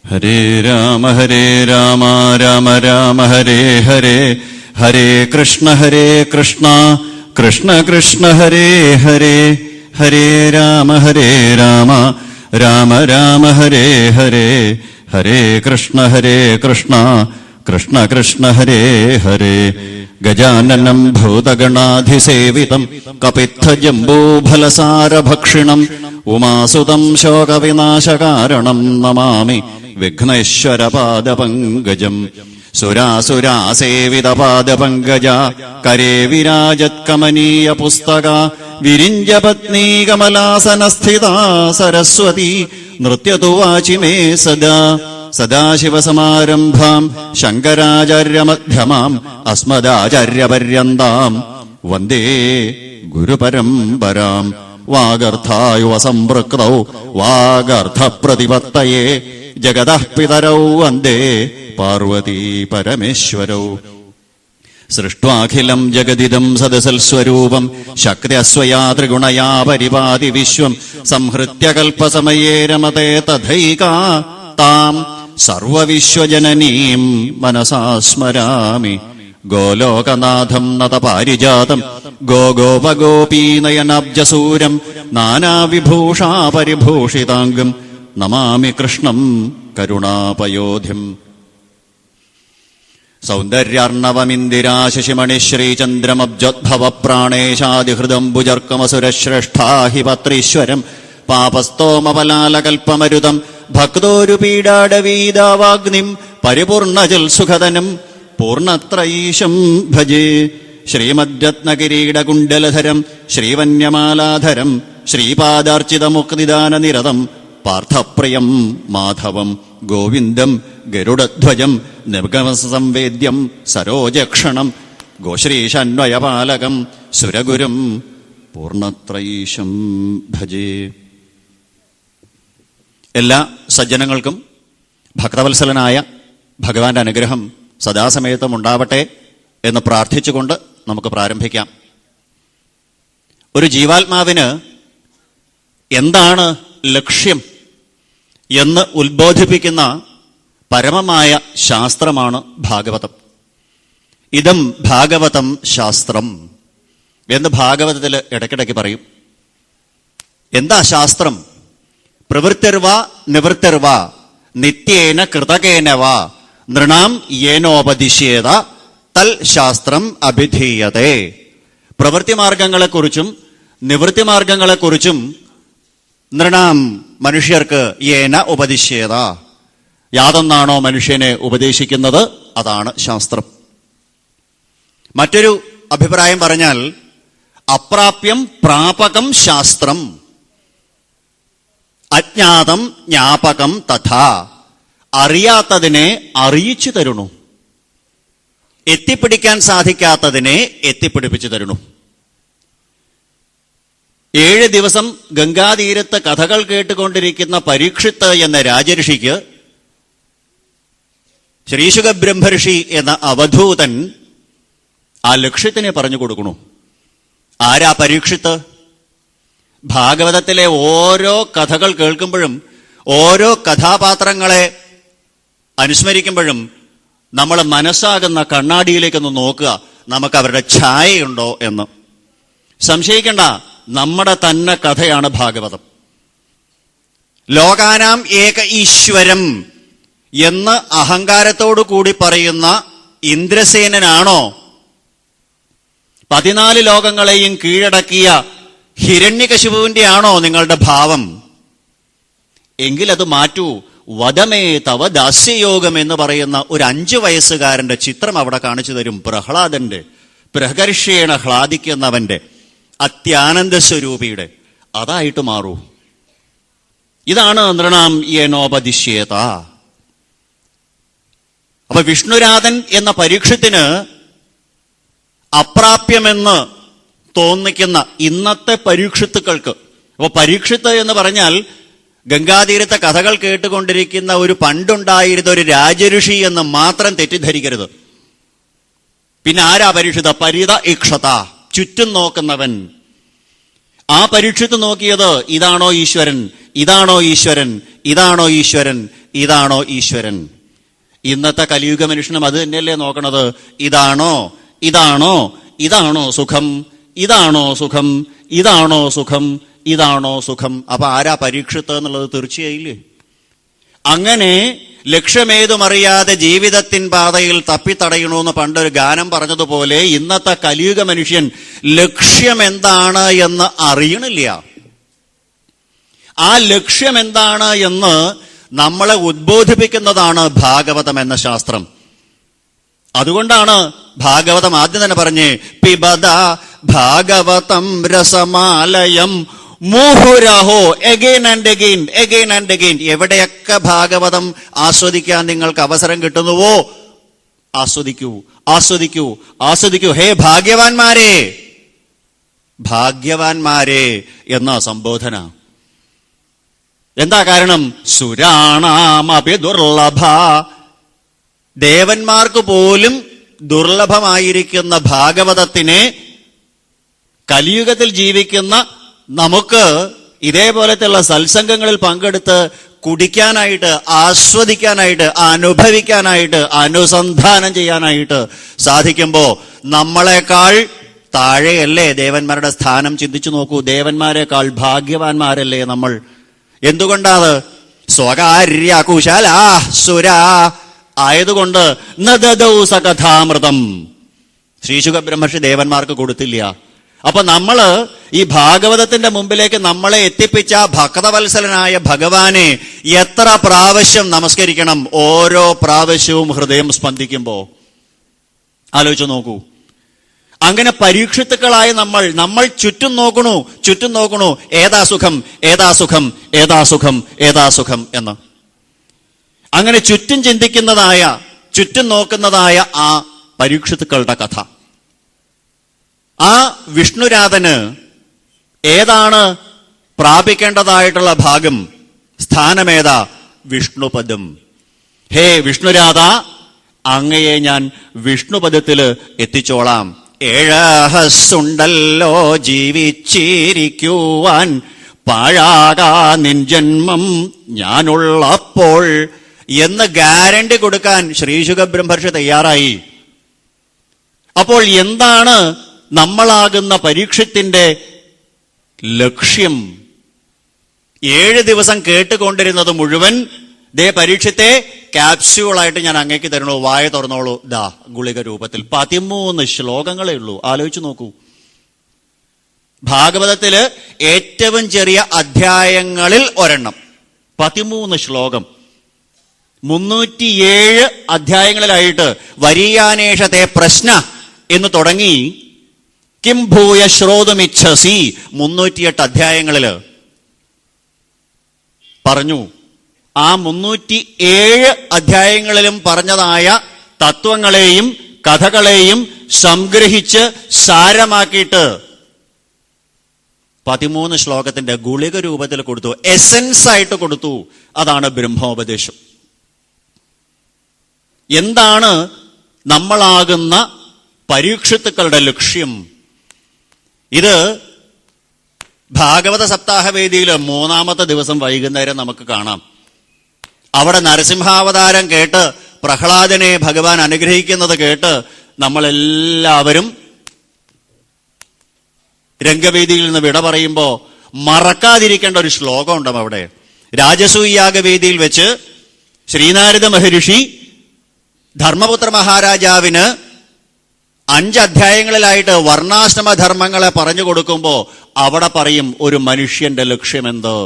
ഹരേ രാമ രാമ രാമ ഹരേ ഹരേ, ഹരേ കൃഷ്ണ കൃഷ്ണ കൃഷ്ണ ഹരേ ഹരേ, ഹരേ രാമ രാമ രാമ ഹരേ ഹരേ, ഹരേ കൃഷ്ണ കൃഷ്ണ കൃഷ്ണ ഹരേ ഹരേ. ഗജാനനം ഭൂതഗണാധിസേവിതം കപിത്ഥജംബൂഫലസാരഭക്ഷിണം ഉമാസുതം ശോകവിനാശകാരണം നമാമി വിഘ്നേശ്വരപാദപങ്കജം. സുരാസുരാസേവിതപാദപങ്കജ കരേ വിരാജത്കമനീയ പുസ്തക വിരിഞ്ജപത്നീ കമലാസനസ്ഥിതാ സരസ്വതി നൃത്യതു വാചി മേ സദാ. സദാശിവസമാരംഭാം ശങ്കരാചാര്യമധ്യമാം അസ്മദാചാര്യപര്യന്താം വന്ദേ ഗുരുപരമ്പരാം. വാഗർത്ഥായുവസംപൃക്തൗ വാഗർത്ഥപ്രതിപത്തയേ ജഗതഃ പിതരൗ വന്ദേ പാർവതീ പരമേശ്വരൗ. സൃഷ്ട്വാഖിലം ജഗദിദം സദസൽസ്വരൂപം ശക്ര്യസ്വയാ ത്രിഗുണയാ പരിപാതി വിശ്വം സംഹൃത്യ കൽപ്പസമയേ രമതേ തഥൈകാ താം സർവവിശ്വജനനീം മനസാ സ്മരാമി. ഗോലോകനാഥം നതപാരിജാതം ഗോഗോപഗോപീനയനാബ്ജസൂരം നാനാവിഭൂഷാ പരിഭൂഷിതാംഗം നമാമി കൃഷ്ണം കരുണാപയോധിം. സൗന്ദര്യാർണവമിന്ദിരാശശിമണിശ്രീചന്ദ്രമബ്ജോദ്ഭവ പ്രാണേശാദിഹൃദംബുജർക്കമസുരശ്രേഷ്ഠാ ഹി പത്രീശ്വരം പാപസ്തോമപലാലകൽപ്പമരുതം ഭക്തോരുപീഡാടവീദാവാഗ്നിം പരിപൂർണജൽ സുഖദനം പൂർണത്രയീശം ഭജേ. ശ്രീമദ്രത്നകിരീടകുണ്ടലധരം ശ്രീവന്യമാലാധരം ശ്രീപാദാർച്ചിതമുക്തിദാനനിരതം പാർത്ഥപ്രിയം മാധവം ഗോവിന്ദം ഗരുഡധ്വജം നിർഗമസംവേദ്യം സരോജക്ഷണം ഗോശ്രീശാന്വയപാലകം സുരഗുരും പൂർണത്രയീശം ഭജേ. എല്ലാ സജ്ജനങ്ങൾക്കും ഭക്തവത്സലനായ ഭഗവാന്റെ അനുഗ്രഹം സദാസമയത്തും ഉണ്ടാവട്ടെ എന്ന് പ്രാർത്ഥിച്ചുകൊണ്ട് നമുക്ക് പ്രാരംഭിക്കാം. ഒരു ജീവാത്മാവിന് എന്താണ് ലക്ഷ്യം എന്ന് ഉത്ബോധിപ്പിക്കുന്ന പരമമായ ശാസ്ത്രമാണ് ഭാഗവതം. ഇദം ഭാഗവതം ശാസ്ത്രം എന്ന് ഭാഗവതത്തിൽ ഇടയ്ക്കിടയ്ക്ക് പറയും. എന്താ ശാസ്ത്രം? പ്രവൃത്തിർവാ നിവൃത്തിർവാ നിത്യേന കൃതകേനവാ നൃണാം യേനോപദിശ്യേത തൽ ശാസ്ത്രം അഭിധീയതേ. പ്രവൃത്തിമാർഗങ്ങളെക്കുറിച്ചും നിവൃത്തിമാർഗങ്ങളെക്കുറിച്ചും നൃണാം മനുഷ്യർക്ക് യേന ഉപദിശ്യേത യാതൊന്നാണോ മനുഷ്യനെ ഉപദേശിക്കുന്നത് അതാണ് ശാസ്ത്രം. മറ്റൊരു അഭിപ്രായം പറഞ്ഞാൽ അപ്രാപ്യം പ്രാപകം ശാസ്ത്രം അജ്ഞാതം ജ്ഞാപകം തഥാ. അറിയാത്തതിനെ അറിയിച്ചു തരുന്നു, എത്തിപ്പിടിക്കാൻ സാധിക്കാത്തതിനെ എത്തിപ്പിടിപ്പിച്ചു തരുന്നു. 7 ദിവസം ഗംഗാതീരത്ത് കഥകൾ കേട്ടുകൊണ്ടിരിക്കുന്ന പരീക്ഷിത്ത് എന്ന രാജഋഷിക്ക് ശ്രീശുക ബ്രഹ്മർഷി എന്ന അവധൂതൻ ആ ലക്ഷ്യത്തിനെ പറഞ്ഞു കൊടുക്കണു. ആരാ പരീക്ഷിത്ത്? ഭാഗവതത്തിലെ ഓരോ കഥകൾ കേൾക്കുമ്പോഴും ഓരോ കഥാപാത്രങ്ങളെ അനുസ്മരിക്കുമ്പോഴും നമ്മൾ മനസ്സാകുന്ന കണ്ണാടിയിലേക്കൊന്ന് നോക്കുക, നമുക്ക് അവരുടെ ഛായയുണ്ടോ എന്ന്. സംശയിക്കണ്ട, നമ്മുടെ തന്നെ കഥയാണ് ഭാഗവതം. ലോകാനാം ഏക ഈശ്വരം എന്ന് അഹങ്കാരത്തോടു കൂടി പറയുന്ന ഇന്ദ്രസേനനാണോ 14 ലോകങ്ങളെയും കീഴടക്കിയ ഹിരണ്യകശിപുവിന്റെ ആണോ നിങ്ങളുടെ ഭാവം? എങ്കിലത് മാറ്റൂ. വദമേ തവ ദാസ്യയോഗം എന്ന് പറയുന്ന ഒരു 5 വയസ്സുകാരന്റെ ചിത്രം അവിടെ കാണിച്ചു തരും. പ്രഹ്ലാദന്റെ, പ്രഹർഷേണ ഹ്ലാദിക്കുന്നവന്റെ, അത്യാനന്ദ സ്വരൂപിയുടെ. അതായിട്ട് മാറൂ. ഇതാണ് നൃണാം യേനോപദിശ്യേത. അപ്പൊ വിഷ്ണുരാധൻ എന്ന പരീക്ഷത്തിന് അപ്രാപ്യമെന്ന് തോന്നിക്കുന്ന ഇന്നത്തെ പരീക്ഷത്തുക്കൾക്ക്, അപ്പൊ പരീക്ഷിത്ത് എന്ന് പറഞ്ഞാൽ ഗംഗാതീരത്തെ കഥകൾ കേട്ടുകൊണ്ടിരിക്കുന്ന ഒരു പണ്ടുണ്ടായിരുന്ന ഒരു രാജഋഷി എന്ന് മാത്രം തെറ്റിദ്ധരിക്കരുത്. പിന്നെ ആരാ പരീക്ഷിത? പരിത ഇക്ഷത, ചുറ്റും നോക്കുന്നവൻ. ആ പരീക്ഷിത്ത് നോക്കിയത് ഇതാണോ ഈശ്വരൻ, ഇതാണോ ഈശ്വരൻ, ഇതാണോ ഈശ്വരൻ, ഇതാണോ ഈശ്വരൻ. ഇന്നത്തെ കലിയുഗ മനുഷ്യനും അത് തന്നെയല്ലേ നോക്കണത്. ഇതാണോ, ഇതാണോ, ഇതാണോ സുഖം, ഇതാണോ സുഖം, ഇതാണോ സുഖം, ഇതാണോ സുഖം. അപ്പൊ ആരാ പരീക്ഷിത്ത് എന്നുള്ളത് തീർച്ചയായില്ലേ. അങ്ങനെ ലക്ഷ്യമേതുമറിയാതെ ജീവിതത്തിൻ പാതയിൽ തപ്പിത്തടയണമെന്ന് പണ്ടൊരു ഗാനം പറഞ്ഞതുപോലെ ഇന്നത്തെ കലിയുഗ മനുഷ്യൻ ലക്ഷ്യം എന്താണ് എന്ന് അറിയണില്ല. ആ ലക്ഷ്യം എന്താണ് എന്ന് നമ്മളെ ഉദ്ബോധിപ്പിക്കുന്നതാണ് ഭാഗവതം എന്ന ശാസ്ത്രം. അതുകൊണ്ടാണ് ഭാഗവതം ആദ്യം തന്നെ പറഞ്ഞ് പിബദ ഭാഗവതം രസമാലയം മുഹുരഹോ, again and again, again and again. എവിടെയൊക്കെ ഭാഗവതം ആസ്വദിക്കാൻ നിങ്ങൾക്ക് അവസരം കിട്ടുന്നുവോ ആസ്വദിക്കൂ, ആസ്വദിക്കൂ, ആസ്വദിക്കൂ. ഹേ ഭാഗ്യവാന്മാരെ, ഭാഗ്യവാന്മാരെ എന്ന സംബോധന. എന്താ കാരണം? സുരാണാമപി ദുർലഭ, ദേവന്മാർക്ക് പോലും ദുർലഭമായിരിക്കുന്ന ഭാഗവതത്തിനെ കലിയുഗത്തിൽ ജീവിക്കുന്ന നമുക്ക് ഇതേപോലത്തെയുള്ള സത്സംഗങ്ങളിൽ പങ്കെടുത്ത് കുടിക്കാനായിട്ട്, ആസ്വദിക്കാനായിട്ട്, അനുഭവിക്കാനായിട്ട്, അനുസന്ധാനം ചെയ്യാനായിട്ട് സാധിക്കുമ്പോ നമ്മളെക്കാൾ താഴെയല്ലേ ദേവന്മാരുടെ സ്ഥാനം? ചിന്തിച്ചു നോക്കൂ. ദേവന്മാരെക്കാൾ ഭാഗ്യവാന്മാരല്ലേ നമ്മൾ? എന്തുകൊണ്ടാണ്? സ്വകാര്യ കുശലാ സുരാ ആയതുകൊണ്ട് നദദൗ സകഥാമൃതം. ശ്രീശുക ബ്രഹ്മർഷി ദേവന്മാർക്ക് കൊടുത്തില്ല. അപ്പൊ നമ്മള് ഈ ഭാഗവതത്തിന്റെ മുമ്പിലേക്ക് നമ്മളെ എത്തിപ്പിച്ച ഭക്തവത്സലനായ ഭഗവാനെ എത്ര പ്രാവശ്യം നമസ്കരിക്കണം? ഓരോ പ്രാവശ്യവും ഹൃദയം സ്പന്ദിക്കുമ്പോ. ആലോചിച്ചു നോക്കൂ. അങ്ങനെ പരീക്ഷിത്തുക്കളായ നമ്മൾ ചുറ്റും നോക്കണു, ചുറ്റും നോക്കണു, ഏതാ സുഖം, ഏതാ സുഖം, ഏതാ സുഖം, ഏതാ സുഖം എന്ന്. അങ്ങനെ ചുറ്റും ചിന്തിക്കുന്നതായ, ചുറ്റും നോക്കുന്നതായ ആ പരീക്ഷിത്തുക്കളുടെ കഥ. ആ വിഷ്ണുരാധന് ഏതാണ് പ്രാപിക്കേണ്ടതായിട്ടുള്ള ഭാഗം, സ്ഥാനമേതാ? വിഷ്ണുപദം. ഹേ വിഷ്ണുരാധ, അങ്ങയെ ഞാൻ വിഷ്ണുപദത്തില് എത്തിച്ചോളാം. ഏഴഹസ്സുണ്ടല്ലോ ജീവിച്ചിരിക്കുവാൻ, പാഴാകാ നിൻ ജന്മം ഞാനുള്ളപ്പോൾ എന്ന് ഗ്യാരണ്ടി കൊടുക്കാൻ ശ്രീശുക ബ്രഹ്മർഷി തയ്യാറായി. അപ്പോൾ എന്താണ് നമ്മളാകുന്ന പരീക്ഷത്തിന്റെ ലക്ഷ്യം? 7 ദിവസം കേട്ടുകൊണ്ടിരുന്നത് മുഴുവൻ ദേ പരീക്ഷത്തെ ക്യാപ്സ്യൂളായിട്ട് ഞാൻ അങ്ങേക്ക് തരണോ, വായ തുറന്നോളൂ, ദാ ഗുളിക രൂപത്തിൽ. 13 ശ്ലോകങ്ങളേ ഉള്ളൂ. ആലോചിച്ചു നോക്കൂ. ഭാഗവതത്തില് ഏറ്റവും ചെറിയ അധ്യായങ്ങളിൽ ഒരെണ്ണം, 13 ശ്ലോകം. 307 അധ്യായങ്ങളിലായിട്ട് വരീയാനേഷത്തെ പ്രശ്ന എന്ന് തുടങ്ങി കിം ഭൂയ ശ്രോതുമിച്ഛസി 308 അധ്യായങ്ങളില് പറഞ്ഞു. ആ 307 അധ്യായങ്ങളിലും പറഞ്ഞതായ തത്വങ്ങളെയും കഥകളെയും സംഗ്രഹിച്ച് സാരമാക്കിയിട്ട് 13 ശ്ലോകത്തിന്റെ ഗുളിക രൂപത്തിൽ കൊടുത്തു, എസൻസ് ആയിട്ട് കൊടുത്തു. അതാണ് ബ്രഹ്മോപദേശം. എന്താണ് നമ്മളാകുന്ന പരീക്ഷിത്തുക്കളുടെ ലക്ഷ്യം? ഇത് ഭാഗവത സപ്താഹവേദിയിൽ 3-ാമത്തെ ദിവസം വൈകുന്നേരം നമുക്ക് കാണാം. അവിടെ നരസിംഹാവതാരം കേട്ട് പ്രഹ്ലാദനെ ഭഗവാൻ അനുഗ്രഹിക്കുന്നത് കേട്ട് നമ്മളെല്ലാവരും രംഗവേദിയിൽ നിന്ന് വിട പറയുമ്പോ മറക്കാതിരിക്കേണ്ട ഒരു ശ്ലോകമുണ്ട് അവിടെ. രാജസൂയാഗവേദിയിൽ വെച്ച് ശ്രീനാരദ മഹർഷി ധർമ്മപുത്ര മഹാരാജാവിന് 5 അധ്യായങ്ങളിലായിട്ട് വർണ്ണാശ്രമ ധർമ്മങ്ങളെ പറഞ്ഞു കൊടുക്കുമ്പോ അവിടെ പറയും ഒരു മനുഷ്യന്റെ ലക്ഷ്യമെന്ത്?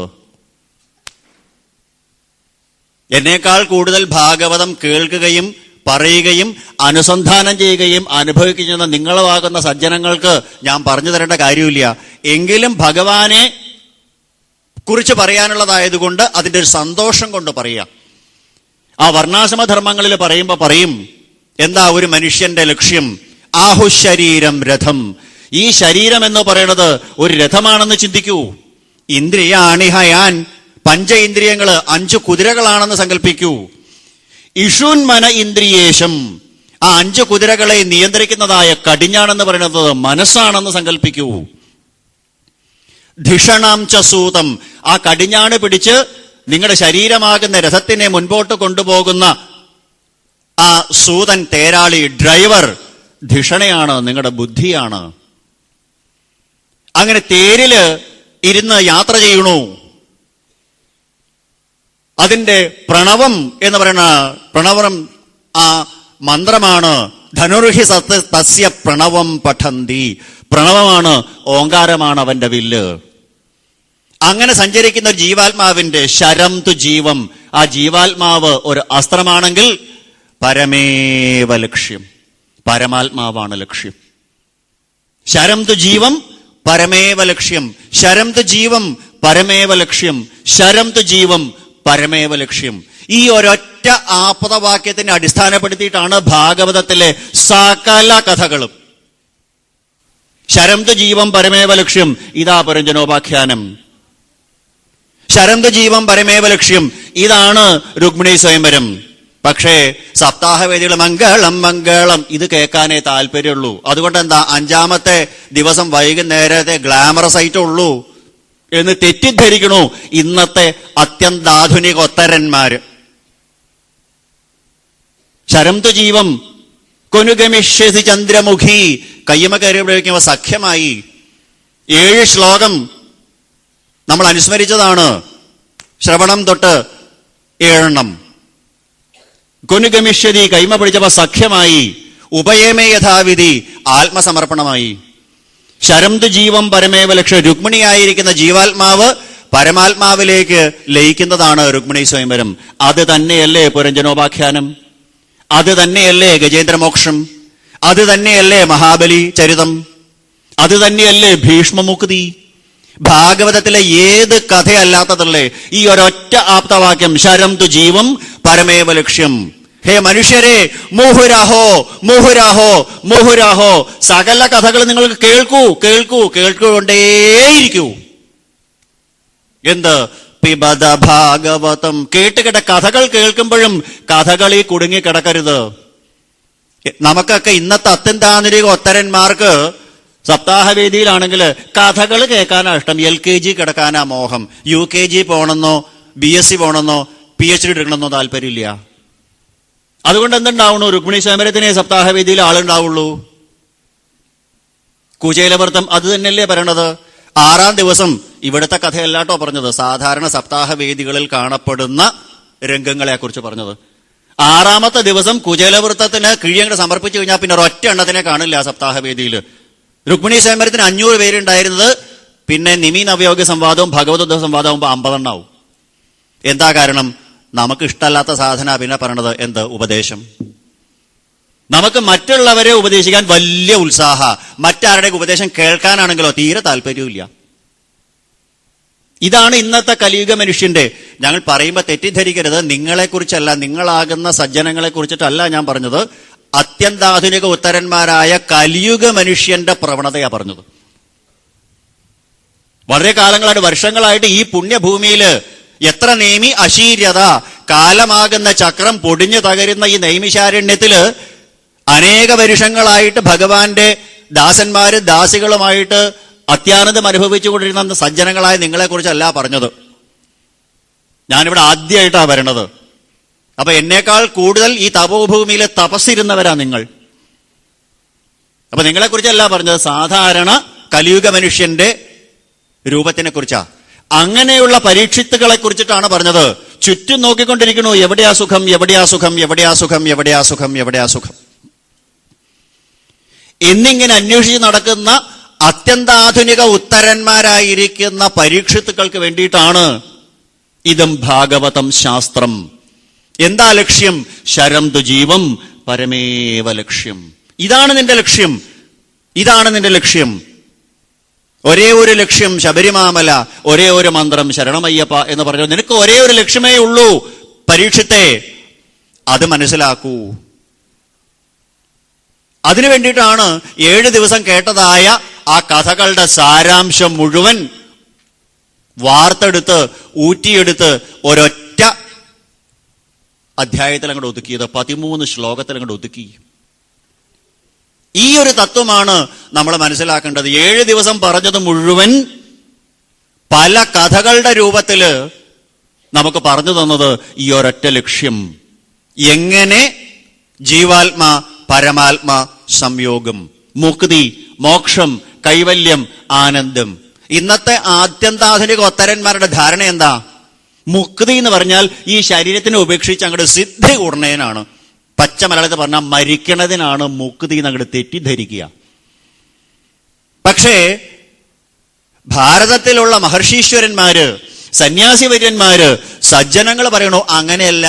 എന്നേക്കാൾ കൂടുതൽ ഭാഗവതം കേൾക്കുകയും പറയുകയും അനുസന്ധാനം ചെയ്യുകയും അനുഭവിക്കുന്ന നിങ്ങളുമാകുന്ന സജ്ജനങ്ങൾക്ക് ഞാൻ പറഞ്ഞു തരേണ്ട കാര്യമില്ല. എങ്കിലും ഭഗവാനെ കുറിച്ച് പറയാനുള്ളതായതുകൊണ്ട് അതിന്റെ ഒരു സന്തോഷം കൊണ്ട് പറയാം. ആ വർണ്ണാശ്രമധർമ്മങ്ങളിൽ പറയുമ്പോ പറയും എന്താ ഒരു മനുഷ്യന്റെ ലക്ഷ്യം? ആഹുശരീരം രഥം. ഈ ശരീരം എന്ന് പറയുന്നത് ഒരു രഥമാണെന്ന് ചിന്തിക്കൂ. ഇന്ദ്രിയാണിഹയാൻ, 5 ഇന്ദ്രിയങ്ങള് 5 കുതിരകളാണെന്ന് സങ്കല്പിക്കൂ. ഇഷുന്മന ഇന്ദ്രിയേശം, ആ 5 കുതിരകളെ നിയന്ത്രിക്കുന്നതായ കടിഞ്ഞാണെന്ന് പറയുന്നത് മനസ്സാണെന്ന് സങ്കല്പിക്കൂ. ധിഷണം ച സൂതം. ആ കടിഞ്ഞാണ് പിടിച്ച് നിങ്ങളുടെ ശരീരമാകുന്ന രഥത്തിനെ മുൻപോട്ട് കൊണ്ടുപോകുന്ന ആ സൂതൻ, തേരാളി, ഡ്രൈവർ ധിഷണയാണ്, നിങ്ങളുടെ ബുദ്ധിയാണ്. അങ്ങനെ തേരില് ഇരുന്ന് യാത്ര ചെയ്യണു. അതിന്റെ പ്രണവം എന്ന് പറയുന്ന പ്രണവം ആ മന്ത്രമാണ്. ധനുർഹി തസ്യ പ്രണവം പഠന്തി. പ്രണവമാണ്, ഓങ്കാരമാണ് അവന്റെ വില്ല്. അങ്ങനെ സഞ്ചരിക്കുന്ന ഒരു ജീവാത്മാവിന്റെ ശരം തു ജീവം, ആ ജീവാത്മാവ് ഒരു അസ്ത്രമാണെങ്കിൽ പരമേവ ലക്ഷ്യം, പരമാത്മാവാണ് ലക്ഷ്യം. ശരം തു ജീവം പരമേവ ലക്ഷ്യം, ശരം തു ജീവം പരമേവ ലക്ഷ്യം, ശരം തു ജീവം പരമേവ ലക്ഷ്യം. ഈ ഒരൊറ്റ ആപദവാക്യത്തിനെ അടിസ്ഥാനപ്പെടുത്തിയിട്ടാണ് ഭാഗവതത്തിലെ സകല കഥകളും. ശരം തു ജീവം പരമേവ ലക്ഷ്യം, ഇതാ പരഞ്ജനോപാഖ്യാനം. ശരം തു ജീവം പരമേവ ലക്ഷ്യം, ഇതാണ് രുക്മിണീ സ്വയംവരം. പക്ഷേ സപ്താഹവേദികൾ മംഗളം മംഗളം ഇത് കേൾക്കാനേ താല്പര്യമുള്ളൂ. അതുകൊണ്ട് എന്താ, 5-ാമത്തെ ദിവസം വൈകുന്നേരത്തെ ഗ്ലാമറസ് ആയിട്ടുള്ളൂ എന്ന് തെറ്റിദ്ധരിക്കണു ഇന്നത്തെ അത്യന്താധുനിക ഒത്തരന്മാര്. ശരം തു ജീവം കൊനുഗമിഷ്യസി ചന്ദ്രമുഖി, കയ്യമ കയറി ഉപയോഗിക്കുമ്പോൾ സഖ്യമായി. 7 ശ്ലോകം നമ്മൾ അനുസ്മരിച്ചതാണ്, ശ്രവണം തൊട്ട് 7 കൊനുഗമിഷ്യതി കൈമ പിടിച്ചപ്പോ സഖ്യമായി. ഉപയമേ യഥാവിധി ആത്മസമർപ്പണമായി. ശരം തു ജീവം പരമേവ ലക്ഷ്യം, രുക്മിണിയായിരിക്കുന്ന ജീവാത്മാവ് പരമാത്മാവിലേക്ക് ലയിക്കുന്നതാണ് രുക്മിണീ സ്വയംവരം. അത് തന്നെയല്ലേ പുരഞ്ജനോപാഖ്യാനം, അത് തന്നെയല്ലേ ഗജേന്ദ്രമോക്ഷം, അത് തന്നെയല്ലേ മഹാബലി ചരിതം, അത് തന്നെയല്ലേ ഭീഷ്മമുക്തി. ഭാഗവതത്തിലെ ഏത് കഥയല്ലാത്തതല്ലേ ഈ ഒരൊറ്റ ആപ്തവാക്യം, ശരം തു ജീവം പരമേവ ലക്ഷ്യം. ഹേ മനുഷ്യരെ, മുഹുരാഹോ മുഹുരാഹോ മുഹുരാഹോ. സകല കഥകൾ നിങ്ങൾക്ക് കേൾക്കൂ കേൾക്കൂ കേൾക്കൊണ്ടേയിരിക്കൂ. എന്ത് പിബദ ഭാഗവതം. കേട്ടുകേട്ട കഥകൾ കേൾക്കുമ്പോഴും കഥകളിൽ കുടുങ്ങിക്കിടക്കരുത്. നമുക്കൊക്കെ ഇന്നത്തെ അത്യന്താധുനിക ഒത്തരന്മാർക്ക് സപ്താഹവേദിയിലാണെങ്കിൽ കഥകൾ കേൾക്കാനാ ഇഷ്ടം, LKG കിടക്കാനാ മോഹം. UKG പോണെന്നോ BSc പോണെന്നോ PhD എടുക്കണമെന്നോ താല്പര്യമില്ല. അതുകൊണ്ട് എന്തുണ്ടാവണു, രുക്മിണീ സ്വയംവരത്തിനെ സപ്താഹവേദിയിൽ ആളുണ്ടാവുള്ളൂ. കുചേലവൃത്തം അത് തന്നെയല്ലേ പറയണത്. 6-ാം ദിവസം ഇവിടുത്തെ കഥയല്ലാട്ടോ പറഞ്ഞത്, സാധാരണ സപ്താഹവേദികളിൽ കാണപ്പെടുന്ന രംഗങ്ങളെ കുറിച്ച് പറഞ്ഞത്. 6-ാമത്തെ ദിവസം കുചേലവൃത്തത്തിന് കിഴിയങ്ങട് സമർപ്പിച്ചു കഴിഞ്ഞാൽ പിന്നെ ഒരൊറ്റ എണ്ണത്തിനെ കാണില്ല സപ്താഹവേദിയിൽ. രുക്മിണീ സ്വയംവരത്തിന് 500 പേരുണ്ടായിരുന്നത് പിന്നെ നിമി നവയോഗ സംവാദവും ഭഗവത് സംവാദവും 50 എണ്ണാവും. എന്താ കാരണം? നമുക്ക് ഇഷ്ടമല്ലാത്ത സാധന പിന്നെ പറയണത് എന്ത്? ഉപദേശം. നമുക്ക് മറ്റുള്ളവരെ ഉപദേശിക്കാൻ വലിയ ഉത്സാഹ, മറ്റാരുടെ ഉപദേശം കേൾക്കാനാണെങ്കിലോ തീരെ താല്പര്യമില്ല. ഇതാണ് ഇന്നത്തെ കലിയുഗ മനുഷ്യന്റെ. ഞങ്ങൾ പറയുമ്പോൾ തെറ്റിദ്ധരിക്കരുത്, നിങ്ങളെക്കുറിച്ചല്ല, നിങ്ങളാകുന്ന സജ്ജനങ്ങളെ കുറിച്ചിട്ടല്ല ഞാൻ പറഞ്ഞത്. അത്യന്താധുനിക ഉത്തരന്മാരായ കലിയുഗ മനുഷ്യന്റെ പ്രവണതയാ പറഞ്ഞത്. വളരെ കാലങ്ങളായിട്ട്, വർഷങ്ങളായിട്ട് ഈ പുണ്യഭൂമിയിൽ എത്ര നേമി അശീര്യത, കാലമാകുന്ന ചക്രം പൊടിഞ്ഞു തകരുന്ന ഈ നൈമിഷാരണ്യത്തില് അനേക വരുഷങ്ങളായിട്ട് ഭഗവാന്റെ ദാസന്മാരും ദാസികളുമായിട്ട് അത്യാനന്ദം അനുഭവിച്ചുകൊണ്ടിരുന്ന സജ്ജനങ്ങളായ നിങ്ങളെക്കുറിച്ചല്ല പറഞ്ഞത്. ഞാനിവിടെ ആദ്യമായിട്ടാണ് വരണത്. അപ്പൊ എന്നേക്കാൾ കൂടുതൽ ഈ തപോഭൂമിയിലെ തപസ്സിരുന്നവരാ നിങ്ങൾ. അപ്പൊ നിങ്ങളെക്കുറിച്ചല്ല പറഞ്ഞത്, സാധാരണ കലിയുഗ മനുഷ്യന്റെ രൂപത്തിനെ കുറിച്ചാ. അങ്ങനെയുള്ള പരീക്ഷിത്തുകളെ കുറിച്ചിട്ടാണ് പറഞ്ഞത്. ചുറ്റും നോക്കിക്കൊണ്ടിരിക്കണു, എവിടെയാ സുഖം, എവിടെയാ സുഖം, എവിടെയാ സുഖം, എവിടെയാ സുഖം, എവിടെയാ സുഖം എന്നിങ്ങനെ അന്വേഷിച്ച് നടക്കുന്ന അത്യന്താധുനിക ഉത്തരന്മാരായിരിക്കുന്ന പരീക്ഷിത്തുക്കൾക്ക് വേണ്ടിയിട്ടാണ് ഇതം ഭാഗവതം ശാസ്ത്രം. എന്താ ലക്ഷ്യം? ശരം തു ജീവം പരമേവ ലക്ഷ്യം. ഇതാണ് നിന്റെ ലക്ഷ്യം, ഇതാണ് നിന്റെ ലക്ഷ്യം. ഒരേ ഒരു ലക്ഷ്യം ശബരിമാമല, ഒരേ ഒരു മന്ത്രം ശരണമയ്യപ്പ എന്ന് പറഞ്ഞു. നിനക്ക് ഒരേ ഒരു ലക്ഷ്യമേ ഉള്ളൂ പരീക്ഷത്തെ, അത് മനസ്സിലാക്കൂ. അതിനു വേണ്ടിയിട്ടാണ് 7 ദിവസം കേട്ടതായ ആ കഥകളുടെ സാരാംശം മുഴുവൻ വാർത്തെടുത്ത് ഊറ്റിയെടുത്ത് ഒരൊറ്റ അധ്യായത്തിൽ അങ്ങോട്ട് ഒതുക്കിയത്. 13 ശ്ലോകത്തിൽ അങ്ങോട്ട് ഒതുക്കി. ഈ ഒരു തത്വമാണ് നമ്മൾ മനസ്സിലാക്കേണ്ടത്. 7 ദിവസം പറഞ്ഞത് മുഴുവൻ പല കഥകളുടെ രൂപത്തില് നമുക്ക് പറഞ്ഞു തന്നത് ഈ ഒരൊറ്റ ലക്ഷ്യം. എങ്ങനെ ജീവാത്മ പരമാത്മ സംയോഗം, മുക്തി, മോക്ഷം, കൈവല്യം, ആനന്ദം. ഇന്നത്തെ ആത്യന്താധുനിക ഒത്തരന്മാരുടെ ധാരണ എന്താ? മുക്തി എന്ന് പറഞ്ഞാൽ ഈ ശരീരത്തിനെ ഉപേക്ഷിച്ച് അങ്ങോട്ട് സിദ്ധി കൂടുന്നതിനാണ്. പച്ച മലയാളത്തിൽ പറഞ്ഞാൽ മരിക്കണതിനാണ് മുക്തി എന്നങ്ങോട്ട് തെറ്റിദ്ധരിക്കുക. പക്ഷേ ഭാരതത്തിലുള്ള മഹർഷീശ്വരന്മാര്, സന്യാസിവര്യന്മാര്, സജ്ജനങ്ങൾ പറയണു അങ്ങനെയല്ല.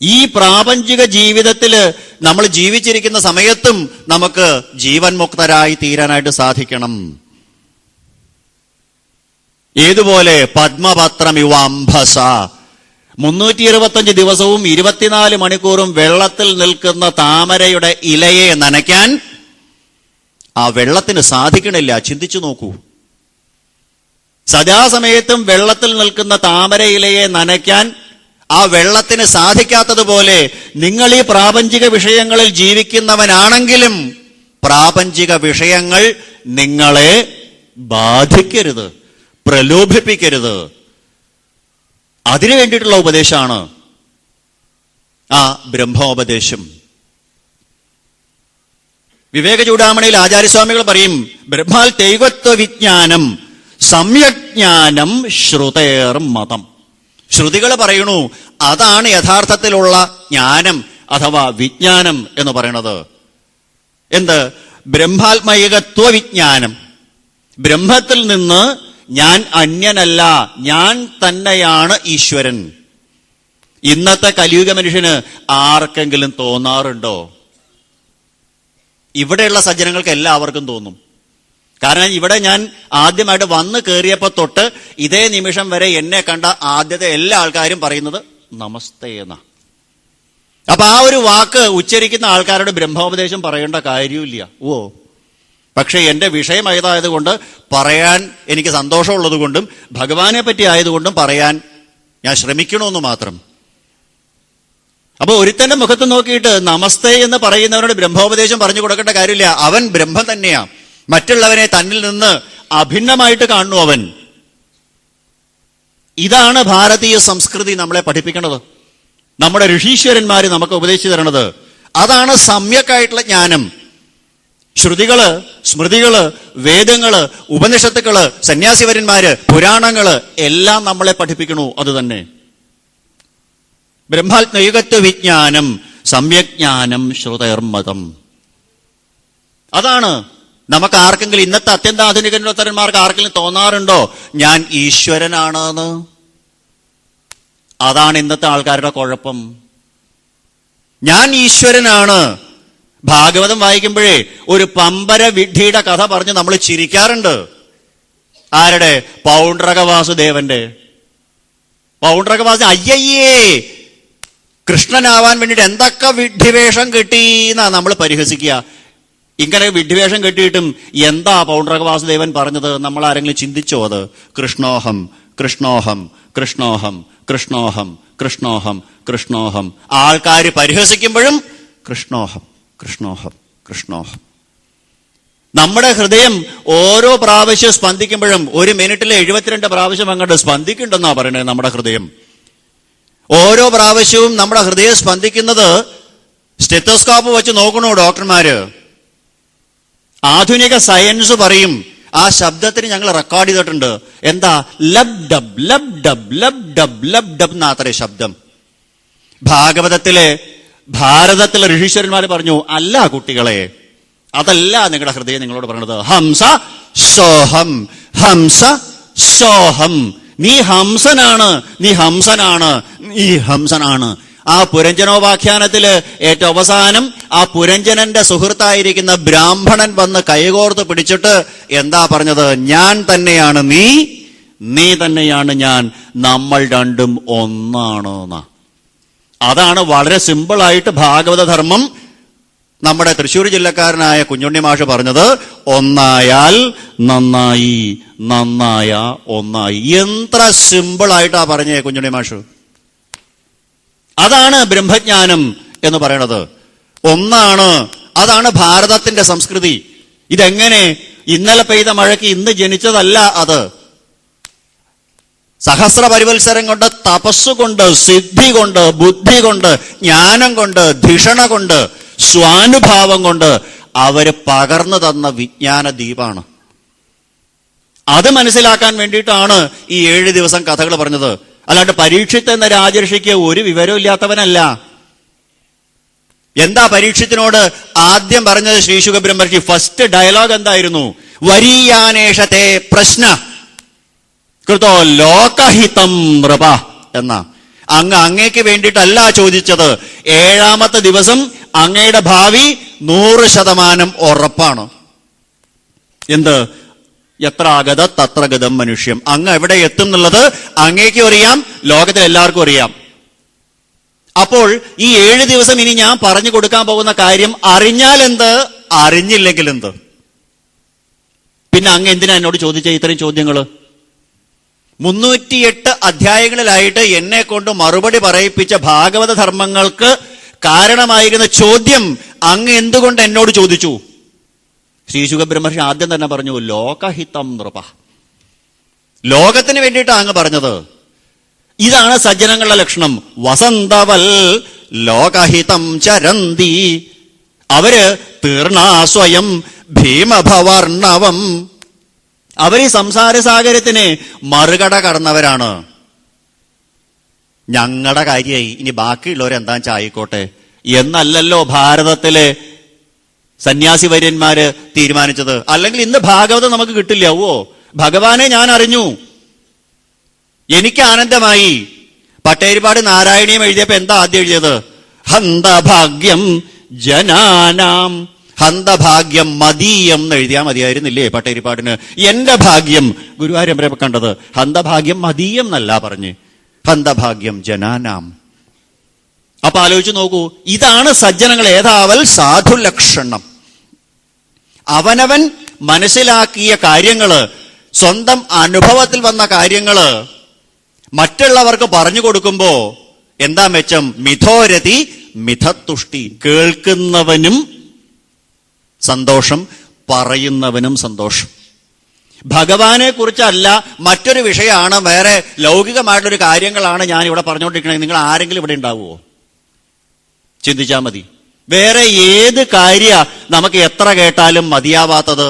ഈ പ്രാപഞ്ചിക ജീവിതത്തില് നമ്മൾ ജീവിച്ചിരിക്കുന്ന സമയത്തും നമുക്ക് ജീവൻ മുക്തരായി തീരാനായിട്ട് സാധിക്കണം. ഏതുപോലെ? പത്മപത്രമിവാംഭസ, 325 ദിവസവും 24 മണിക്കൂറും വെള്ളത്തിൽ നിൽക്കുന്ന താമരയുടെ ഇലയെ നനയ്ക്കാൻ ആ വെള്ളത്തിന് സാധിക്കണില്ല. ചിന്തിച്ചു നോക്കൂ. സദാസമയത്തും വെള്ളത്തിൽ നിൽക്കുന്ന താമര ഇലയെ നനയ്ക്കാൻ ആ വെള്ളത്തിന് സാധിക്കാത്തതുപോലെ നിങ്ങൾ ഈ പ്രാപഞ്ചിക വിഷയങ്ങളിൽ ജീവിക്കുന്നവനാണെങ്കിലും പ്രാപഞ്ചിക വിഷയങ്ങൾ നിങ്ങളെ ബാധിക്കരുത്, പ്രലോഭിപ്പിക്കരുത്. അതിനു വേണ്ടിയിട്ടുള്ള ഉപദേശമാണ് ആ ബ്രഹ്മോപദേശം. വിവേക ചൂടാമണിയിൽ ആചാര്യസ്വാമികൾ പറയും, ബ്രഹ്മാൽ ദൈവത്വ വിജ്ഞാനം സമ്യജ്ഞാനം ശ്രുതേർ മതം. ശ്രുതികൾ പറയണു അതാണ് യഥാർത്ഥത്തിലുള്ള ജ്ഞാനം അഥവാ വിജ്ഞാനം എന്ന് പറയുന്നത്. എന്ത്? ബ്രഹ്മാത്മൈകത്വ വിജ്ഞാനം. ബ്രഹ്മത്തിൽ നിന്ന് ഞാൻ അന്യനല്ല, ഞാൻ തന്നെയാണ് ഈശ്വരൻ. ഇന്നത്തെ കലിയുഗ മനുഷ്യന് ആർക്കെങ്കിലും തോന്നാറുണ്ടോ? ഇവിടെയുള്ള സജ്ജനങ്ങൾക്ക് എല്ലാവർക്കും തോന്നും. കാരണം ഇവിടെ ഞാൻ ആദ്യമായിട്ട് വന്ന് കയറിയപ്പോ തൊട്ട് ഇതേ നിമിഷം വരെ എന്നെ കണ്ട ആദ്യത്തെ എല്ലാ ആൾക്കാരും പറയുന്നത് നമസ്തേ എന്നാ. അപ്പൊ ആ ഒരു വാക്ക് ഉച്ചരിക്കുന്ന ആൾക്കാരോട് ബ്രഹ്മോപദേശം പറയേണ്ട കാര്യമില്ല. പക്ഷെ എന്റെ വിഷയം ഏതായതുകൊണ്ട് പറയാൻ എനിക്ക് സന്തോഷമുള്ളത് കൊണ്ടും ഭഗവാനെ പറ്റി ആയതുകൊണ്ടും പറയാൻ ഞാൻ ശ്രമിക്കണമെന്ന് മാത്രം. അപ്പൊ ഒരുത്തന്റെ മുഖത്ത് നോക്കിയിട്ട് നമസ്തേ എന്ന് പറയുന്നവനോട് ബ്രഹ്മോപദേശം പറഞ്ഞു കൊടുക്കേണ്ട കാര്യമില്ല. അവൻ ബ്രഹ്മം തന്നെയാ. മറ്റുള്ളവനെ തന്നിൽ നിന്ന് അഭിന്നമായിട്ട് കാണുന്നു അവൻ. ഇതാണ് ഭാരതീയ സംസ്കൃതി നമ്മളെ പഠിപ്പിക്കുന്നത്, നമ്മുടെ ഋഷീശ്വരന്മാര് നമുക്ക് ഉപദേശിച്ചു തരണത്. അതാണ് സമ്യക്കായിട്ടുള്ള ജ്ഞാനം. ശ്രുതികള്, സ്മൃതികള്, വേദങ്ങള്, ഉപനിഷത്തുക്കള്, സന്യാസിവരന്മാര്, പുരാണങ്ങള് എല്ലാം നമ്മളെ പഠിപ്പിക്കണു അത് തന്നെ. ബ്രഹ്മാത്മൈകത്വ വിജ്ഞാനം സമ്യജ്ഞാനം ശ്രുതേർമതം. അതാണ് നമുക്ക് ആർക്കെങ്കിലും, ഇന്നത്തെ അത്യന്താധുനികന്മാർക്ക് ആർക്കെങ്കിലും തോന്നാറുണ്ടോ ഞാൻ ഈശ്വരനാണെന്ന്? അതാണ് ഇന്നത്തെ ആൾക്കാരുടെ കുഴപ്പം. ഞാൻ ഈശ്വരനാണ്. ഭാഗവതം വായിക്കുമ്പോഴേ ഒരു പമ്പര വിഡ്ഢിയുടെ കഥ പറഞ്ഞ് നമ്മൾ ചിരിക്കാറുണ്ട്. ആരുടെ? പൗണ്ഡ്രക വാസുദേവന്റെ. പൗണ്ഡ്രക വാസു അയ്യയ്യേ, കൃഷ്ണനാവാൻ വേണ്ടിയിട്ട് എന്തൊക്കെ വിഡ്ഢിവേഷം കെട്ടിന്നാ നമ്മൾ പരിഹസിക്കുക. ഇങ്ങനെ വിഡ്ഢിവേഷം കെട്ടിയിട്ടും എന്താ പൗണ്ഡ്രക വാസുദേവൻ പറഞ്ഞത്? നമ്മൾ ആരെങ്കിലും ചിന്തിച്ചോ അത്? കൃഷ്ണോഹം കൃഷ്ണോഹം കൃഷ്ണോഹം കൃഷ്ണോഹം കൃഷ്ണോഹം കൃഷ്ണോഹം. ആൾക്കാർ പരിഹസിക്കുമ്പോഴും കൃഷ്ണോഹം കൃഷ്ണോഹം കൃഷ്ണോഹം. നമ്മുടെ ഹൃദയം ഓരോ പ്രാവശ്യം സ്പന്ദിക്കുമ്പോഴും 1 മിനിറ്റിൽ 72 പ്രാവശ്യം അങ്ങോട്ട് സ്പന്ദിക്കുന്നുണ്ടെന്നാ പറയണത് നമ്മുടെ ഹൃദയം. ഓരോ പ്രാവശ്യവും നമ്മുടെ ഹൃദയം സ്പന്ദിക്കുന്നത് സ്റ്റെത്തോസ്കോപ്പ് വെച്ച് നോക്കണോ ഡോക്ടർമാര്. ആധുനിക സയൻസ് പറയും ആ ശബ്ദത്തിന് ഞങ്ങൾ റെക്കോർഡ് ചെയ്തിട്ടുണ്ട്. എന്താ? Labh dub Labh dub Labh dub Labh dub എന്നാത്രേ ശബ്ദം. ഭാരതത്തിലെ ഋഷീശ്വരന്മാര് പറഞ്ഞു, അല്ല കുട്ടികളെ, അതല്ല നിങ്ങളുടെ ഹൃദയം നിങ്ങളോട് പറയണത്. ഹംസ സോഹം ഹംസ സോഹം. നീ ഹംസനാണ്, നീ ഹംസനാണ്, നീ ഹംസനാണ്. ആ പുരഞ്ജനോപാഖ്യാനത്തില് ഏറ്റവും അവസാനം ആ പുരഞ്ജനന്റെ സുഹൃത്തായിരിക്കുന്ന ബ്രാഹ്മണൻ വന്ന് കൈകോർത്ത് പിടിച്ചിട്ട് എന്താ പറഞ്ഞത്? ഞാൻ തന്നെയാണ് നീ, നീ തന്നെയാണ് ഞാൻ, നമ്മൾ രണ്ടും ഒന്നാണ്. അതാണ് വളരെ സിമ്പിളായിട്ട് ഭാഗവത ധർമ്മം നമ്മുടെ തൃശ്ശൂർ ജില്ലക്കാരനായ കുഞ്ഞുണ്ണി മാഷ് പറഞ്ഞത്. ഒന്നായാൽ നന്നായി, നന്നായ ഒന്നായി. എത്ര സിമ്പിളായിട്ടാ പറഞ്ഞേ കുഞ്ഞുണ്ണി മാഷ്. അതാണ് ബ്രഹ്മജ്ഞാനം എന്ന് പറയണത്. ഒന്നാണ്. അതാണ് ഭാരതത്തിന്റെ സംസ്കൃതി. ഇതെങ്ങനെ? ഇന്നലെ പെയ്ത മഴയ്ക്ക് ഇന്ന് ജനിച്ചതല്ല അത്. സഹസ്ര പരിവത്സരം കൊണ്ട്, തപസ്സുകൊണ്ട്, സിദ്ധി കൊണ്ട്, ബുദ്ധി കൊണ്ട്, ജ്ഞാനം കൊണ്ട്, ധിഷണ കൊണ്ട്, സ്വാനുഭാവം കൊണ്ട് അവര് പകർന്നു തന്ന വിജ്ഞാന ദീപാണ്. അത് മനസ്സിലാക്കാൻ വേണ്ടിയിട്ടാണ് ഈ 7 ദിവസം കഥകൾ പറഞ്ഞത്. അല്ലാണ്ട് പരീക്ഷിത്ത് എന്ന രാജർഷിക്ക് ഒരു വിവരവും ഇല്ലാത്തവനല്ല. എന്താ പരീക്ഷത്തിനോട് ആദ്യം പറഞ്ഞത് ശ്രീ ശുകബ്രഹ്മർഷി? ഫസ്റ്റ് ഡയലോഗ് എന്തായിരുന്നു? വരീയാനേഷത്തെ പ്രശ്ന കൃതോ ലോകഹിതം നൃപ എന്ന. അങ്ങേക്ക് വേണ്ടിയിട്ടല്ല ചോദിച്ചത്. 7ാമത്തെ ദിവസം അങ്ങയുടെ ഭാവി 100% ഉറപ്പാണ്. എന്ത്? എത്ര ആഗത തത്ര ഗതം മനുഷ്യം. അങ്ങ് എവിടെ എത്തും എന്നുള്ളത് അങ്ങേക്കും അറിയാം, ലോകത്തിൽ എല്ലാവർക്കും അറിയാം. അപ്പോൾ ഈ 7 ദിവസം ഇനി ഞാൻ പറഞ്ഞു കൊടുക്കാൻ പോകുന്ന കാര്യം അറിഞ്ഞാൽ എന്ത്, അറിഞ്ഞില്ലെങ്കിൽ എന്ത്? പിന്നെ അങ്ങ് എന്തിനാ എന്നോട് ചോദിച്ച ഇത്രയും ചോദ്യങ്ങള്? 308 അധ്യായങ്ങളിലായിട്ട് എന്നെ കൊണ്ട് മറുപടി പറയിപ്പിച്ച ഭാഗവത ധർമ്മങ്ങൾക്ക് കാരണമായിരുന്ന ചോദ്യം അങ്ങ് എന്തുകൊണ്ട് എന്നോട് ചോദിച്ചു? ശ്രീ ശുകബ്രഹ്മർഷി ആദ്യം തന്നെ പറഞ്ഞു, ലോകഹിതം നൃപ. ലോകത്തിന് വേണ്ടിയിട്ടാണ് അങ്ങ് പറഞ്ഞത്. ഇതാണ് സജ്ജനങ്ങളുടെ ലക്ഷണം. വസന്തവൽ ലോകഹിതം ചരന്തി. അവര് തീർണാ സ്വയം ഭീമഭവർണവം. അവർ ഈ സംസാരസാഗരത്തിനെ മറുകട കടന്നവരാണ്. ഞങ്ങളുടെ കാര്യമായി, ഇനി ബാക്കിയുള്ളവരെന്താ ചായിക്കോട്ടെ എന്നല്ലല്ലോ ഭാരതത്തിലെ സന്യാസി വര്യന്മാര് തീരുമാനിച്ചത്. അല്ലെങ്കിൽ ഇന്ന് ഭാഗവതം നമുക്ക് കിട്ടില്ല. ഭഗവാനെ ഞാൻ അറിഞ്ഞു, എനിക്ക് ആനന്ദമായി. പട്ടേരിപ്പാട് നാരായണീയം എഴുതിയപ്പോ എന്താ ആദ്യം എഴുതിയത്? ഹന്തഭാഗ്യം ജനാനാം. ഹന്തഭാഗ്യം മദീയം എന്ന് എഴുതിയാൽ മതിയായിരുന്നില്ലേ പട്ടേരിപ്പാടിന്? എന്റെ ഭാഗ്യം. ഗുരുവായൂരമ്പരെ കണ്ടത് ഹന്തഭാഗ്യം മദീയം എന്നല്ല പറഞ്ഞ്, ഹന്തഭാഗ്യം ജനാനാം. അപ്പൊ ആലോചിച്ച് നോക്കൂ, ഇതാണ് സജ്ജനങ്ങൾ. ഏതാവൽ സാധുലക്ഷണം. അവനവൻ മനസ്സിലാക്കിയ കാര്യങ്ങള്, സ്വന്തം അനുഭവത്തിൽ വന്ന കാര്യങ്ങള് മറ്റുള്ളവർക്ക് പറഞ്ഞു കൊടുക്കുമ്പോ എന്താ മെച്ചം? മിഥോരതി മിഥത്തുഷ്ടി. കേൾക്കുന്നവനും സന്തോഷം, പറയുന്നവനും സന്തോഷം. ഭഗവാനെ കുറിച്ചല്ല, മറ്റൊരു വിഷയമാണ്, വേറെ ലൗകികമായിട്ടുള്ളൊരു കാര്യങ്ങളാണ് ഞാൻ ഇവിടെ പറഞ്ഞുകൊണ്ടിരിക്കണേ. നിങ്ങൾ ആരെങ്കിലും ഇവിടെ ഉണ്ടാവുമോ? ചിന്തിച്ചാൽ മതി. വേറെ ഏത് കാര്യ നമുക്ക് എത്ര കേട്ടാലും മതിയാവാത്തത്?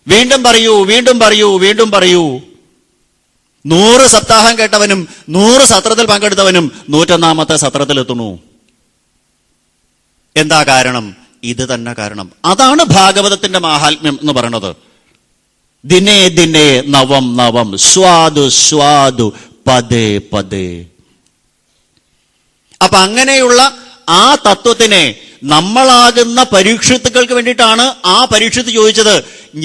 വീണ്ടും പറയൂ, വീണ്ടും പറയൂ, വീണ്ടും പറയൂ. 100 സപ്താഹം കേട്ടവനും 100 സത്രത്തിൽ പങ്കെടുത്തവനും 101ാമത്തെ സത്രത്തിലെത്തുന്നു. എന്താ കാരണം? ഇത് തന്നെ കാരണം. അതാണ് ഭാഗവതത്തിന്റെ മാഹാത്മ്യം എന്ന് പറയുന്നത്. ദിനേ ദിനേ നവം നവം സ്വാദു സ്വാദു പദേ പദേ. അപ്പൊ അങ്ങനെയുള്ള ആ തത്വത്തിനെ നമ്മളാകുന്ന പരീക്ഷത്തുകൾക്ക് വേണ്ടിയിട്ടാണ് ആ പരീക്ഷത്ത് ചോദിച്ചത്.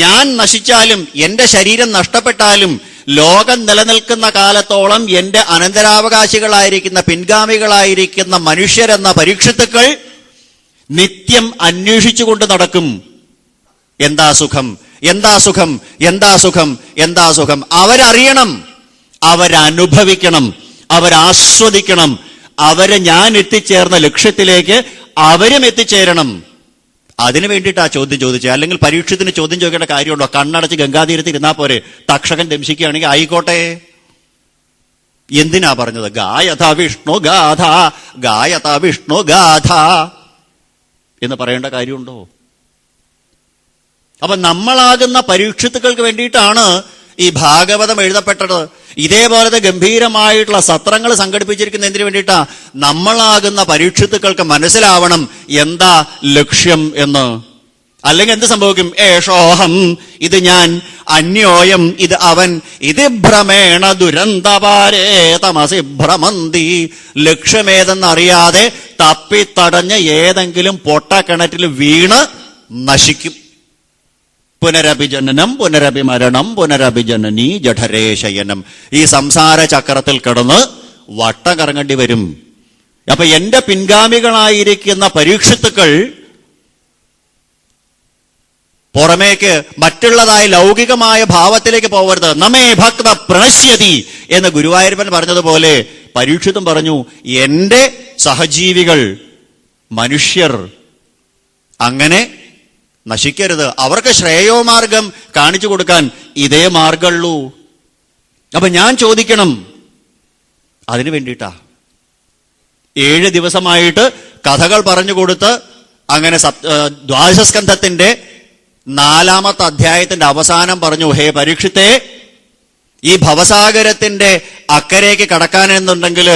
ഞാൻ നശിച്ചാലും, എന്റെ ശരീരം നഷ്ടപ്പെട്ടാലും, ലോകം നിലനിൽക്കുന്ന കാലത്തോളം എന്റെ അനന്തരാവകാശികളായിരിക്കുന്ന പിൻഗാമികളായിരിക്കുന്ന മനുഷ്യരെന്ന പരീക്ഷത്തുക്കൾ നിത്യം അന്വേഷിച്ചുകൊണ്ട് നടക്കും. എന്താ സുഖം, എന്താ സുഖം, എന്താ സുഖം, എന്താ സുഖം? അവരറിയണം, അവരനുഭവിക്കണം, അവരാസ്വദിക്കണം. അവരെ ഞാൻ എത്തിച്ചേർന്ന ലക്ഷ്യത്തിലേക്ക് അവരും എത്തിച്ചേരണം. അതിനു വേണ്ടിയിട്ടാ ചോദ്യം ചോദിച്ചത്. അല്ലെങ്കിൽ പരീക്ഷത്തിന് ചോദ്യം ചോദിക്കേണ്ട കാര്യമുണ്ടോ? കണ്ണടച്ച് ഗംഗാതീരത്ത് ഇരുന്നാ പോരെ? തക്ഷകൻ ദംശിക്കുകയാണെങ്കിൽ ആയിക്കോട്ടെ. എന്തിനാ പറഞ്ഞത്? ഗായഥ വിഷ്ണു ഗാഥ, ഗായഥ വിഷ്ണു ഗാഥ എന്ന് പറയേണ്ട കാര്യമുണ്ടോ? അപ്പൊ നമ്മളാകുന്ന പരീക്ഷത്തുകൾക്ക് വേണ്ടിയിട്ടാണ് ഈ ഭാഗവതം എഴുതപ്പെട്ടത്. ഇതേപോലത്തെ ഗംഭീരമായിട്ടുള്ള സത്രങ്ങൾ സംഘടിപ്പിച്ചിരിക്കുന്ന എന്തിനു വേണ്ടിയിട്ടാ? നമ്മളാകുന്ന പരീക്ഷത്തുക്കൾക്ക് മനസ്സിലാവണം എന്താ ലക്ഷ്യം എന്ന്. അല്ലെങ്കിൽ എന്ത് സംഭവിക്കും? ഏഷോഹം, ഇത് ഞാൻ, അന്യോയം, ഇത് അവൻ, ഇത് ഭ്രമേണ ദുരന്തപാരേ തമസി ഭ്രമന്തി. ലക്ഷ്യമേതെന്നറിയാതെ തപ്പിത്തടഞ്ഞ് ഏതെങ്കിലും പൊട്ടക്കിണറ്റിൽ വീണ് നശിക്കും. പുനരഭിജനനം പുനരഭിമരണം പുനരഭിജനനി ജഠരേ ശയനം. ഈ സംസാര ചക്രത്തിൽ കിടന്ന് വട്ടം കറങ്ങേണ്ടി വരും. അപ്പൊ എന്റെ പിൻഗാമികളായിരിക്കുന്ന പരീക്ഷത്തുക്കൾ പുറമേക്ക് മറ്റുള്ളതായ ലൗകികമായ ഭാവത്തിലേക്ക് പോകരുത്. നമേ ഭക്ത പ്രണശ്യതി എന്ന് ഗുരുവായൂരപ്പൻ പറഞ്ഞതുപോലെ പരീക്ഷിത്തും പറഞ്ഞു, എന്റെ സഹജീവികൾ മനുഷ്യർ അങ്ങനെ നശിക്കരുത്. അവർക്ക് ശ്രേയോമാർഗം കാണിച്ചു കൊടുക്കാൻ ഇതേ മാർഗമുള്ളൂ. അപ്പൊ ഞാൻ ചോദിക്കണം, അതിനു വേണ്ടിയിട്ടാ 7 ദിവസമായിട്ട് കഥകൾ പറഞ്ഞു കൊടുത്ത് അങ്ങനെ ദ്വാദശസ്കന്ധത്തിന്റെ 4-ാമത്തെ അധ്യായത്തിന്റെ അവസാനം പറഞ്ഞു, ഹേ പരീക്ഷിത്തേ, ഈ ഭവസാഗരത്തിന്റെ അക്കരയ്ക്ക് കടക്കാനെന്നുണ്ടെങ്കിൽ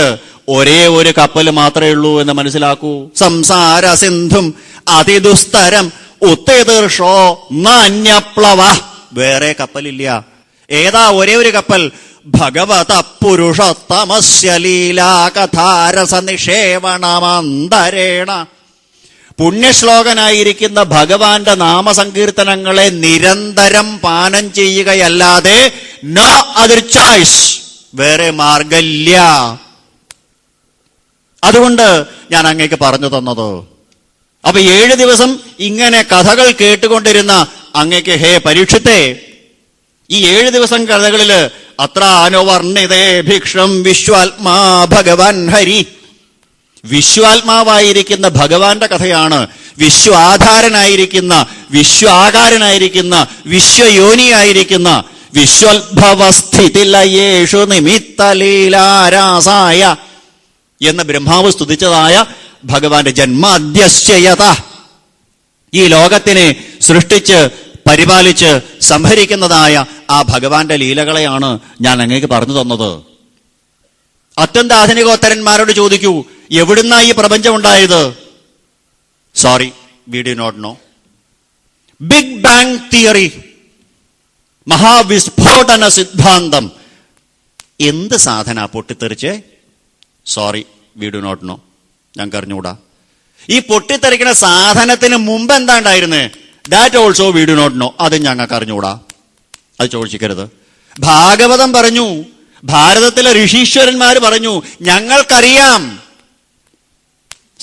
ഒരേ ഒരു കപ്പൽ മാത്രമേ ഉള്ളൂ എന്ന് മനസ്സിലാക്കൂ. സംസാര സിന്ധും അതിദുസ്തരം ഉത്തേതീർഷോ നാന്യപ്ലവ. വേറെ കപ്പലില്ല. ഏതാ ഒരേ ഒരു കപ്പൽ? ഭഗവത പുരുഷോത്തമസ്യ ലീലാകഥാരസ നിഷേവണമന്തരേണ. പുണ്യശ്ലോകനായിരിക്കുന്ന ഭഗവാന്റെ നാമസങ്കീർത്തനങ്ങളെ നിരന്തരം പാനം ചെയ്യുകയല്ലാതെ നോ അതർ ചോയ്സ്, വേറെ മാർഗമില്ല. അതുകൊണ്ട് ഞാൻ അങ്ങേക്ക് പറഞ്ഞു തന്നത്. അപ്പൊ 7 ദിവസം ഇങ്ങനെ കഥകൾ കേട്ടുകൊണ്ടിരുന്ന അങ്ങേക്ക്, ഹേ പരീക്ഷിത്തേ, ഈ 7 ദിവസം കഥകളില് അത്ര അനുവർണിതേ ഭിക്ഷം വിശ്വാത്മാ ഭഗവാൻ ഹരി. വിശ്വാത്മാവായിരിക്കുന്ന ഭഗവാന്റെ കഥയാണ്. വിശ്വാധാരനായിരിക്കുന്ന, വിശ്വാകാരനായിരിക്കുന്ന, വിശ്വയോനിയായിരിക്കുന്ന, വിശ്വോദ്ഭവസ്ഥിതിലയേഷു നിമിത്തലീലാരാസായ എന്ന് ബ്രഹ്മാവ് സ്തുതിച്ചതായ ഭഗവാന്റെ ജന്മാദ്യശ്ചയത, ഈ ലോകത്തിനെ സൃഷ്ടിച്ച് പരിപാലിച്ച് സംഹരിക്കുന്നതായ ആ ഭഗവാന്റെ ലീലകളെയാണ് ഞാൻ അങ്ങേക്ക് പറഞ്ഞു തന്നത്. അത്യന്താധുനികോത്തരന്മാരോട് ചോദിക്കൂ, എവിടുന്നാ ഈ പ്രപഞ്ചം ഉണ്ടായത്? Sorry, we do not know. Big bang theory, മഹാവിസ്ഫോടന സിദ്ധാന്തം, എന്ത് സാധന പൊട്ടിത്തെറിച്ച്? Sorry, we do not know. ഞങ്ങൾക്ക് അറിഞ്ഞുകൂടാ. ഈ പൊട്ടിത്തെറിക്കുന്ന സാധനത്തിന് മുമ്പ് എന്താ ഉണ്ടായിരുന്നേ? That also we do not know. അത് ഞങ്ങൾക്ക് അറിഞ്ഞുകൂടാ. അത് ചോദിക്കരുത്. ഭാഗവതം പറഞ്ഞു, ഭാരതത്തിലെ ഋഷീശ്വരന്മാർ പറഞ്ഞു, ഞങ്ങൾക്കറിയാം.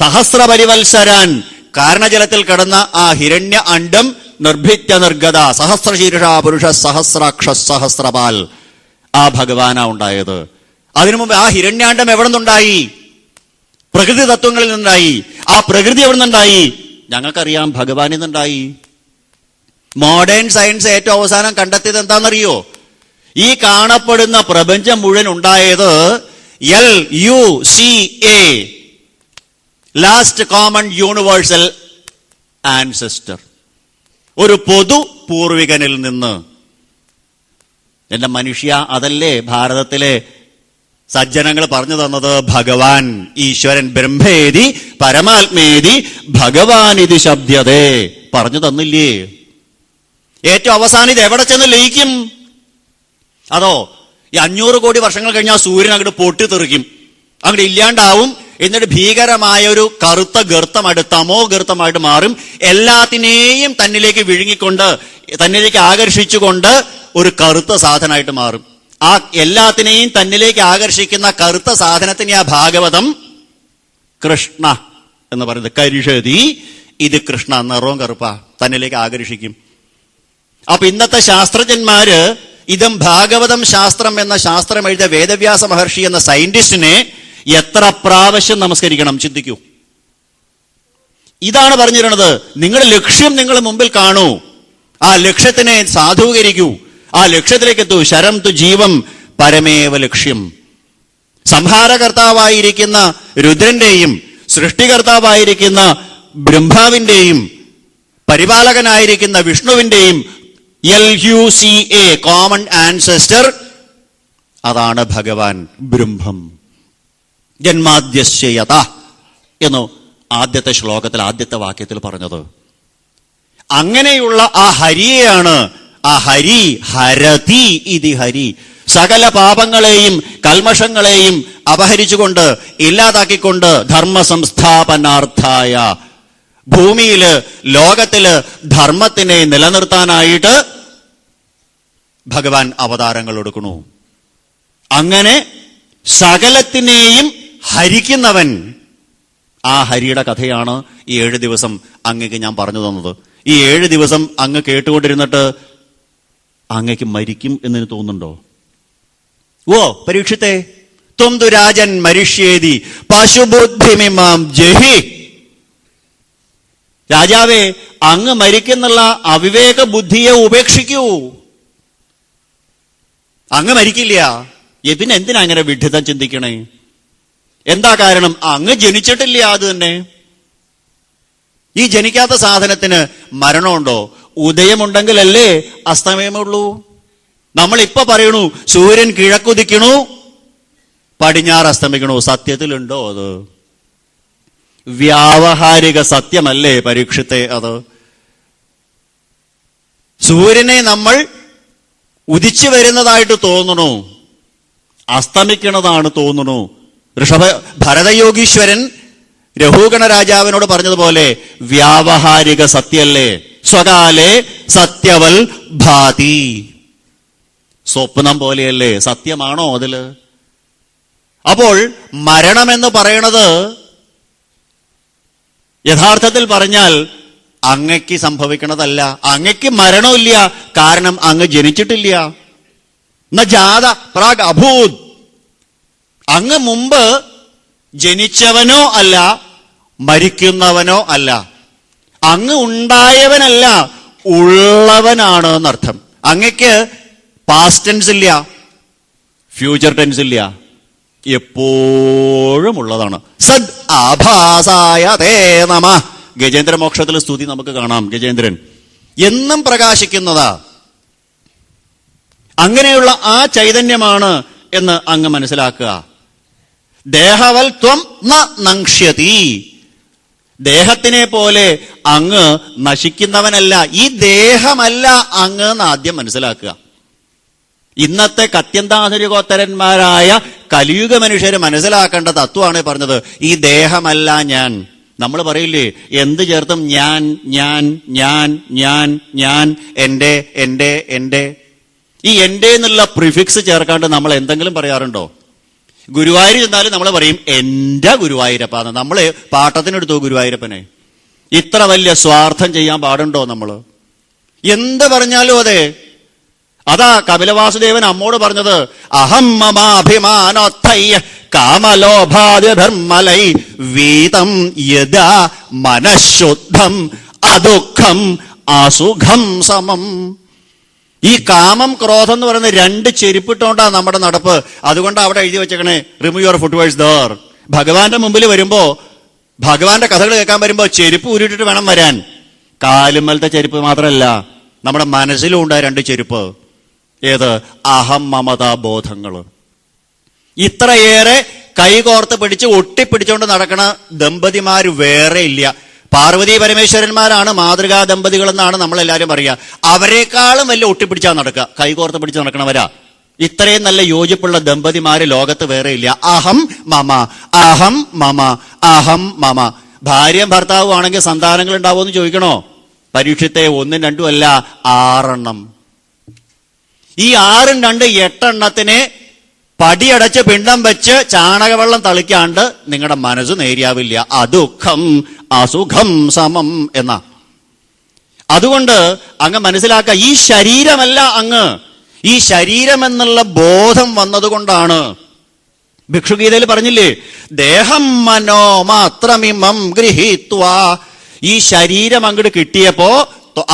സഹസ്രപരിവത്സരാൻ കാരണജലത്തിൽ കിടന്ന ആ ഹിരണ്യ അണ്ഡം നിർഭിത്യ നിർഗത സഹസ്രശീർഷ പുരുഷ സഹസ്രാക്ഷ സഹസ്രപാൽ, ആ ഭഗവാനാ ഉണ്ടായത്. അതിനു മുമ്പ് ആ ഹിരണ്യാണ്ഡം എവിടെ നിന്നുണ്ടായി? പ്രകൃതി തത്വങ്ങളിൽ നിന്നുണ്ടായി. ആ പ്രകൃതി എവിടെ നിന്നുണ്ടായി? ഞങ്ങൾക്കറിയാം, ഭഗവാനിൽ നിന്നുണ്ടായി. മോഡേൺ സയൻസ് ഏറ്റവും അവസാനം കണ്ടെത്തിയത് എന്താണെന്നറിയോ? ഈ കാണപ്പെടുന്ന പ്രപഞ്ചം മുഴുവൻ ഉണ്ടായത് LUCA, last common universal ancestor, ഒരു പൊതു പൂർവികനിൽ നിന്ന്. എന്റെ മനുഷ്യ, അതല്ലേ ഭാരതത്തിലെ സജ്ജനങ്ങൾ പറഞ്ഞു തന്നത്? ഭഗവാൻ, ഈശ്വരൻ, ബ്രഹ്മേതി പരമാത്മേതി ഭഗവാൻ ഇത് ശബ്ദതേ പറഞ്ഞു തന്നില്ലേ? ഏറ്റവും അവസാനം ഇത് എവിടെ ചെന്ന് ലയിക്കും? അതോ ഈ 500 കോടി വർഷങ്ങൾ കഴിഞ്ഞാൽ സൂര്യൻ അങ്ങോട്ട് പൊട്ടിത്തെറിക്കും, അങ്ങോട്ട് ഇല്ലാണ്ടാവും. എന്നിട്ട് ഭീകരമായ ഒരു കറുത്ത ഗർത്തമായിട്ട്, തമോ ഗർത്തമായിട്ട് മാറും. എല്ലാത്തിനെയും തന്നിലേക്ക് വിഴുങ്ങിക്കൊണ്ട്, തന്നിലേക്ക് ആകർഷിച്ചുകൊണ്ട് ഒരു കറുത്ത സാധനമായിട്ട് മാറും. ആ എല്ലാത്തിനെയും തന്നിലേക്ക് ആകർഷിക്കുന്ന കറുത്ത സാധനത്തിന് ആ ഭാഗവതം കൃഷ്ണ എന്ന് പറയുന്നത്. കരിഷതി, ഇത് കൃഷ്ണ, നിറവും കറുപ്പ, തന്നിലേക്ക് ആകർഷിക്കും. അപ്പൊ ഇന്നത്തെ ശാസ്ത്രജ്ഞന്മാര് ഇതും ഭാഗവതം ശാസ്ത്രം എന്ന ശാസ്ത്രം എഴുതിയ വേദവ്യാസ മഹർഷി എന്ന സയന്റിസ്റ്റിനെ എത്ര പ്രാവശ്യം നമസ്കരിക്കണം? ചിന്തിക്കൂ. ഇതാണ് പറഞ്ഞിരുന്നത്, നിങ്ങളുടെ ലക്ഷ്യം നിങ്ങൾ മുമ്പിൽ കാണൂ, ആ ലക്ഷ്യത്തിനെ സാധൂകരിക്കൂ, ആ ലക്ഷ്യത്തിലേക്ക് എത്തൂ. ശരം തു ജീവം പരമേവ ലക്ഷ്യം. സംഹാരകർത്താവായിരിക്കുന്ന രുദ്രന്റെയും സൃഷ്ടികർത്താവായിരിക്കുന്ന ബ്രഹ്മാവിന്റെയും പരിപാലകനായിരിക്കുന്ന വിഷ്ണുവിന്റെയും LUCA, കോമൺ ആൻസെസ്റ്റർ, അതാണ് ഭഗവാൻ ബ്രഹ്മം. ജന്മാദ്യശ്ചയത എന്ന് ആദ്യത്തെ ശ്ലോകത്തിൽ, ആദ്യത്തെ വാക്യത്തിൽ പറഞ്ഞത്. അങ്ങനെയുള്ള ആ ഹരിയെയാണ്, ആ ഹരി ഹരതി ഇതി ഹരി, സകല പാപങ്ങളെയും കൽമഷങ്ങളെയും അപഹരിച്ചുകൊണ്ട്, ഇല്ലാതാക്കിക്കൊണ്ട്, ധർമ്മ സംസ്ഥാപനാർത്ഥായ, ഭൂമിയില് ലോകത്തില് ധർമ്മത്തിനെ നിലനിർത്താനായിട്ട് ഭഗവാൻ അവതാരങ്ങൾ എടുക്കണു. അങ്ങനെ സകലത്തിനെയും ഹരിക്കുന്നവൻ, ആ ഹരിയുടെ കഥയാണ് ഈ 7 ദിവസം അങ്ങക്ക് ഞാൻ പറഞ്ഞു തന്നത്. ഈ 7 ദിവസം അങ്ങ് കേട്ടുകൊണ്ടിരുന്നിട്ട് അങ്ങക്ക് മരിക്കും എന്ന് തോന്നുന്നുണ്ടോ? ഓ പരീക്ഷിത്തേ, ത്വം തു രാജൻ മരിഷ്യേതി പശുബുദ്ധിമിമാം ജഹി. രാജാവേ, അങ്ങ് മരിക്കുന്നുള്ള അവിവേക ബുദ്ധിയെ ഉപേക്ഷിക്കൂ. അങ്ങ് മരിക്കില്ല. പിന്നെ എന്തിനാ അങ്ങനെ വിഡ്ഢിതം ചിന്തിക്കണേ? എന്താ കാരണം? അങ്ങ് ജനിച്ചിട്ടില്ല. അത് തന്നെ. ഈ ജനിക്കാത്ത സാധനത്തിന് മരണമുണ്ടോ? ഉദയമുണ്ടെങ്കിലല്ലേ അസ്തമയമുള്ളൂ. നമ്മളിപ്പോ പറയണു സൂര്യൻ കിഴക്കുദിക്കണു, പടിഞ്ഞാറ് അസ്തമിക്കണു. സത്യത്തിലുണ്ടോ അത്? വ്യാവഹാരിക സത്യമല്ലേ പരീക്ഷത്തെ അത്? സൂര്യനെ നമ്മൾ ഉദിച്ചു വരുന്നതായിട്ട് തോന്നണു, അസ്തമിക്കണതാണ് തോന്നണു. ഭരതയോഗീശ്വരൻ രഘുഗണ രാജാവിനോട് പറഞ്ഞതുപോലെ വ്യാവഹാരിക സത്യല്ലേ, സ്വകാലേ സത്യവൽ ഭാതി. സ്വപ്നം പോലെയല്ലേ, സത്യമാണോ അതില്? അപ്പോൾ മരണമെന്ന് പറയണത് യഥാർത്ഥത്തിൽ പറഞ്ഞാൽ അങ്ങയ്ക്ക് സംഭവിക്കണതല്ല. അങ്ങയ്ക്ക് മരണമില്ല, കാരണം അങ്ങ് ജനിച്ചിട്ടില്ല. ന ജാത പ്രാഗ് അഭൂത്. അങ്ങ് മുമ്പ് ജനിച്ചവനോ അല്ല, മരിക്കുന്നവനോ അല്ല. അങ്ങ് ഉണ്ടായവനല്ല, ഉള്ളവനാണ് എന്നർത്ഥം. അങ്ങയ്ക്ക് പാസ്റ്റ് ടെൻസ് ഇല്ല, ഫ്യൂച്ചർ ടെൻസ് ഇല്ല, എപ്പോഴും ഉള്ളതാണ്. സദ് ആഭാസായ തേ നമ. ഗജേന്ദ്ര മോക്ഷത്തിലെ സ്തുതി നമുക്ക് കാണാം. ഗജേന്ദ്രൻ എന്നും പ്രകാശിക്കുന്നതാ. അങ്ങനെയുള്ള ആ ചൈതന്യമാണ് എന്ന് അങ്ങ് മനസ്സിലാക്കുക. ദേഹവൽ ത്വം ന നങ്ഷ്യതി. ദേഹത്തിനെ പോലെ അങ്ങ് നശിക്കുന്നവനല്ല. ഈ ദേഹമല്ല അങ്ങ് എന്ന് ആദ്യം മനസ്സിലാക്കുക. ഇന്നത്തെ കത്യന്താധുനികോത്തരന്മാരായ കലിയുഗ മനുഷ്യര് മനസ്സിലാക്കേണ്ട തത്വമാണ് പറഞ്ഞത്. ഈ ദേഹമല്ല ഞാൻ. നമ്മൾ പറയില്ലേ, എന്ത് ചേർത്തും ഞാൻ ഞാൻ ഞാൻ ഞാൻ ഞാൻ, എന്റെ എന്റെ എന്റെ. ഈ എന്റെ എന്നുള്ള പ്രിഫിക്സ് ചേർക്കാണ്ട് നമ്മൾ എന്തെങ്കിലും പറയാറുണ്ടോ? ഗുരുവായൂർ ചെന്നാലും നമ്മൾ പറയും എന്റെ ഗുരുവായൂരപ്പാന്ന്. നമ്മള് പാട്ടത്തിനെടുത്തു ഗുരുവായൂരപ്പനെ. ഇത്ര വലിയ സ്വാർത്ഥം ചെയ്യാൻ പാടുണ്ടോ നമ്മള്? എന്ത് പറഞ്ഞാലും അതെ. അതാ കപിലവാസുദേവൻ അമ്മോട് പറഞ്ഞത്, അഹം മമാഭിമാനോത്തയ്യ കാമലോഭാദ്യധർമ്മലൈ വീതം യദാ മനഃശുദ്ധം അദുഃഖം അസുഖം സമം. ഈ കാമം ക്രോധം എന്ന് പറയുന്ന രണ്ട് ചെരുപ്പിട്ടോണ്ടാ നമ്മുടെ നടപ്പ്. അതുകൊണ്ട് അവിടെ എഴുതി വെച്ചേക്കണേ, റിമൂവ് യുവർ ഫുട്വേഴ്സ് ദർ. ഭഗവാന്റെ മുമ്പിൽ വരുമ്പോ, ഭഗവാന്റെ കഥകൾ കേൾക്കാൻ വരുമ്പോ ചെരുപ്പ് ഊരിട്ടിട്ട് വേണം വരാൻ. കാലുമ്മലത്തെ ചെരുപ്പ് മാത്രമല്ല, നമ്മുടെ മനസ്സിലും ഉണ്ടായ രണ്ട് ചെരുപ്പ്. ഏത്? അഹം മമതാ ബോധങ്ങൾ. ഇത്രയേറെ കൈകോർത്ത് പിടിച്ച് ഒട്ടിപ്പിടിച്ചുകൊണ്ട് നടക്കണ ദമ്പതിമാര് വേറെ ഇല്ല. പാർവതി പരമേശ്വരന്മാരാണ് മാതൃകാ ദമ്പതികൾ എന്നാണ് നമ്മളെല്ലാരും പറയുക. അവരെക്കാളും വലിയ ഒട്ടിപ്പിടിച്ചാ നടക്കുക, കൈകോർത്ത് പിടിച്ച് നടക്കണവരാ. ഇത്രയും നല്ല യോജിപ്പുള്ള ദമ്പതിമാര് ലോകത്ത് വേറെ ഇല്ല. അഹം മമ അഹം മമ അഹം മമ. ഭാര്യയും ഭർത്താവും ആണെങ്കിൽ സന്താനങ്ങൾ ഉണ്ടാവുമെന്ന് ചോദിക്കണോ? പരീക്ഷത്തെ 1, 2 അല്ല, 6 ഈ 6, 2, 8 പടിയടച്ച് പിണ്ടം വെച്ച് ചാണകവെള്ളം തളിക്കാണ്ട് നിങ്ങളുടെ മനസ്സ് നേരിയാവില്ല. അദുഃഖം അസുഖം സമം എന്ന. അതുകൊണ്ട് അങ്ങ് മനസ്സിലാക്കുക, ഈ ശരീരമല്ല അങ്ങ്. ഈ ശരീരം എന്നുള്ള ബോധം വന്നതുകൊണ്ടാണ്. ഭിക്ഷുഗീതയിൽ പറഞ്ഞില്ലേ, ദേഹം മനോ മാത്രമിമം ഗൃഹീത്വാ. ഈ ശരീരം അങ്ങോട്ട് കിട്ടിയപ്പോ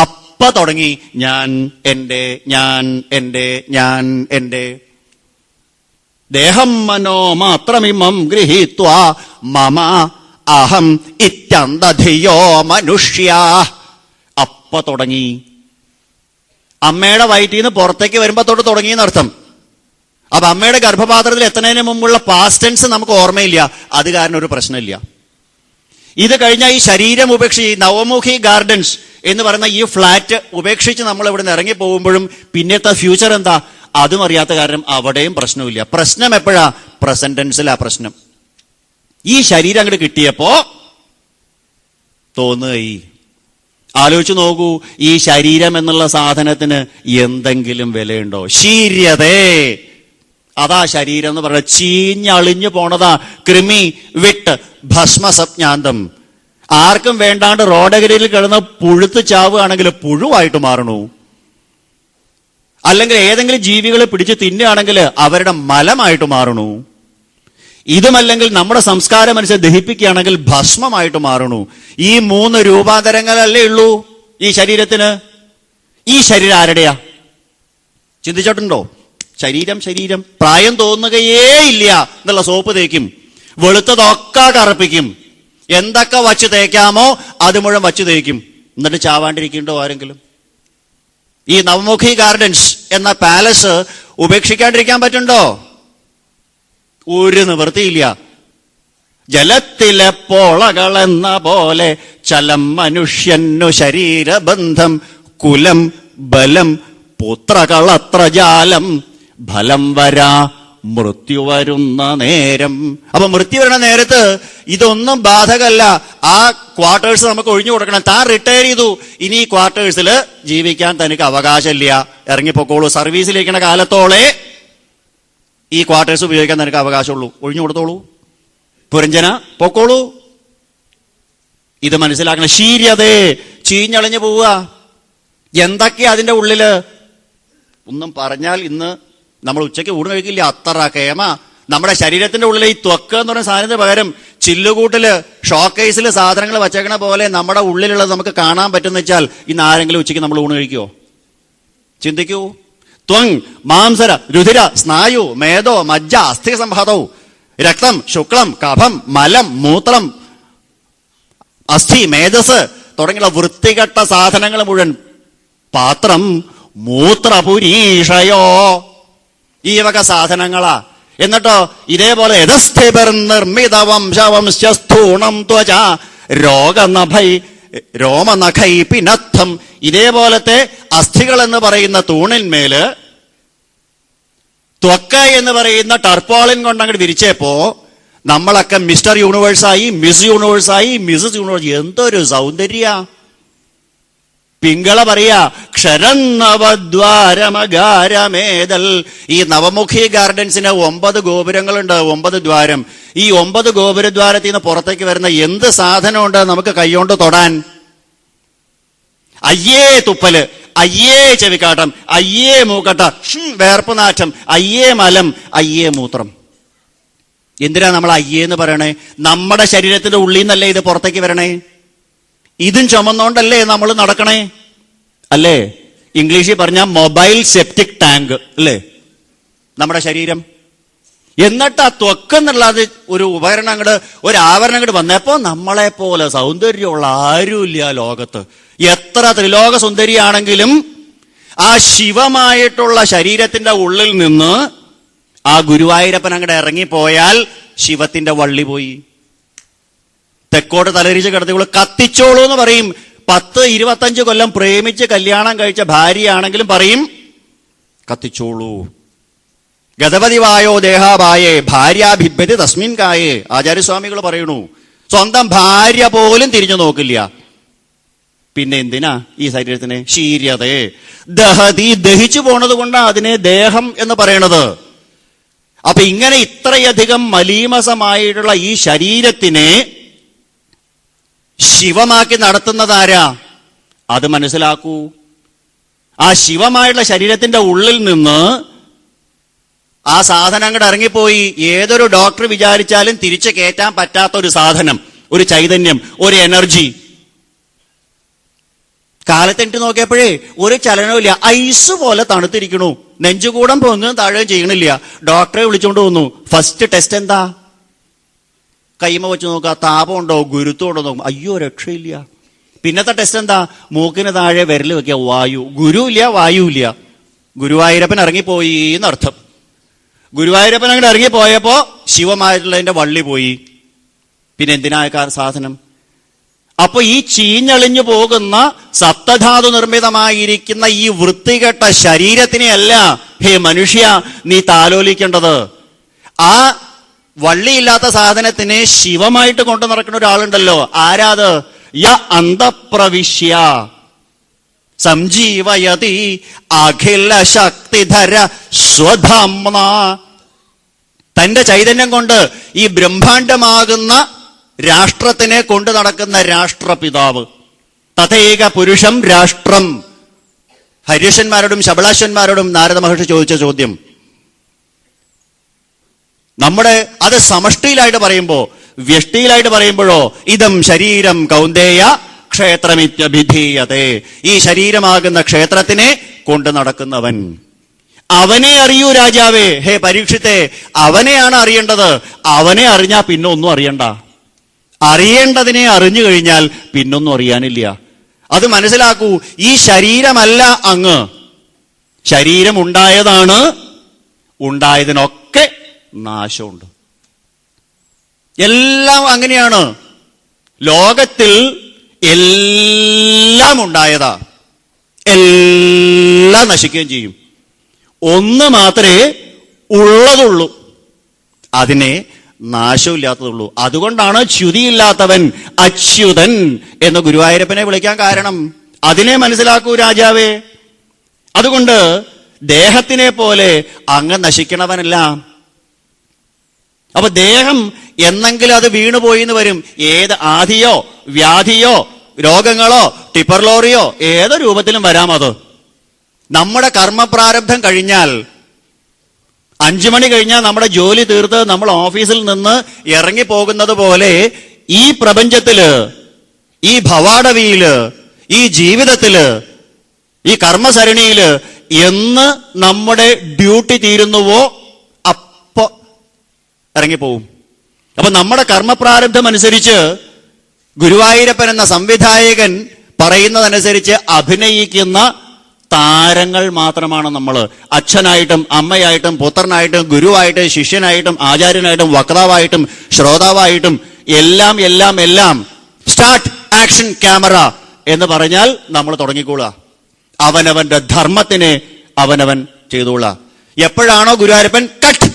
അപ്പ തുടങ്ങി ഞാൻ എന്റെ ഞാൻ എന്റെ ഞാൻ എന്റെ. ദേഹം മനോ മാത്രമിമം ഗൃഹീത്വാ മമ അഹം ഇത്യന്തധിയോ മനുഷ്യ. അപ്പ തുടങ്ങി. അമ്മയുടെ വയറ്റിൽ നിന്ന് പുറത്തേക്ക് വരുമ്പോ തൊട്ട് തുടങ്ങിയെന്നർത്ഥം. അപ്പൊ അമ്മയുടെ ഗർഭപാത്രത്തിൽ എത്തുന്നതിന് മുമ്പുള്ള പാസ്റ്റ് ടെൻസ് നമുക്ക് ഓർമ്മയില്ല. അത് കാരണം ഒരു പ്രശ്നമില്ല. ഇത് കഴിഞ്ഞാൽ ഈ ശരീരം ഉപേക്ഷിച്ച്, നവമുഖി ഗാർഡൻസ് എന്ന് പറയുന്ന ഈ ഫ്ലാറ്റ് ഉപേക്ഷിച്ച് നമ്മൾ ഇവിടെ നിന്ന് ഇറങ്ങി പോകുമ്പോഴും പിന്നത്തെ ഫ്യൂച്ചർ എന്താ അതും അറിയാത്ത കാരണം അവിടെയും പ്രശ്നമില്ല. പ്രശ്നം എപ്പോഴാ? പ്രസന്റ് ടെൻസിലാ പ്രശ്നം. ഈ ശരീരം അങ്ങോട്ട് കിട്ടിയപ്പോ തോന്നുകയായി. ആലോചിച്ച് നോക്കൂ, ഈ ശരീരം എന്നുള്ള സാധനത്തിന് എന്തെങ്കിലും വിലയുണ്ടോ? ശീര്യതേ, അതാ ശരീരം എന്ന് പറയുന്നത്. ചീഞ്ഞളിഞ്ഞു പോണതാ. കൃമി വിട്ട് ഭസ്മസജ്ഞാന്തം. ആർക്കും വേണ്ടാണ്ട് റോഡകരിയിൽ കിടന്ന് പുഴുത്ത് ചാവുകയാണെങ്കിൽ പുഴുവായിട്ട് മാറണു. അല്ലെങ്കിൽ ഏതെങ്കിലും ജീവികളെ പിടിച്ച് തിന്നുകയാണെങ്കിൽ അവരുടെ മലമായിട്ട് മാറണു. ഇതുമല്ലെങ്കിൽ നമ്മുടെ സംസ്കാരം അനുസരിച്ച് ദഹിപ്പിക്കുകയാണെങ്കിൽ ഭസ്മമായിട്ട് മാറണു. ഈ 3 രൂപാന്തരങ്ങളല്ലേ ഉള്ളൂ ഈ ശരീരത്തിന്. ഈ ശരീരം ആരുടെയാ? ചിന്തിച്ചിട്ടുണ്ടോ? ശരീരം പ്രായം തോന്നുകയേ ഇല്ല എന്നുള്ള സോപ്പ് തേക്കും, വെളുത്തതൊക്കെ കറുപ്പിക്കും, എന്തൊക്കെ വച്ച് തേക്കാമോ അത് മുഴുവൻ വച്ച് തേക്കും. എന്നിട്ട് ചാവാണ്ടിരിക്കുന്നുണ്ടോ ആരെങ്കിലും? ഈ നവമുഖി ഗാർഡൻസ് എന്ന പാലസ് ഉപേക്ഷിക്കാണ്ടിരിക്കാൻ പറ്റുണ്ടോ? ഒരു നിവൃത്തിയില്ല. ജലത്തിലെ പോളകളെന്ന പോലെ ചലം മനുഷ്യനു ശരീരബന്ധം, കുലം ബലം പുത്രകളത്ര ജാലം, ഫലം വരാ മൃത്യു വരുന്ന നേരം. അപ്പൊ മൃത്യു വരുന്ന നേരത്ത് ഇതൊന്നും ബാധകല്ല. ആ ക്വാർട്ടേഴ്സ് നമുക്ക് ഒഴിഞ്ഞു കൊടുക്കണം. താൻ റിട്ടയർ ചെയ്തു, ഇനി ഈ ക്വാർട്ടേഴ്സിൽ ജീവിക്കാൻ തനിക്ക് അവകാശമില്ല, ഇറങ്ങിപ്പോക്കോളൂ. സർവീസിലിരിക്കുന്ന കാലത്തോളെ ഈ ക്വാർട്ടേഴ്സ് ഉപയോഗിക്കാൻ തനിക്ക് അവകാശമുള്ളൂ, ഒഴിഞ്ഞു കൊടുത്തോളൂ, പുരഞ്ജന പൊക്കോളൂ. ഇത് മനസ്സിലാക്കണം. ശീര്യതേ, ചീഞ്ഞളിഞ്ഞു പോവുക. എന്തൊക്കെയാ അതിന്റെ ഉള്ളില് ഒന്നും പറഞ്ഞാൽ ഇന്ന് നമ്മൾ ഉച്ചയ്ക്ക് ഊണ് കഴിക്കില്ല, അത്ര കേമ. നമ്മുടെ ശരീരത്തിന്റെ ഉള്ളിൽ ഈ ത്വക്ക് എന്ന് പറയുന്ന സാധനത്തിന് പകരം ചില്ലുകൂട്ടില് ഷോക്കേസിൽ സാധനങ്ങൾ വച്ചേക്കണ പോലെ നമ്മുടെ ഉള്ളിലുള്ളത് നമുക്ക് കാണാൻ പറ്റുന്ന വെച്ചാൽ ഇന്ന് ആരെങ്കിലും ഉച്ചയ്ക്ക് നമ്മൾ ഊണ് കഴിക്കുമോ? ചിന്തിക്കൂ. ത്വങ് മാംസര രുധിര സ്നായു മേധോ മജ്ജ അസ്ഥി സംഹതൗ, രക്തം ശുക്ലം കഫം മലം മൂത്രം അസ്ഥി മേധസ് തുടങ്ങിയുള്ള വൃത്തികെട്ട സാധനങ്ങൾ മുഴുവൻ, പാത്രം മൂത്രപുരീഷയോ, ഈ വക സാധനങ്ങളാ. എന്നിട്ടോ ഇതേപോലെ നിർമ്മിത വംശവംശസ്ഥൂണം ത്വച രോമനഖൈ പിനദ്ധം, ഇതേപോലത്തെ അസ്ഥികൾ എന്ന് പറയുന്ന തൂണിന്മേല് ത്വക്ക എന്ന് പറയുന്ന ടർപ്പോളിൻ കൊണ്ടങ്ങോട്ട് വിരിച്ചപ്പോ നമ്മളൊക്കെ മിസ്റ്റർ യൂണിവേഴ്സായി, മിസ് യൂണിവേഴ്സായി, മിസസ് യൂണിവേഴ്സ്. എന്തൊരു സൗന്ദര്യ! പിങ്കള പറയാ ക്ഷരന്നവദ്വാരമകാരമേതൽ. ഈ നവമുഖി ഗാർഡൻസിന് 9 ഗോപുരങ്ങളുണ്ട്, 9 ദ്വാരം. ഈ 9 ഗോപുരദ്വാരത്തിൽ നിന്ന് പുറത്തേക്ക് വരുന്ന എന്ത് സാധനമുണ്ട് നമുക്ക് കൈകൊണ്ട് തൊടാൻ? അയ്യേ തുപ്പല്, അയ്യേ ചെവിക്കാട്ടം, അയ്യേ മൂക്കട്ട, വേർപ്പുനാറ്റം, അയ്യേ മലം, അയ്യേ മൂത്രം. എന്തിനാ നമ്മൾ അയ്യേന്ന് പറയണേ? നമ്മുടെ ശരീരത്തിന്റെ ഉള്ളിൽ നിന്നല്ലേ ഇത് പുറത്തേക്ക് വരണേ? ഇതും ചുമന്നോണ്ടല്ലേ നമ്മൾ നടക്കണേ? അല്ലേ? ഇംഗ്ലീഷിൽ പറഞ്ഞ മൊബൈൽ സെപ്റ്റിക് ടാങ്ക് അല്ലേ നമ്മുടെ ശരീരം. എന്നിട്ട് ആ ത്വക്കെന്നുള്ളത് ഒരു ഉപകരണം അങ്ങോട്ട്, ഒരു ആവരണം അങ്ങോട്ട് വന്നപ്പോ നമ്മളെ പോലെ സൗന്ദര്യമുള്ള ആരുമില്ല ലോകത്ത്. എത്ര ത്രിലോക സുന്ദരിയാണെങ്കിലും ആ ശിവമായിട്ടുള്ള ശരീരത്തിന്റെ ഉള്ളിൽ നിന്ന് ആ ഗുരുവായൂരപ്പൻ അങ്ങോട്ട് ഇറങ്ങിപ്പോയാൽ ശിവത്തിന്റെ വള്ളി പോയി. തെക്കോട്ട് തലരിച്ച് കിടത്തിയോളൂ, കത്തിച്ചോളൂ എന്ന് പറയും. 10-25 കൊല്ലം പ്രേമിച്ച് കല്യാണം കഴിച്ച ഭാര്യയാണെങ്കിലും പറയും കത്തിച്ചോളൂ. ഗതപതി വായോ ദേഹാഭായേ ഭാര്യാഭിഭ്യതി തസ്മിൻ കായേ. ആചാര്യസ്വാമികൾ പറയണു, സ്വന്തം ഭാര്യ പോലും തിരിഞ്ഞു നോക്കില്ല. പിന്നെ എന്തിനാ ഈ ശരീരത്തിന്? ശീര്യതേ ദഹതി, ദഹിച്ചു പോണത് കൊണ്ടാണ് അതിനെ ദേഹം എന്ന് പറയണത്. അപ്പൊ ഇങ്ങനെ ഇത്രയധികം മലീമസമായിട്ടുള്ള ഈ ശരീരത്തിനെ ശിവമാക്കി നടത്തുന്നതാരാ? അത് മനസ്സിലാക്കൂ. ആ ശിവമായിട്ടുള്ള ശരീരത്തിന്റെ ഉള്ളിൽ നിന്ന് ആ സാധനം അങ്ങോട്ട് ഇറങ്ങിപ്പോയി. ഏതൊരു ഡോക്ടർ വിചാരിച്ചാലും തിരിച്ചു കയറ്റാൻ പറ്റാത്ത ഒരു സാധനം, ഒരു ചൈതന്യം, ഒരു എനർജി. കാലത്തെണിട്ട് നോക്കിയപ്പോഴേ ഒരു ചലനവും, ഐസ് പോലെ തണുത്തിരിക്കണു. നെഞ്ചുകൂടം പൊന്നും താഴെ ചെയ്യണില്ല. ഡോക്ടറെ വിളിച്ചോണ്ട് വന്നു. ഫസ്റ്റ് ടെസ്റ്റ് എന്താ? കൈമ വെച്ച് നോക്കുക, താപം ഉണ്ടോ, ഗുരുത്വം ഉണ്ടോ നോക്കും. അയ്യോ രക്ഷയില്ല. പിന്നത്തെ ടെസ്റ്റ് എന്താ? മൂക്കിന് താഴെ വിരൽ വെക്കുക, വായു. ഗുരു ഇല്ല, വായു ഇല്ല. ഗുരുവായൂരപ്പൻ ഇറങ്ങിപ്പോയി എന്നർത്ഥം. ഗുരുവായൂരപ്പൻ അങ്ങോട്ട് ഇറങ്ങിപ്പോയപ്പോ ശിവമായിട്ടുള്ളതിന്റെ വള്ളി പോയി. പിന്നെ എന്തിനായ സാധനം? അപ്പൊ ഈ ചീഞ്ഞളിഞ്ഞു പോകുന്ന സപ്തധാതു നിർമ്മിതമായിരിക്കുന്ന ഈ വൃത്തികെട്ട ശരീരത്തിനെയല്ല ഹേ മനുഷ്യ നീ താലോലിക്കേണ്ടത്. ആ വള്ളിയില്ലാത്ത സാധനത്തിനെ ശിവമായിട്ട് കൊണ്ടു നടക്കുന്ന ഒരാളുണ്ടല്ലോ. ആരാത്? യ അന്തപ്രവിശ്യ സംജീവയതി അഖില ശക്തിധര സ്വധാംന. തന്റെ ചൈതന്യം കൊണ്ട് ഈ ബ്രഹ്മാണ്ഡമാകുന്ന രാഷ്ട്രത്തിനെ കൊണ്ടു നടക്കുന്ന രാഷ്ട്രപിതാവ്. തഥൈക പുരുഷം രാഷ്ട്രം. ഹര്യശന്മാരോടും ശബളാശ്വന്മാരോടും നാരദ മഹർഷി ചോദിച്ച ചോദ്യം. നമ്മുടെ അത് സമഷ്ടിയിലായിട്ട് പറയുമ്പോ, വ്യഷ്ടിയിലായിട്ട് പറയുമ്പോഴോ ഇതം ശരീരം കൗന്ദേയ ക്ഷേത്രമിത്യഭിധീയതേ, ഈ ശരീരമാകുന്ന ക്ഷേത്രത്തിനെ കൊണ്ടു നടക്കുന്നവൻ. അവനെ അറിയൂ രാജാവേ, ഹേ പരീക്ഷിത്തെ, അവനെയാണ് അറിയേണ്ടത്. അവനെ അറിഞ്ഞാൽ പിന്നെ ഒന്നും അറിയണ്ട. അറിയേണ്ടതിനെ അറിഞ്ഞു കഴിഞ്ഞാൽ പിന്നൊന്നും അറിയാനില്ല. അത് മനസ്സിലാക്കൂ. ഈ ശരീരമല്ല അങ്ങ്, ശരീരം ഉണ്ടായതാണ്. ഉണ്ടായതിനൊക്കെ നാശമുണ്ട്. എല്ലാം അങ്ങനെയാണ്. ലോകത്തിൽ എല്ലാം ഉണ്ടായതാ, എല്ലാം നശിക്കുകയും ചെയ്യും. ഒന്ന് മാത്രമേ ഉള്ളതുള്ളൂ, അതിനെ നാശമില്ലാത്തതുള്ളൂ. അതുകൊണ്ടാണ് ച്യുതിയില്ലാത്തവൻ അച്യുതൻ എന്ന് ഗുരുവായൂരപ്പനെ വിളിക്കാൻ കാരണം. അതിനെ മനസ്സിലാക്കൂ രാജാവേ. അതുകൊണ്ട് ദേഹത്തിനെ പോലെ അങ്ങ് നശിക്കണവനല്ല. അപ്പൊ ദേഹം എന്നെങ്കിലും അത് വീണുപോയി എന്ന് വരും. ഏത് ആധിയോ വ്യാധിയോ രോഗങ്ങളോ ടിപ്പർ ലോറിയോ ഏതോ രൂപത്തിലും വരാം. അത് നമ്മുടെ കർമ്മപ്രാരബ്ധം കഴിഞ്ഞാൽ, 5 മണി കഴിഞ്ഞാൽ നമ്മുടെ ജോലി തീർത്ത് നമ്മൾ ഓഫീസിൽ നിന്ന് ഇറങ്ങിപ്പോകുന്നത് പോലെ ഈ പ്രപഞ്ചത്തില്, ഈ ഭവാടവിയില്, ഈ ജീവിതത്തില്, ഈ കർമ്മസരണിയില് എന്ന് നമ്മുടെ ഡ്യൂട്ടി തീരുന്നുവോ അപ്പൊ ഇറങ്ങിപ്പോവും. അപ്പൊ നമ്മുടെ കർമ്മപ്രാരബ്ധം അനുസരിച്ച് ഗുരുവായൂരപ്പൻ എന്ന സംവിധായകൻ പറയുന്നതനുസരിച്ച് അഭിനയിക്കുന്ന താരങ്ങൾ മാത്രമാണ് നമ്മൾ. അച്ഛനായിട്ടും അമ്മയായിട്ടും പുത്രനായിട്ടും ഗുരുവായിട്ടും ശിഷ്യനായിട്ടും ആചാര്യനായിട്ടും വക്താവായിട്ടും ശ്രോതാവായിട്ടും എല്ലാം എല്ലാം എല്ലാം സ്റ്റാർട്ട് ആക്ഷൻ ക്യാമറ എന്ന് പറഞ്ഞാൽ നമ്മൾ തുടങ്ങിക്കോളുക. അവനവന്റെ ധർമ്മത്തിനെ അവനവൻ ചെയ്തോളുക. എപ്പോഴാണോ ഗുരുവായൂരപ്പൻ കട്ട്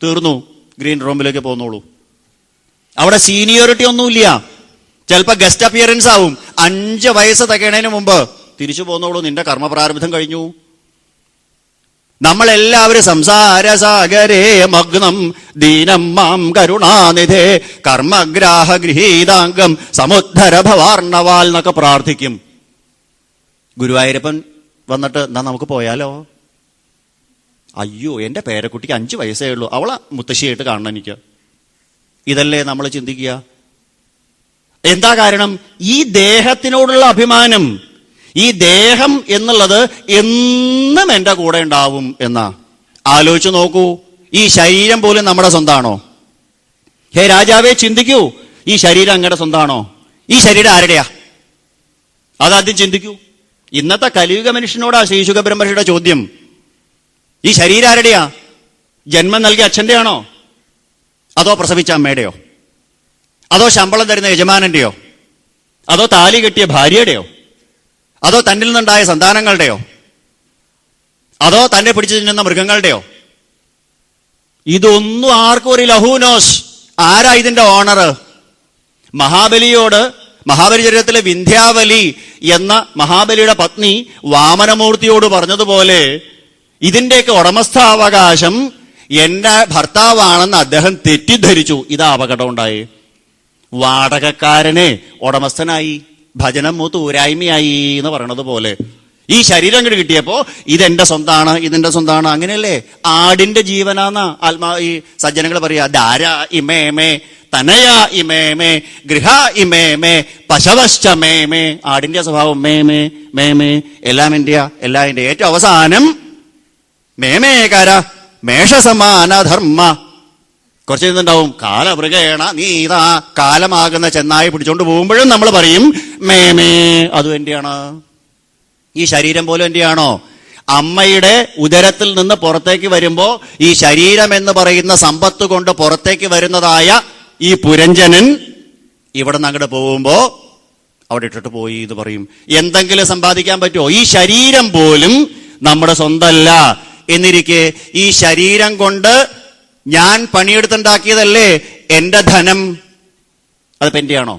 തീർന്നു, ഗ്രീൻ റൂമിലേക്ക് പോന്നോളൂ. അവിടെ സീനിയോറിറ്റി ഒന്നുമില്ല. ചിലപ്പോൾ ഗസ്റ്റ് അപ്പിയറൻസ് ആവും. 5 വയസ്സ് തികയണതിന് മുമ്പ് തിരിച്ചു പോന്നോളൂ, നിന്റെ കർമ്മപ്രാരബ്ധം കഴിഞ്ഞു. നമ്മളെല്ലാവരും സംസാരസാഗരേ മഗ്നം ദീനം മാം കരുണാനിധേ കർമ്മഗ്രാഹ ഗൃഹീതാംഗം സമുദ്ധര ഭവാർണവാൽ എന്നൊക്കെ പ്രാർത്ഥിക്കും. ഗുരുവായൂരപ്പൻ വന്നിട്ട് എന്നാ നമുക്ക് പോയാലോ? അയ്യോ, എന്റെ പേരക്കുട്ടിക്ക് 5 വയസ്സേ ഉള്ളൂ, അവളെ മുത്തശ്ശിയായിട്ട് കാണണം എനിക്ക്. ഇതല്ലേ നമ്മൾ ചിന്തിക്കുക. എന്താ കാരണം? ഈ ദേഹത്തിനോടുള്ള അഭിമാനം. ഈ ദേഹം എന്നുള്ളത് എന്നും എന്റെ കൂടെ ഉണ്ടാവും എന്നാ. ആലോചിച്ച് നോക്കൂ, ഈ ശരീരം പോലും നമ്മുടെ സ്വന്തമാണോ? ഹേ രാജാവേ, ചിന്തിക്കൂ, ഈ ശരീരം അങ്ങയുടെ സ്വന്തമാണോ? ഈ ശരീരം ആരുടെയാ? അതാദ്യം ചിന്തിക്കൂ. ഇന്നത്തെ കലിയുഗ മനുഷ്യനോടാ ശ്രീ ശുഖബ്രഹ്മർഷിയുടെ ചോദ്യം. ഈ ശരീരം ആരുടെയാ? ജന്മം നൽകിയ അച്ഛന്റെ ആണോ? അതോ പ്രസവിച്ച അമ്മയുടെയോ? അതോ ശമ്പളം തരുന്ന യജമാനന്റെയോ? അതോ താലി കെട്ടിയ ഭാര്യയുടെയോ? അതോ തന്നിൽ നിന്നുണ്ടായ സന്താനങ്ങളുടെയോ? അതോ തന്നെ പിടിച്ചു തിന്നുന്ന മൃഗങ്ങളുടെയോ? ഇതൊന്നും ആർക്കും ഒരു ലഹൂനോസ്. ആരാ ഇതിന്റെ ഓണർ? മഹാബലിയോട് മഹാബലി ചരിത്രത്തിലെ വിന്ധ്യാവലി എന്ന മഹാബലിയുടെ പത്നി വാമനമൂർത്തിയോട് പറഞ്ഞതുപോലെ ഇതിന്റെയൊക്കെ ഉടമസ്ഥാവകാശം എന്റെ ഭർത്താവാണെന്ന് അദ്ദേഹം തെറ്റിദ്ധരിച്ചു. ഇതാ അപകടം ഉണ്ടായി. വാടകക്കാരനെ ഉടമസ്ഥനായി, ഭജനം മൂത്ത് ഊരായ്മയായി എന്ന് പറയണത് പോലെ ഈ ശരീരം അങ്ങോട്ട് കിട്ടിയപ്പോ ഇതെന്റെ സ്വന്താണ്, ഇതിന്റെ സ്വന്താണ്. അങ്ങനെയല്ലേ ആടിന്റെ ജീവനാന്ന ഈ സജ്ജനങ്ങൾ പറയാ. ധാര ഇമേമേ തനയ ഇമേമേ ഗൃഹ ഇമേമേ പശവശ്ചമേമേ. ആടിന്റെ സ്വഭാവം മേമേ മേമേ, എല്ലാം എന്റെയാ, എല്ലാം എന്റെ. ഏറ്റവും അവസാനം മേമേകര മേഷസമാനധർമ്മ. കുറച്ച് ഇതുണ്ടാവും, കാലമൃഗേണ നീതാ. കാലമാകുന്ന ചെന്നായി പിടിച്ചോണ്ട് പോകുമ്പോഴും നമ്മൾ പറയും മേമേ, അതും എന്റെയാണ്. ഈ ശരീരം പോലും എന്റെയാണോ? അമ്മയുടെ ഉദരത്തിൽ നിന്ന് പുറത്തേക്ക് വരുമ്പോ ഈ ശരീരം എന്ന് പറയുന്ന സമ്പത്ത് കൊണ്ട് പുറത്തേക്ക് വരുന്നതായ ഈ പുരഞ്ജനൻ ഇവിടെ നിന്ന് അങ്ങോട്ട് പോകുമ്പോ അവിടെ ഇട്ടിട്ട് പോയി എന്ന് പറയും. എന്തെങ്കിലും സമ്പാദിക്കാൻ പറ്റുമോ? ഈ ശരീരം പോലും നമ്മുടെ സ്വന്തമല്ല എന്നിരിക്കെ ഈ ശരീരം കൊണ്ട് ഞാൻ പണിയെടുത്തുണ്ടാക്കിയതല്ലേ എന്റെ ധനം, അതിപ്പോ എന്റെയാണോ?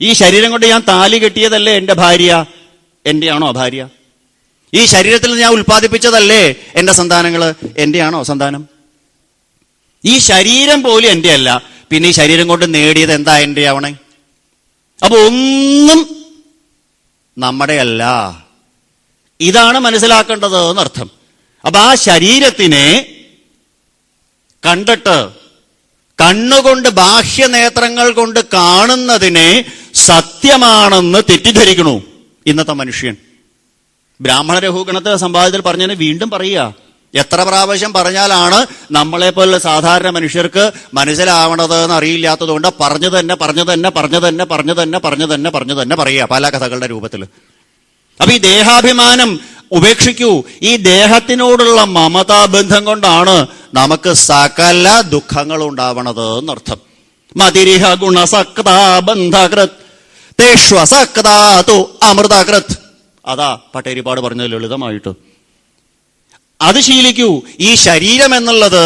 ഈ ശരീരം കൊണ്ട് ഞാൻ താലി കെട്ടിയതല്ലേ എന്റെ ഭാര്യ, എന്റെയാണോ ഭാര്യ? ഈ ശരീരത്തിൽ ഞാൻ ഉൽപ്പാദിപ്പിച്ചതല്ലേ എന്റെ സന്താനങ്ങള്, എന്റെയാണോ സന്താനം? ഈ ശരീരം പോലും എന്റെ അല്ല, പിന്നെ ഈ ശരീരം കൊണ്ട് നേടിയത് എന്താ എന്റെ ആവണേ? അപ്പൊ ഒന്നും നമ്മുടെ അല്ല. ഇതാണ് മനസ്സിലാക്കേണ്ടത് എന്നർത്ഥം. അപ്പൊ ആ ശരീരത്തിനെ കണ്ടിട്ട് കണ്ണുകൊണ്ട് ബാഹ്യനേത്രങ്ങൾ കൊണ്ട് കാണുന്നതിനെ സത്യമാണെന്ന് തെറ്റിദ്ധരിക്കണു ഇന്നത്തെ മനുഷ്യൻ. ബ്രാഹ്മണ രഘുഗണത്തെ സമ്പാദ്യത്തിൽ പറഞ്ഞതിന് വീണ്ടും പറയുക. എത്ര പ്രാവശ്യം പറഞ്ഞാലാണ് നമ്മളെപ്പോലുള്ള സാധാരണ മനുഷ്യർക്ക് മനസ്സിലാവണത് എന്ന് അറിയില്ലാത്തത് കൊണ്ട് പറഞ്ഞു തന്നെ പറയുക പല കഥകളുടെ രൂപത്തിൽ. അപ്പൊ ഈ ദേഹാഭിമാനം ഉപേക്ഷിക്കൂ. ഈ ദേഹത്തിനോടുള്ള മമതാബന്ധം കൊണ്ടാണ് നമുക്ക് സകല ദുഃഖങ്ങളും ഉണ്ടാവണത് എന്നർത്ഥം. മതിരിഹ ഗുണസക്താ ബന്ധകൃത് തേഷ്വസക്താതു അമൃതകൃത്. അതാ പട്ടേരിപ്പാട് പറഞ്ഞത് ലളിതമായിട്ട്. അത് ശീലിക്കൂ. ഈ ശരീരം എന്നുള്ളത്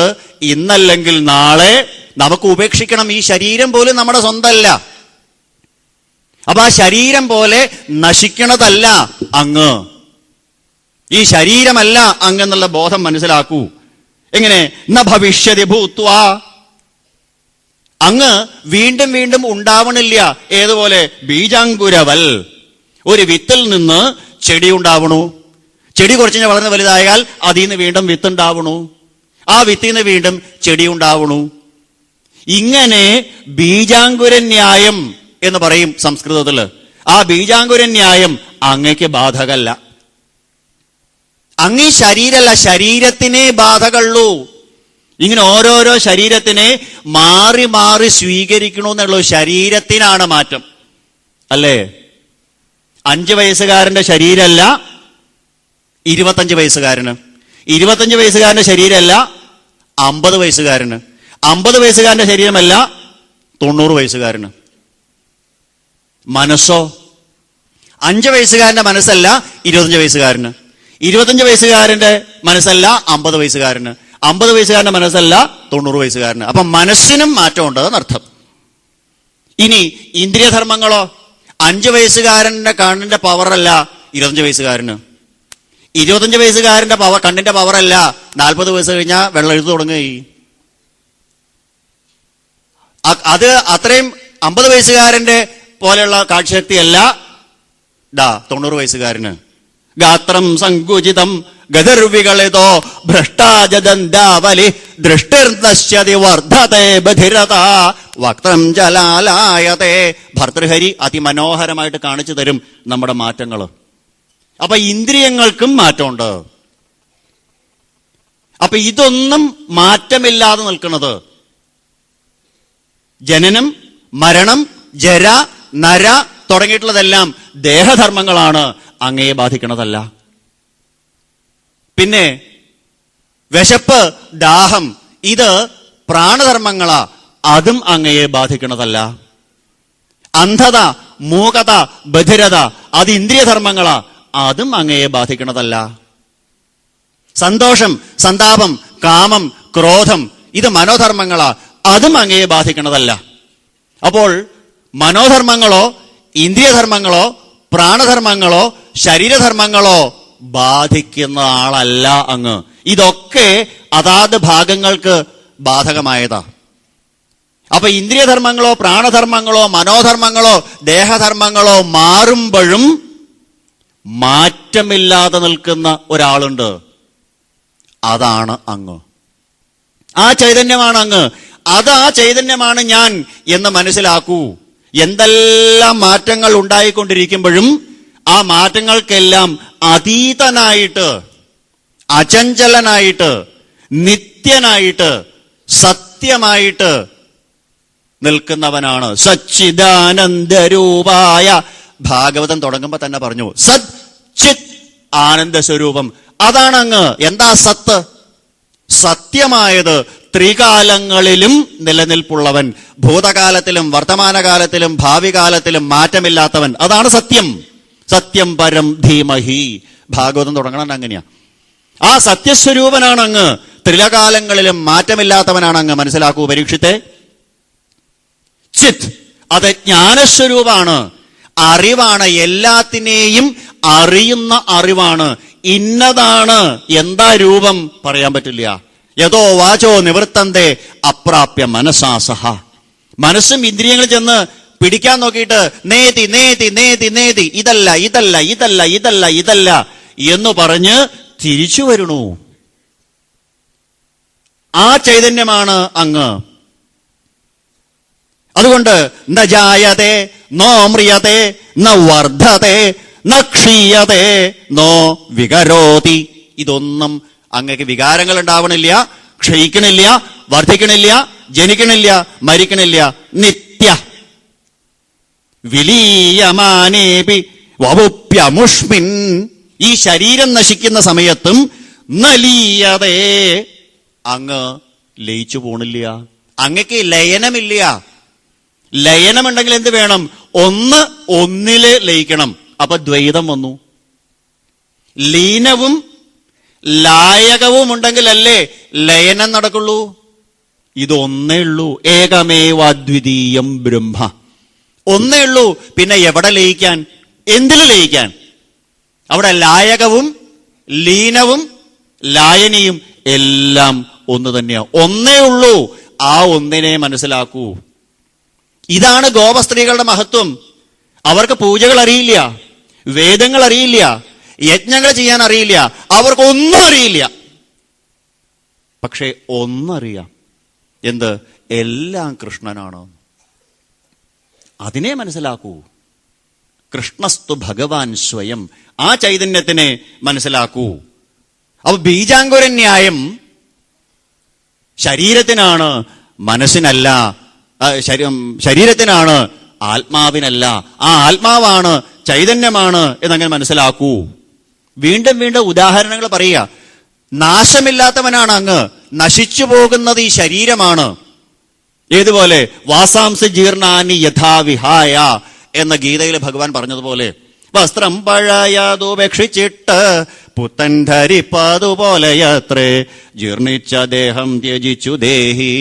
ഇന്നല്ലെങ്കിൽ നാളെ നമുക്ക് ഉപേക്ഷിക്കണം. ഈ ശരീരം പോലും നമ്മുടെ സ്വന്തമല്ല. അപ്പൊ ആ ശരീരം പോലെ നശിക്കണതല്ല അങ്ങ്. ഈ ശരീരമല്ല അങ്ങെന്നുള്ള ബോധം മനസ്സിലാക്കൂ. എങ്ങനെ? ന ഭവിഷ്യതി ഭൂത്വാ. അങ്ങ് വീണ്ടും വീണ്ടും ഉണ്ടാവണില്ല. ഏതുപോലെ? ബീജാങ്കുരവൽ. ഒരു വിത്തിൽ നിന്ന് ചെടി ഉണ്ടാവണു. ചെടി കുറച്ച് വളർന്ന് വലുതായാൽ അതിൽ നിന്ന് വീണ്ടും വിത്തുണ്ടാവണു. ആ വിത്തിൽ നിന്ന് വീണ്ടും ചെടി ഉണ്ടാവണു. ഇങ്ങനെ ബീജാങ്കുരന്യായം എന്ന് പറയും സംസ്കൃതത്തില്. ആ ബീജാങ്കുരന്യായം അങ്ങയ്ക്ക് ബാധകല്ല. അങ്ങ് ശരീരമല്ല, ശരീരത്തിനെ ബാധകളുള്ളൂ. ഇങ്ങനെ ഓരോരോ ശരീരത്തിനെ മാറി മാറി സ്വീകരിക്കണമെന്നുള്ളൂ. ശരീരത്തിനാണ് മാറ്റം, അല്ലേ? 5 വയസ്സുകാരന്റെ ശരീരമല്ല 25 വയസ്സുകാരന്, 25 വയസ്സുകാരന്റെ ശരീരമല്ല 50 വയസ്സുകാരന്, 50 വയസ്സുകാരന്റെ ശരീരമല്ല 90 വയസ്സുകാരന്. മനസ്സോ 5 വയസ്സുകാരന്റെ മനസ്സല്ല 25 വയസ്സുകാരന്, 25 വയസ്സുകാരന്റെ മനസ്സല്ല 50 വയസ്സുകാരന്, 50 വയസ്സുകാരന്റെ മനസ്സല്ല 90 വയസ്സുകാരന്. അപ്പൊ മനസ്സിനും മാറ്റമുണ്ട് എന്നർത്ഥം. ഇനി ഇന്ദ്രിയധർമ്മങ്ങളോ 5 വയസ്സുകാരന്റെ കണ്ണിന്റെ പവറല്ല 25 വയസ്സുകാരന്, 25 വയസ്സുകാരന്റെ പവർ കണ്ണിന്റെ പവറല്ല 40 വയസ്സ് കഴിഞ്ഞാൽ വെള്ളം എഴുതു തുടങ്ങി. അത് അത്രയും 50 വയസ്സുകാരന്റെ പോലെയുള്ള കാഴ്ചശക്തിയല്ല 90 വയസ്സുകാരന്. ഗാത്രം സങ്കുചിതം ഗദർവികളിതോ ഭ്രഷ്ടാജദന്താവലി ദൃഷ്ടിർനശ്യതി വർദ്ധത്തെ ബധിരത വക്രം ജലാലായതേ. ഭർതൃഹരി അതിമനോഹരമായിട്ട് കാണിച്ചു തരും നമ്മുടെ മാറ്റങ്ങൾ. അപ്പൊ ഇന്ദ്രിയങ്ങൾക്കും മാറ്റമുണ്ട്. അപ്പൊ ഇതൊന്നും മാറ്റമില്ലാതെ നിൽക്കുന്നത് ജനനം, മരണം, ജര, നര തുടങ്ങിയിട്ടുള്ളതെല്ലാം ദേഹധർമ്മങ്ങളാണ്, അങ്ങയെ ബാധിക്കണതല്ല. പിന്നെ വിശപ്പ്, ദാഹം ഇത് പ്രാണധർമ്മങ്ങളാ, അതും അങ്ങയെ ബാധിക്കണതല്ല. അന്ധത, മൂകത, ബധിരത അത് ഇന്ദ്രിയധർമ്മങ്ങളാ, അതും അങ്ങയെ ബാധിക്കണതല്ല. സന്തോഷം, സന്താപം, കാമം, ക്രോധം ഇത് മനോധർമ്മങ്ങളാ, അതും അങ്ങയെ ബാധിക്കണതല്ല. അപ്പോൾ മനോധർമ്മങ്ങളോ ഇന്ദ്രിയധർമ്മങ്ങളോ പ്രാണധർമ്മങ്ങളോ ശരീരധർമ്മങ്ങളോ ബാധിക്കുന്ന ആളല്ല അങ്ങ്. ഇതൊക്കെ അതാത് ഭാഗങ്ങൾക്ക് ബാധകമായതാ. അപ്പൊ ഇന്ദ്രിയധർമ്മങ്ങളോ പ്രാണധർമ്മങ്ങളോ മനോധർമ്മങ്ങളോ ദേഹധർമ്മങ്ങളോ മാറുമ്പോഴും മാറ്റമില്ലാതെ നിൽക്കുന്ന ഒരാളുണ്ട്. അതാണ് അങ്ങ്. ആ ചൈതന്യമാണ് അങ്ങ്. അത് ആ ചൈതന്യമാണ് ഞാൻ എന്ന് മനസ്സിലാക്കൂ. എന്തെല്ലാം മാറ്റങ്ങൾ ഉണ്ടായിക്കൊണ്ടിരിക്കുമ്പോഴും ആ മാറ്റങ്ങൾക്കെല്ലാം അതീതനായിട്ട്, അചഞ്ചലനായിട്ട്, നിത്യനായിട്ട്, സത്യമായിട്ട് നിൽക്കുന്നവനാണ് സച്ചിദാനന്ദരൂപായ. ഭാഗവതം തുടങ്ങുമ്പോ തന്നെ പറഞ്ഞു സത് ചിത് ആനന്ദ സ്വരൂപം. അതാണ് അങ്ങ്. എന്താ സത്ത്? സത്യമായത്, ത്രികാലങ്ങളിലും നിലനിൽപ്പുള്ളവൻ, ഭൂതകാലത്തിലും വർത്തമാനകാലത്തിലും ഭാവി കാലത്തിലും മാറ്റമില്ലാത്തവൻ, അതാണ് സത്യം. സത്യം പരം ധീമഹി. ഭാഗവതം തുടങ്ങണം അങ്ങനെയാ. ആ സത്യസ്വരൂപനാണ് അങ്ങ്. ത്രിലകാലങ്ങളിലും മാറ്റമില്ലാത്തവനാണ് അങ്ങ്. മനസ്സിലാക്കൂ പരീക്ഷിത്തെ. ചിത് അത് ജ്ഞാനസ്വരൂപാണ്, അറിവാണ്, എല്ലാത്തിനെയും അറിയുന്ന അറിവാണ്. ഇന്നതാണ്, എന്താ രൂപം പറയാൻ പറ്റില്ല. യഥോ വാചോ നിവൃത്തന്തേ അപ്രാപ്യ മനസാസഹ. മനസ്സും ഇന്ദ്രിയങ്ങൾ ചെന്ന് പിടിക്കാൻ നോക്കിയിട്ട് നേതി നേതി നേതി നേതി ഇതല്ല ഇതല്ല ഇതല്ല ഇതല്ല ഇതല്ല എന്ന് പറഞ്ഞ് തിരിച്ചു വരണു. ആ ചൈതന്യമാണ് അങ്ങ്. അതുകൊണ്ട് ന ജായതേ നോ മ്രിയതേ ന വർദ്ധതേ ന ക്ഷീയതേ നോ വികരോതി. ഇതൊന്നും അങ്ങക്ക് വികാരങ്ങൾ ഉണ്ടാവണില്ല, ക്ഷയിക്കണില്ല, വർദ്ധിക്കണില്ല, ജനിക്കണില്ല, മരിക്കണില്ല. നിത്യ വിലീയമാനേപി വപുപ്യമുഷ്മിൻ. ഈ ശരീരം നശിക്കുന്ന സമയത്തും നലീയതേ, അങ്ങ് ലയിച്ചു പോണില്ല, അങ്ങക്ക് ലയനമില്ല. ലയനമുണ്ടെങ്കിൽ എന്ത് വേണം? ഒന്ന് ഒന്നില് ലയിക്കണം. അപ്പൊ ദ്വൈതം വന്നു. ലീനവും ലായകവും ഉണ്ടെങ്കിലല്ലേ ലയനം നടക്കുള്ളൂ. ഇതൊന്നേ ഉള്ളൂ. ഏകമേവാദ്വിതീയം ബ്രഹ്മ. ഒന്നേ ഉള്ളൂ. പിന്നെ എവിടെ ലയിക്കാൻ? എന്തിൽ ലയിക്കാൻ? അവിടെ ലായകവും ലീനവും ലായനിയും എല്ലാം ഒന്ന് തന്നെയാ. ഒന്നേ ഉള്ളൂ. ആ ഒന്നിനെ മനസ്സിലാക്കൂ. ഇതാണ് ഗോപസ്ത്രീകളുടെ മഹത്വം. അവർക്ക് പൂജകൾ അറിയില്ല, വേദങ്ങൾ അറിയില്ല, യജ്ഞങ്ങൾ ചെയ്യാൻ അറിയില്ല, അവർക്കൊന്നും അറിയില്ല. പക്ഷെ ഒന്നറിയാം. എന്ത്? എല്ലാം കൃഷ്ണനാണ്. അതിനെ മനസ്സിലാക്കൂ. കൃഷ്ണസ്തു ഭഗവാൻ സ്വയം. ആ ചൈതന്യത്തിനെ മനസ്സിലാക്കൂ. അപ്പൊ ബീജാങ്കുരന്യായം ശരീരത്തിനാണ്, മനസ്സിനല്ല. ശരീരത്തിനാണ്, ആത്മാവിനല്ല. ആ ആത്മാവാണ്, ചൈതന്യമാണ് എന്നങ്ങനെ മനസ്സിലാക്കൂ. വീണ്ടും വീണ്ടും ഉദാഹരണങ്ങൾ പറയുക. നാശമില്ലാത്തവനാണ് അങ്ങ്. നശിച്ചു പോകുന്നത് ഈ ശരീരമാണ്. ഏതുപോലെ? വാസാംസി ജീർണാനി യഥാവിഹായ എന്ന ഗീതയിൽ ഭഗവാൻ പറഞ്ഞതുപോലെ, വസ്ത്രം പഴയതുപേക്ഷിച്ചിട്ട് പുത്തൻ ധരിപ്പതുപോലെയത്രേ, ജീർണിച്ച ദേഹം ത്യജിച്ചു ദേഹി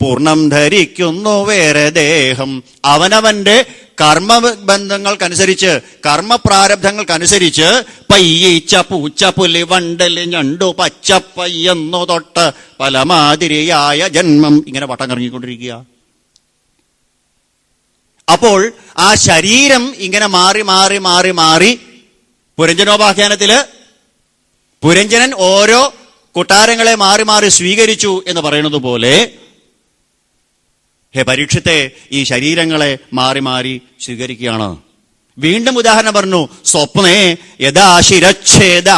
പൂർണ്ണം ധരിക്കുന്നു വേറെ ദേഹം. അവനവന്റെ കർമ്മബന്ധങ്ങൾക്കനുസരിച്ച്, കർമ്മപ്രാരബ്ധങ്ങൾക്കനുസരിച്ച് പയ്യീച്ച പൂച്ച പുലി വണ്ടല് ഞണ്ടു പച്ചപ്പയ്യെന്നു തൊട്ട് പലമാതിരിയായ ജന്മം ഇങ്ങനെ വട്ടം കറങ്ങിക്കൊണ്ടിരിക്കുക. അപ്പോൾ ആ ശരീരം ഇങ്ങനെ മാറി മാറി മാറി മാറി, പുരഞ്ജനോപാഖ്യാനത്തില് പുരഞ്ജനൻ ഓരോ കൊട്ടാരങ്ങളെ മാറി മാറി സ്വീകരിച്ചു എന്ന് പറയുന്നത് പോലെ, ഹേ പരീക്ഷത്തെ, ഈ ശരീരങ്ങളെ മാറി മാറി സ്വീകരിക്കുകയാണ്. വീണ്ടും ഉദാഹരണം പറഞ്ഞു. സ്വപ്നേ യഥാ ശിരച്ഛേദ.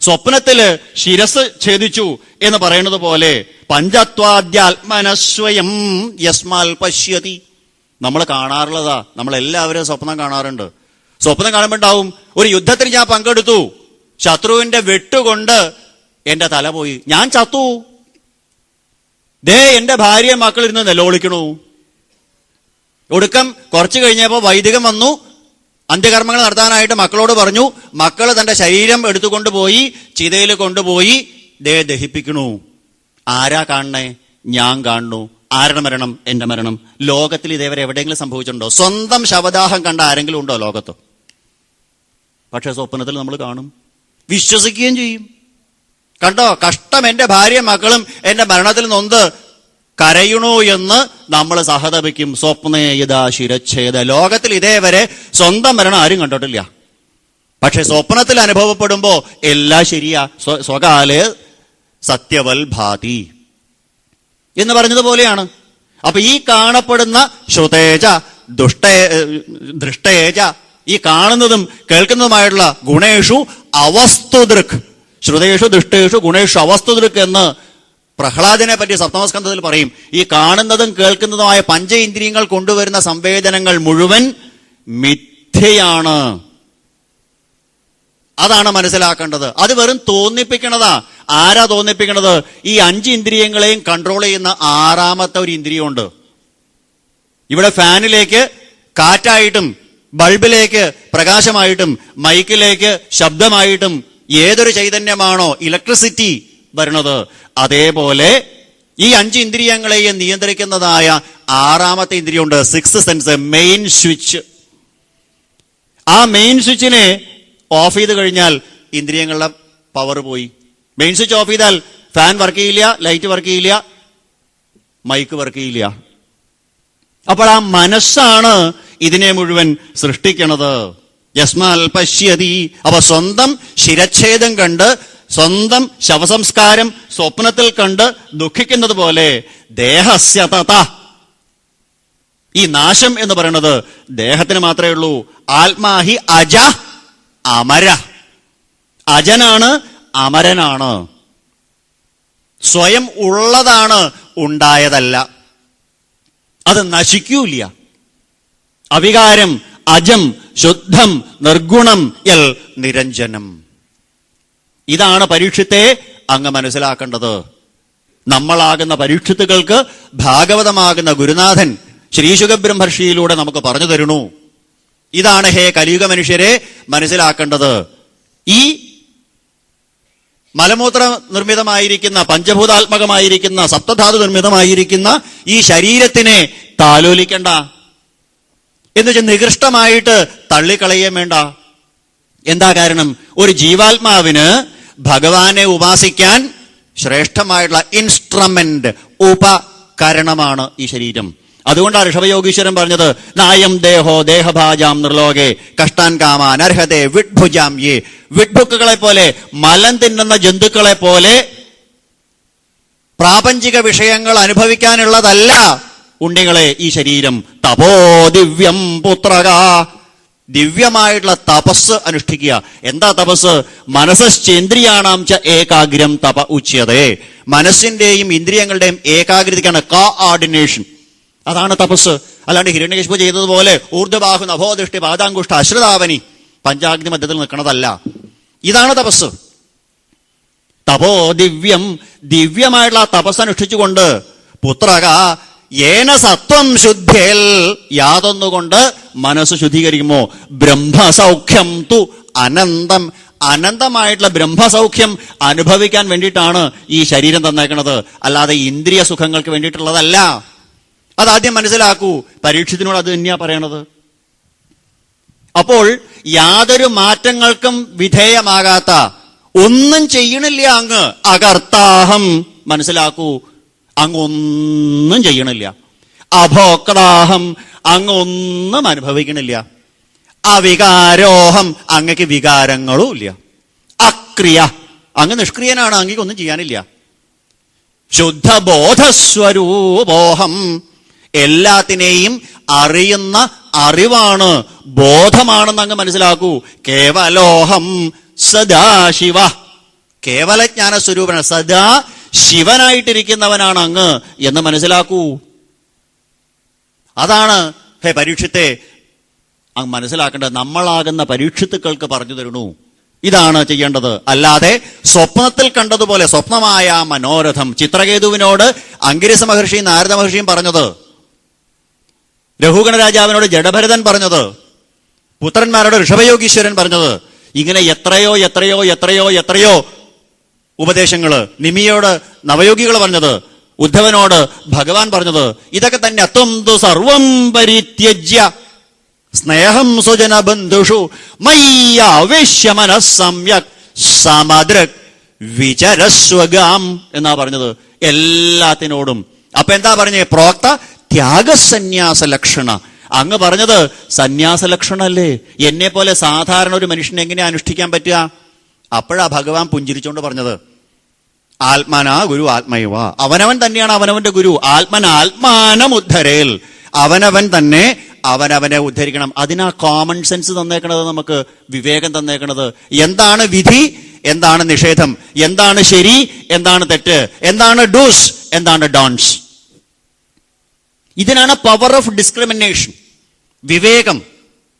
സ്വപ്നത്തില് ശിരസ് ഛേദിച്ചു എന്ന് പറയുന്നത് പോലെ, പഞ്ചത്വാദ്യാത്മനസ്വയം യസ്മാൽ പശ്യതി. നമ്മൾ കാണാറുള്ളതാ. നമ്മളെല്ലാവരും സ്വപ്നം കാണാറുണ്ട്. സ്വപ്നം കാണുമ്പോണ്ടാവും, ഒരു യുദ്ധത്തിന് ഞാൻ പങ്കെടുത്തു, ശത്രുവിന്റെ വെട്ടുകൊണ്ട് എന്റെ തല പോയി, ഞാൻ ചത്തു. ദേ എന്റെ ഭാര്യ മക്കളിരുന്ന് നിലവിളിക്കണു. ഒടുക്കം കുറച്ചു കഴിഞ്ഞപ്പോ വൈദികൻ വന്നു. അന്ത്യകർമ്മങ്ങൾ നടത്താനായിട്ട് മക്കളോട് പറഞ്ഞു. മക്കള് തന്റെ ശരീരം എടുത്തുകൊണ്ടുപോയി ചിതയിൽ കൊണ്ടുപോയി ദേ ദഹിപ്പിക്കണു. ആരാ കാണണേ? ഞാൻ കാണുന്നു. ആരുടെ മരണം? എന്റെ മരണം. ലോകത്തിൽ ഇതേവരെ എവിടെയെങ്കിലും സംഭവിച്ചിട്ടുണ്ടോ? സ്വന്തം ശവദാഹം കണ്ട ആരെങ്കിലും ഉണ്ടോ ലോകത്ത്? പക്ഷെ സ്വപ്നത്തിൽ നമ്മൾ കാണും, വിശ്വസിക്കുകയും ചെയ്യും. കണ്ടോ, കഷ്ടം, എന്റെ ഭാര്യ മക്കളും എന്റെ മരണത്തിൽ നൊന്ത് കരയണു എന്ന് നമ്മൾ സഹതപിക്കും. സ്വപ്നേ യഥാ ശിരച്ഛേദ. ലോകത്തിൽ ഇതേവരെ സ്വന്തം മരണം ആരും കണ്ടിട്ടില്ല. പക്ഷെ സ്വപ്നത്തിൽ അനുഭവപ്പെടുമ്പോ എല്ലാം ശരിയാ. സ്വകാലേ സത്യവൽ ഭാതി എന്ന് പറഞ്ഞതുപോലെയാണ്. അപ്പൊ ഈ കാണപ്പെടുന്ന ശ്രുതേജ ദൃഷ്ടേജ, ഈ കാണുന്നതും കേൾക്കുന്നതുമായിട്ടുള്ള ഗുണേഷു അവസ്തുദൃക്, ശ്രുതേഷു ദൃഷ്ടേഷു ഗുണേഷു അവസ്തുദൃക് എന്ന് പ്രഹ്ലാദനെ പറ്റി സപ്തമസ്കന്ധത്തിൽ പറയും. ഈ കാണുന്നതും കേൾക്കുന്നതുമായ പഞ്ചേന്ദ്രിയങ്ങൾ കൊണ്ടുവരുന്ന സംവേദനങ്ങൾ മുഴുവൻ മിഥ്യയാണ്. അതാണ് മനസ്സിലാക്കേണ്ടത്. അത് വെറും തോന്നിപ്പിക്കണതാ. ആരാ തോന്നിപ്പിക്കണത്? ഈ 5 ഇന്ദ്രിയങ്ങളെയും കൺട്രോൾ ചെയ്യുന്ന 6ാമത്തെ ഒരു ഇന്ദ്രിയമുണ്ട്. ഇവിടെ ഫാനിലേക്ക് കാറ്റായിട്ടും, ബൾബിലേക്ക് പ്രകാശമായിട്ടും, മൈക്കിലേക്ക് ശബ്ദമായിട്ടും ഏതൊരു ചൈതന്യമാണോ ഇലക്ട്രിസിറ്റി വരുന്നത്, അതേപോലെ ഈ 5 ഇന്ദ്രിയങ്ങളെയും നിയന്ത്രിക്കുന്നതായ 6ാമത്തെ ഇന്ദ്രിയമുണ്ട്, 6th സെൻസ്, മെയിൻ സ്വിച്ച്. ആ മെയിൻ സ്വിച്ചിനെ ഓഫ് ചെയ്ത് കഴിഞ്ഞാൽ ഇന്ദ്രിയങ്ങളുടെ പവർ പോയി. മെയിൻ സ്വിച്ച് ഓഫ് ചെയ്താൽ ഫാൻ വർക്ക് ചെയ്യില്ല, ലൈറ്റ് വർക്ക് ചെയ്യില്ല, മൈക്ക് വർക്ക് ചെയ്യില്ല. അപ്പോൾ ആ മനസ്സാണ് ഇതിനെ മുഴുവൻ സൃഷ്ടിക്കണത്. യസ്മാൽ പശ്യതി. അപ്പൊ സ്വന്തം ശിരച്ഛേദം കണ്ട് സ്വന്തം ശവസംസ്കാരം സ്വപ്നത്തിൽ കണ്ട് ദുഃഖിക്കുന്നത് പോലെ ദേഹസ്യ തത, ഈ നാശം എന്ന് പറയുന്നത് ദേഹത്തിന് മാത്രമേ ഉള്ളൂ. ആത്മാഹി അജ അമര, അജനാണ്, അമരനാണ്. സ്വയം ഉള്ളതാണ്, ഉണ്ടായതല്ല. അത് നശിക്കൂല. അവികാരം, അജം, ശുദ്ധം, നിർഗുണം, യൽ നിരഞ്ജനം. ഇതാണ് പരീക്ഷത്തെ അങ്ങ് മനസ്സിലാക്കേണ്ടത്. നമ്മളാകുന്ന പരീക്ഷത്തുകൾക്ക് ഭാഗവതമാകുന്ന ഗുരുനാഥൻ ശ്രീശുഖബ്രഹ്മർഷിയിലൂടെ നമുക്ക് പറഞ്ഞു തരുന്നു. ഇതാണ് ഹേ കലിയുഗ മനുഷ്യരെ മനസ്സിലാക്കേണ്ടത്. ഈ മലമൂത്ര നിർമ്മിതമായിരിക്കുന്ന, പഞ്ചഭൂതാത്മകമായിരിക്കുന്ന, സപ്തധാതു നിർമ്മിതമായിരിക്കുന്ന ഈ ശരീരത്തിനെ താലോലിക്കണ്ട. എന്നുവെച്ചാൽ നികൃഷ്ടമായിട്ട് തള്ളിക്കളയാൻ വേണ്ട. എന്താ കാരണം? ഒരു ജീവാത്മാവിന് ഭഗവാനെ ഉപാസിക്കാൻ ശ്രേഷ്ഠമായിട്ടുള്ള ഇൻസ്ട്രുമെന്റ്, ഉപകരണമാണ് ഈ ശരീരം. അതുകൊണ്ടാണ് ഋഷഭയോഗീശ്വരൻ പറഞ്ഞത്, നായം ദേഹോ ദേഹഭാജാം നിർലോകെ കഷ്ടാൻ കാമാൻ അർഹതേ വിഡ്ഭുജാം യേ. വിഡ്ഭുക്കുകളെ പോലെ, മലം തിന്നുന്ന ജന്തുക്കളെ പോലെ പ്രാപഞ്ചിക വിഷയങ്ങൾ അനുഭവിക്കാനുള്ളതല്ല ഉണ്ണികളെ ഈ ശരീരം. തപോ ദിവ്യം പുത്രക, ദിവ്യമായിട്ടുള്ള തപസ് അനുഷ്ഠിക്കുക. എന്താ തപസ്? മനസ്സേന്ദ്രിയാണാം ച ഏകാഗ്രം തപ ഉച്യതേ. മനസ്സിന്റെയും ഇന്ദ്രിയങ്ങളുടെയും ഏകാഗ്രതയ്ക്കാണ് കോആർഡിനേഷൻ. അതാണ് തപസ്. അല്ലാണ്ട് ഹിരണ്യകശിപു ചെയ്തതുപോലെ ഊർധ്വബാഹു നഭോദൃഷ്ടി പാദാങ്കുഷ്ട അശ്രതാവനി പഞ്ചാഗ്നി മധ്യത്തിൽ നിൽക്കുന്നതല്ല. ഇതാണ് തപസ്. തപോ ദിവ്യം, ദിവ്യമായിട്ടുള്ള തപസ് അനുഷ്ഠിച്ചുകൊണ്ട് പുത്രക ഏന സത്വം ശുദ്ധേൽ, യാതൊന്നുകൊണ്ട് മനസ്സ് ശുദ്ധീകരിക്കുമോ ബ്രഹ്മസൗഖ്യം തു അനന്തം, അനന്തമായിട്ടുള്ള ബ്രഹ്മസൗഖ്യം അനുഭവിക്കാൻ വേണ്ടിയിട്ടാണ് ഈ ശരീരം തന്നേക്കുന്നത്, അല്ലാതെ ഇന്ദ്രിയ സുഖങ്ങൾക്ക് വേണ്ടിയിട്ടുള്ളതല്ല. അതാദ്യം മനസ്സിലാക്കൂ. പരീക്ഷത്തിനോട് അത് തന്നെയാ പറയണത്. അപ്പോൾ യാതൊരു മാറ്റങ്ങൾക്കും വിധേയമാകാത്ത, ഒന്നും ചെയ്യണില്ല അങ്ങ്, അകർത്താഹം, മനസ്സിലാക്കൂ, അങ്ങ് ഒന്നും ചെയ്യണില്ല. അഭോക്താഹം, അങ്ങ് ഒന്നും അനുഭവിക്കണില്ല. അവികാരോഹം, അങ്ങക്ക് വികാരങ്ങളും ഇല്ല. അക്രിയ, അങ്ങ് നിഷ്ക്രിയനാണ്, അങ്ങക്ക് ഒന്നും ചെയ്യാനില്ല. ശുദ്ധബോധസ്വരൂപോഹം, എല്ലാത്തിനെയും അറിയുന്ന അറിവാണ്, ബോധമാണെന്ന് അങ്ങ് മനസ്സിലാക്കൂ. കേവലോഹം സദാശിവ, കേവലജ്ഞാന സ്വരൂപന, സദാ ശിവനായിട്ടിരിക്കുന്നവനാണ് അങ്ങ് എന്ന് മനസ്സിലാക്കൂ. അതാണ് ഹേ പരീക്ഷത്തെ അങ്ങ് മനസ്സിലാക്കേണ്ടത്. നമ്മളാകുന്ന പരീക്ഷത്തുക്കൾക്ക് പറഞ്ഞു തരണു. ഇതാണ് ചെയ്യേണ്ടത്. അല്ലാതെ സ്വപ്നത്തിൽ കണ്ടതുപോലെ, സ്വപ്നമായ മനോരഥം ചിത്രകേതുവിനോട് അങ്കിരസ മഹർഷിയും നാരദ മഹർഷിയും പറഞ്ഞത്, രഘുഗണ രാജാവിനോട് ജഡഭരതൻ പറഞ്ഞത്, പുത്രന്മാരോട് ഋഷഭയോഗീശ്വരൻ പറഞ്ഞത്, ഇങ്ങനെ എത്രയോ എത്രയോ എത്രയോ എത്രയോ ഉപദേശങ്ങള്, നിമിയോട് നവയോഗികൾ പറഞ്ഞത്, ഉദ്ധവനോട് ഭഗവാൻ പറഞ്ഞത്, ഇതൊക്കെ തന്നെ അത്വം തു സർവം പരിത്യജ്യ സ്നേഹം സുജന ബന്ധുഷു മയ്യാവേശ്യ മനസ്സമ്യക് സമദൃക് വിചരസ്വഗാം എന്നാ പറഞ്ഞത്. എല്ലാത്തിനോടും. അപ്പൊ എന്താ പറഞ്ഞേ? പ്രോക്ത ത്യാഗസന്യാസ ലക്ഷണ. അങ്ങ് പറഞ്ഞത് സന്യാസ ലക്ഷണല്ലേ? എന്നെ പോലെ സാധാരണ ഒരു മനുഷ്യനെ എങ്ങനെ അനുഷ്ഠിക്കാൻ പറ്റുക? അപ്പോഴാ ഭഗവാൻ പുഞ്ചിരിച്ചോണ്ട് പറഞ്ഞത്, ആത്മനാ ഗുരു ആത്മൈവ, അവനവൻ തന്നെയാണ് അവനവന്റെ ഗുരു. ആത്മന ആത്മാനം ഉദ്ധരേൽ, അവനവൻ തന്നെ അവനവനെ ഉദ്ധരിക്കണം. അതിനാ കോമൺ സെൻസ് തന്നേക്കണത്, നമുക്ക് വിവേകം തന്നേക്കണത്. എന്താണ് വിധി, എന്താണ് നിഷേധം, എന്താണ് ശരി, എന്താണ് തെറ്റ്, എന്താണ് ഡൂസ്, എന്താണ് ഡോൺസ്. ഇതിനാണ് പവർ ഓഫ് ഡിസ്ക്രിമിനേഷൻ. വിവേകം,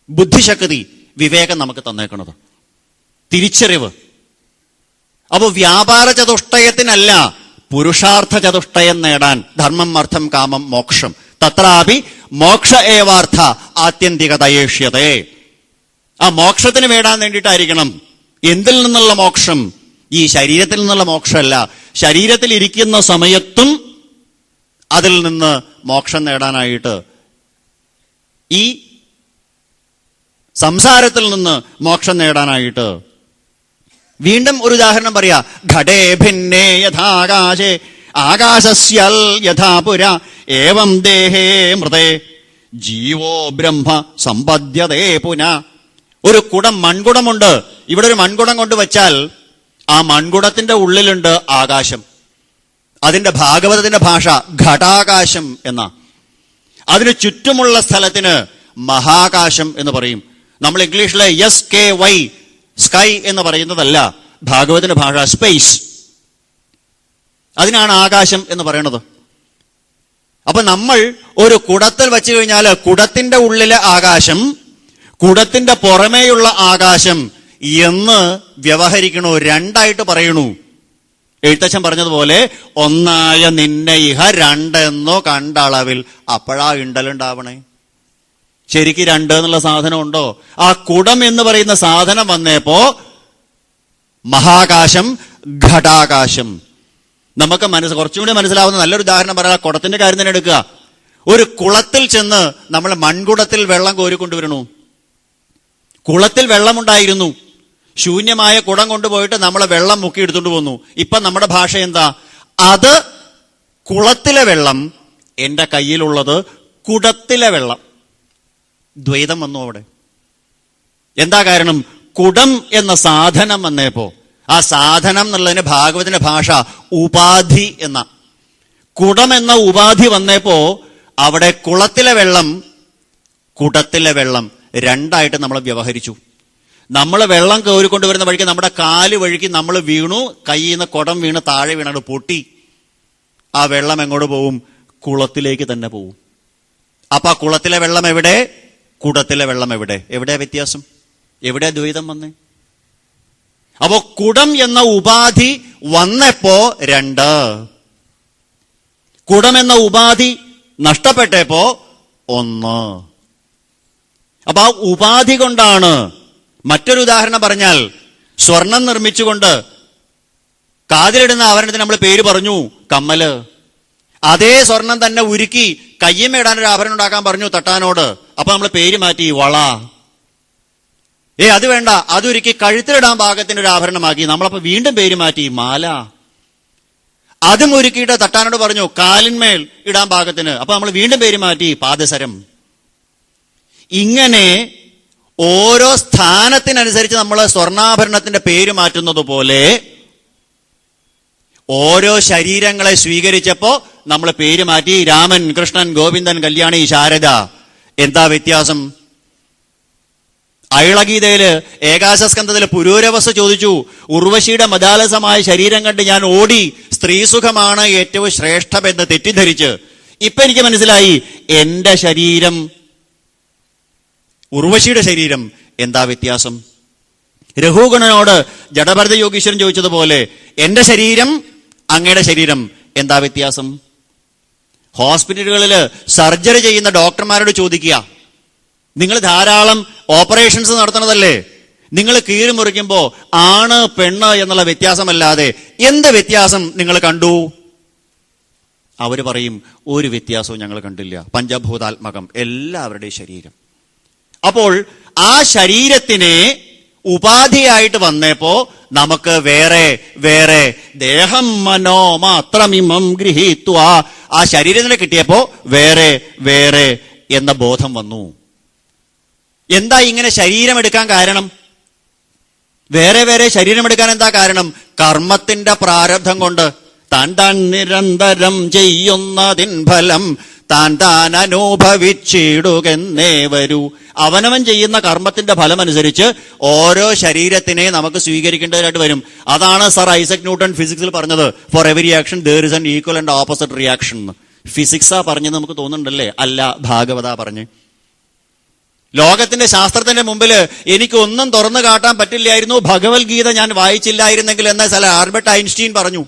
ബുദ്ധിശക്തി, വിവേകം നമുക്ക് തന്നേക്കണത്, തിരിച്ചറിവ്. അപ്പൊ വ്യാപാര ചതുഷ്ടയത്തിനല്ല, പുരുഷാർത്ഥ ചതുഷ്ടയം നേടാൻ, ധർമ്മം അർത്ഥം കാമം മോക്ഷം, തത്രാപി മോക്ഷ ഏവാർത്ഥ ആത്യന്തികതയേഷ്യതേ. ആ മോക്ഷത്തിന് വേടാൻ വേണ്ടിയിട്ടായിരിക്കണം. എന്തിൽ നിന്നുള്ള മോക്ഷം? ഈ ശരീരത്തിൽ നിന്നുള്ള മോക്ഷമല്ല. ശരീരത്തിൽ ഇരിക്കുന്ന സമയത്തും അതിൽ നിന്ന് മോക്ഷം നേടാനായിട്ട്, ഈ സംസാരത്തിൽ നിന്ന് മോക്ഷം നേടാനായിട്ട്. വീണ്ടും ഒരു ഉദാഹരണം പറയാ. ഘടേ ഭിന്നേ യഥാകാശേ ആകാശസ്യൽ യഥാപുര ഏവം ദേഹേ മൃതേ ജീവോ ബ്രഹ്മ സമ്പദ്യതേ പുന. ഒരു കുടം, മൺകുടമുണ്ട്. ഇവിടെ ഒരു മൺകുടം കൊണ്ട് വെച്ചാൽ ആ മൺകുടത്തിന്റെ ഉള്ളിലുണ്ട് ആകാശം. അതിന്റെ ഭാഗവതത്തിന്റെ ഭാഷ ഘടാകാശം എന്ന. അതിന് ചുറ്റുമുള്ള സ്ഥലത്തിന് മഹാകാശം എന്ന് പറയും. നമ്മൾ ഇംഗ്ലീഷിലെ SKY സ്കൈ എന്ന് പറയുന്നതല്ല, ഭാഗവതത്തിന്റെ ഭാഷ സ്പേസ്. അതിനാണ് ആകാശം എന്ന് പറയുന്നത്. അപ്പൊ നമ്മൾ ഒരു കുടത്തിൽ വെച്ചു കഴിഞ്ഞാൽ കുടത്തിന്റെ ഉള്ളിലെ ആകാശം, കുടത്തിന്റെ പുറമേയുള്ള ആകാശം എന്ന് വ്യവഹരിക്കണു, രണ്ടായിട്ട് പറയണു. എഴുത്തച്ഛൻ പറഞ്ഞതുപോലെ ഒന്നായ നിന്നെ ഇഹ രണ്ടെന്നോ കണ്ടളവിൽ. അപ്പോഴാ ഇണ്ടലുണ്ടാവണേ. ശരിക്ക് രണ്ട് എന്നുള്ള സാധനം ഉണ്ടോ? ആ കുടം എന്ന് പറയുന്ന സാധനം വന്നപ്പോ മഹാകാശം, ഘടാകാശം. നമുക്ക് കുറച്ചുകൂടി മനസ്സിലാവുന്ന നല്ലൊരു ഉദാഹരണം പറയാം. കുടത്തിന്റെ കാര്യം തന്നെ എടുക്കുക. ഒരു കുളത്തിൽ ചെന്ന് നമ്മൾ മൺകുടത്തിൽ വെള്ളം കോരിക്കൊണ്ടുവരണു. കുളത്തിൽ വെള്ളമുണ്ടായിരുന്നു, ശൂന്യമായ കുടം കൊണ്ടുപോയിട്ട് നമ്മൾ വെള്ളം മുക്കി എടുത്തുകൊണ്ട് പോന്നു. ഇപ്പൊ നമ്മുടെ ഭാഷ എന്താ? അത് കുളത്തിലെ വെള്ളം, എന്റെ കയ്യിലുള്ളത് കുടത്തിലെ വെള്ളം. ദ്വൈതം വന്നു അവിടെ. എന്താ കാരണം? കുടം എന്ന സാധനം വന്നപ്പോ, ആ സാധനം എന്നുള്ളതിന് ഭാഗവതത്തിന്റെ ഭാഷ ഉപാധി എന്ന. കുടം എന്ന ഉപാധി വന്നപ്പോ അവിടെ കുളത്തിലെ വെള്ളം, കുടത്തിലെ വെള്ളം രണ്ടായിട്ട് നമ്മൾ വ്യവഹരിച്ചു. നമ്മൾ വെള്ളം കോരിക്കൊണ്ടുവരുന്ന വഴിക്ക് നമ്മുടെ കാല് വഴിക്ക് നമ്മൾ വീണു, കയ്യിൽ നിന്ന് കുടം വീണ് താഴെ വീണത് പൊട്ടി. ആ വെള്ളം എങ്ങോട്ട് പോവും? കുളത്തിലേക്ക് തന്നെ പോവും. അപ്പൊ ആ കുളത്തിലെ വെള്ളം എവിടെ? കുടത്തിലെ വെള്ളം എവിടെ? എവിടെയാ വ്യത്യാസം? എവിടെയാ ദ്വൈതം വന്നേ? അപ്പോ കുടം എന്ന ഉപാധി വന്നപ്പോ രണ്ട്, കുടം എന്ന ഉപാധി നഷ്ടപ്പെട്ടപ്പോ ഒന്ന്. അപ്പൊ ആ ഉപാധി കൊണ്ടാണ്. മറ്റൊരു ഉദാഹരണം പറഞ്ഞാൽ, സ്വർണം നിർമ്മിച്ചുകൊണ്ട് കാതിലിടുന്ന ആഭരണത്തിന് നമ്മൾ പേര് പറഞ്ഞു കമ്മല്. അതേ സ്വർണം തന്നെ ഉരുക്കി കയ്യമ്മ ഇടാനൊരു ആഭരണം ഉണ്ടാക്കാൻ പറഞ്ഞു തട്ടാനോട്. അപ്പൊ നമ്മൾ പേര് മാറ്റി വള. അത് വേണ്ട, അതൊരുക്കി കഴുത്തിലിടാൻ പാകത്തിന് ഒരു ആഭരണമാക്കി. നമ്മളപ്പോ വീണ്ടും പേര് മാറ്റി മാല. അതും ഒരുക്കിയിട്ട് തട്ടാനോട് പറഞ്ഞു കാലിന്മേൽ ഇടാൻ പാകത്തിന്. അപ്പൊ നമ്മൾ വീണ്ടും പേര് മാറ്റി പാദസരം. ഇങ്ങനെ ഓരോ സ്ഥാനത്തിനനുസരിച്ച് നമ്മൾ സ്വർണ്ണാഭരണത്തിന്റെ പേര് മാറ്റുന്നത് പോലെ ഓരോ ശരീരങ്ങളെ സ്വീകരിച്ചപ്പോ നമ്മൾ പേര് മാറ്റി. രാമൻ, കൃഷ്ണൻ, ഗോവിന്ദൻ, കല്യാണി, ശാരദ. എന്താ വ്യത്യാസം? അയളഗീതയില് ഏകാശസ്കന്ധത്തില് പുരൂരവസ് ചോദിച്ചു, ഉർവശിയുടെ മദാലസമായ ശരീരം കണ്ട് ഞാൻ ഓടി, സ്ത്രീസുഖമാണ് ഏറ്റവും ശ്രേഷ്ഠമെന്ന് തെറ്റിദ്ധരിച്ച്. ഇപ്പൊ എനിക്ക് മനസ്സിലായി, എന്റെ ശരീരം ഉർവശിയുടെ ശരീരം. എന്താ വ്യത്യാസം? രഘുഗണനോട് ജഡഭരത യോഗീശ്വരൻ ചോദിച്ചതുപോലെ എന്റെ ശരീരം, അങ്ങയുടെ ശരീരം, എന്താ വ്യത്യാസം? ഹോസ്പിറ്റലുകളില് സർജറി ചെയ്യുന്ന ഡോക്ടർമാരോട് ചോദിക്കുക, നിങ്ങൾ ധാരാളം ഓപ്പറേഷൻസ് നടത്തണതല്ലേ, നിങ്ങൾ കീറി മുറിക്കുമ്പോ ആണ് പെണ്ണ് എന്നുള്ള വ്യത്യാസമല്ലാതെ എന്ത് വ്യത്യാസം നിങ്ങൾ കണ്ടു? അവര് പറയും, ഒരു വ്യത്യാസവും ഞങ്ങൾ കണ്ടില്ല, പഞ്ചഭൂതാത്മകം എല്ലാവരുടെയും ശരീരം. അപ്പോൾ ആ ശരീരത്തിനെ ഉപാധിയായിട്ട് വന്നപ്പോ നമുക്ക് വേറെ വേറെ ദേഹം മനോ മാത്രമിമം ഗൃഹീത്വ, ആ ശരീരത്തിനെ കിട്ടിയപ്പോ വേറെ വേറെ എന്ന ബോധം വന്നു. എന്താ ഇങ്ങനെ ശരീരമെടുക്കാൻ കാരണം? വേറെ വേറെ ശരീരമെടുക്കാൻ എന്താ കാരണം? കർമ്മത്തിന്റെ പ്രാരബ്ധം കൊണ്ട്. താൻ താൻ നിരന്തരം ചെയ്യുന്നതിൻ ഫലം താൻ താൻ അനുഭവിച്ചിടുകെന്നേ വരൂ. അവനവൻ ചെയ്യുന്ന കർമ്മത്തിന്റെ ഫലമനുസരിച്ച് ഓരോ ശരീരത്തിനെ നമുക്ക് സ്വീകരിക്കേണ്ടതായിട്ട് വരും. അതാണ് സർ ഐസക് ന്യൂട്ടൺ ഫിസിക്സിൽ പറഞ്ഞത്, for every action there is an equal and opposite reaction. ഫിസിക്സാ പറഞ്ഞത് നമുക്ക് തോന്നുന്നുണ്ടല്ലേ? അല്ല, ഭാഗവതാ പറഞ്ഞ്. ലോകത്തിന്റെ ശാസ്ത്രത്തിന്റെ മുമ്പിൽ എനിക്കൊന്നും തുറന്നു കാട്ടാൻ പറ്റില്ലായിരുന്നു, ഭഗവത്ഗീത ഞാൻ വായിച്ചില്ലായിരുന്നെങ്കിൽ എന്ന് സർ ആൽബർട്ട് ഐൻസ്റ്റീൻ പറഞ്ഞു.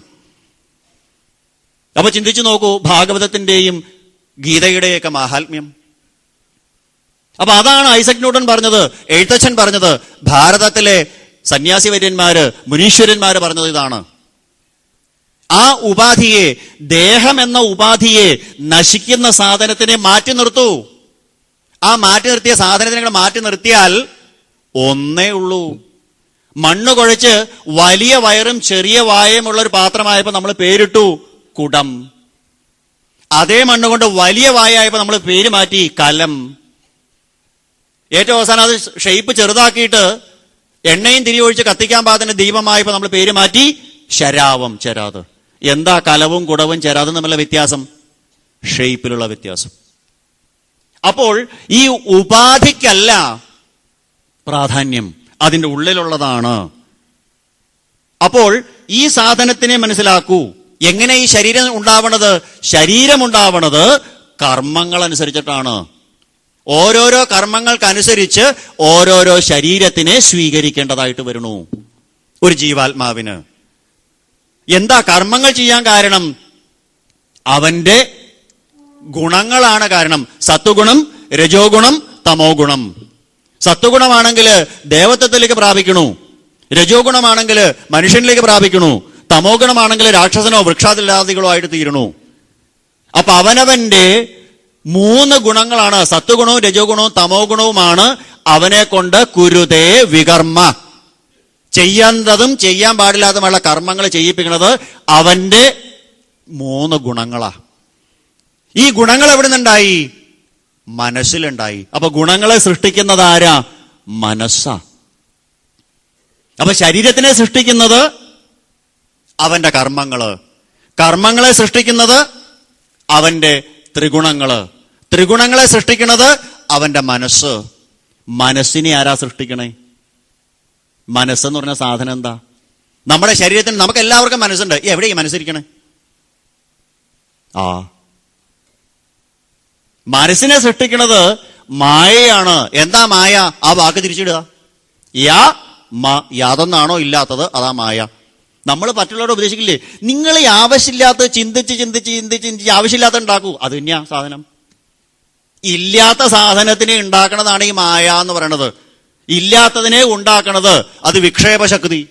അപ്പൊ ചിന്തിച്ചു നോക്കൂ, ഭാഗവതത്തിന്റെയും ഗീതയുടെയൊക്കെ മാഹാത്മ്യം. അപ്പൊ അതാണ് ഐസക് ന്യൂട്ടൺ പറഞ്ഞത്, എഴുത്തച്ഛൻ പറഞ്ഞത്, ഭാരതത്തിലെ സന്യാസി വര്യന്മാര്, മുനീശ്വരന്മാര് പറഞ്ഞത് ഇതാണ്. ആ ഉപാധിയെ, ദേഹം എന്ന ഉപാധിയെ നശിക്കുന്ന സാധനത്തിനെ മാറ്റി നിർത്തൂ. ആ മാറ്റി നിർത്തിയ സാധനത്തിനെ മാറ്റി നിർത്തിയാൽ ഒന്നേ ഉള്ളൂ. മണ്ണ് കുഴച്ച് വലിയ വയറും ചെറിയ വായമുള്ള ഒരു പാത്രമായപ്പോ നമ്മൾ പേരിട്ടു കുടം. അതേ മണ്ണ് കൊണ്ട് വലിയ വായായപ്പോ നമ്മൾ പേര് മാറ്റി കലം. ഏറ്റവും അവസാനം അത് ഷേപ്പ് ചെറുതാക്കിയിട്ട് എണ്ണയും തിരി ഒഴിച്ച് കത്തിക്കാൻ പാകത്തിന് ദീപമായപ്പോൾ നമ്മൾ പേര് മാറ്റി ശരാവം, ചെരാത്. എന്താ കലവും കുടവും ചെരാതും തമ്മിലുള്ള വ്യത്യാസം? ഷേപ്പിലുള്ള വ്യത്യാസം. അപ്പോൾ ഈ ഉപാധിക്കല്ല പ്രാധാന്യം, അതിൻ്റെ ഉള്ളിലുള്ളതാണ്. അപ്പോൾ ഈ സാധനത്തിനെ മനസ്സിലാക്കൂ. എങ്ങനെ ഈ ശരീരം ഉണ്ടാവണത്? ശരീരമുണ്ടാവണത് കർമ്മങ്ങൾ അനുസരിച്ചിട്ടാണ്. ഓരോരോ കർമ്മങ്ങൾക്കനുസരിച്ച് ഓരോരോ ശരീരത്തിനെ സ്വീകരിക്കേണ്ടതായിട്ട് വരുന്നു ഒരു ജീവാത്മാവിന്. എന്താ കർമ്മങ്ങൾ ചെയ്യാൻ കാരണം? അവന്റെ ഗുണങ്ങളാണ് കാരണം. സത്വഗുണം, രജോ ഗുണം, തമോ ഗുണം. സത്വഗുണമാണെങ്കിൽ ദേവത്വത്തിലേക്ക് പ്രാപിക്കണു, രജോ ഗുണമാണെങ്കിൽ മനുഷ്യനിലേക്ക് പ്രാപിക്കണു, തമോ ഗുണമാണെങ്കിൽ രാക്ഷസനോ വൃക്ഷാദിലാദികളോ ആയിട്ട് തീരണു. അപ്പൊ അവനവന്റെ 3 ഗുണങ്ങളാണ്, സത്വഗുണവും രജോ ഗുണവും തമോ ഗുണവുമാണ് അവനെ കൊണ്ട് കുരുതേ വികർമ്മ, ചെയ്യേണ്ടതും ചെയ്യാൻ പാടില്ലാത്തതുമുള്ള കർമ്മങ്ങൾ ചെയ്യിപ്പിക്കുന്നത് അവന്റെ 3 ഗുണങ്ങളാ. ഈ ഗുണങ്ങൾ എവിടെ നിന്നുണ്ടായി? മനസ്സിലുണ്ടായി. അപ്പൊ ഗുണങ്ങളെ സൃഷ്ടിക്കുന്നത് ആരാ? മനസ്സാ. അപ്പൊ ശരീരത്തിനെ സൃഷ്ടിക്കുന്നത് അവന്റെ കർമ്മങ്ങള്, കർമ്മങ്ങളെ സൃഷ്ടിക്കുന്നത് അവന്റെ ത്രിഗുണങ്ങള്, ത്രിഗുണങ്ങളെ സൃഷ്ടിക്കുന്നത് അവന്റെ മനസ്സ്. മനസ്സിനെ ആരാ സൃഷ്ടിക്കണേ? മനസ്സെന്ന് പറഞ്ഞ സാധനം എന്താ? നമ്മുടെ ശരീരത്തിന് നമുക്ക് എല്ലാവർക്കും മനസ്സുണ്ട്. എവിടെ ഈ മനസ്സിരിക്കണേ? മനസ്സിനെ സൃഷ്ടിക്കുന്നത് മായയാണ്. എന്താ മായ? ആ വാക്ക് തിരിച്ചിടുക. യാതൊന്നാണോ ഇല്ലാത്തത്, അതാ മായ. നമ്മൾ മറ്റുള്ളവരോട് ഉപദേശിക്കില്ലേ, നിങ്ങൾ ഈ ആവശ്യമില്ലാത്തത് ചിന്തിച്ച് ചിന്തിച്ച് ചിന്തിച്ച് ചിന്തിച്ച് ആവശ്യമില്ലാത്ത ഉണ്ടാക്കൂ. അത് തന്നെയാ സാധനം. ഇല്ലാത്ത സാധനത്തിനെ ഉണ്ടാക്കണതാണ് ഈ മായ എന്ന് പറയണത്. ഇല്ലാത്തതിനെ ഉണ്ടാക്കണത് അത് വിക്ഷേപശക്തി.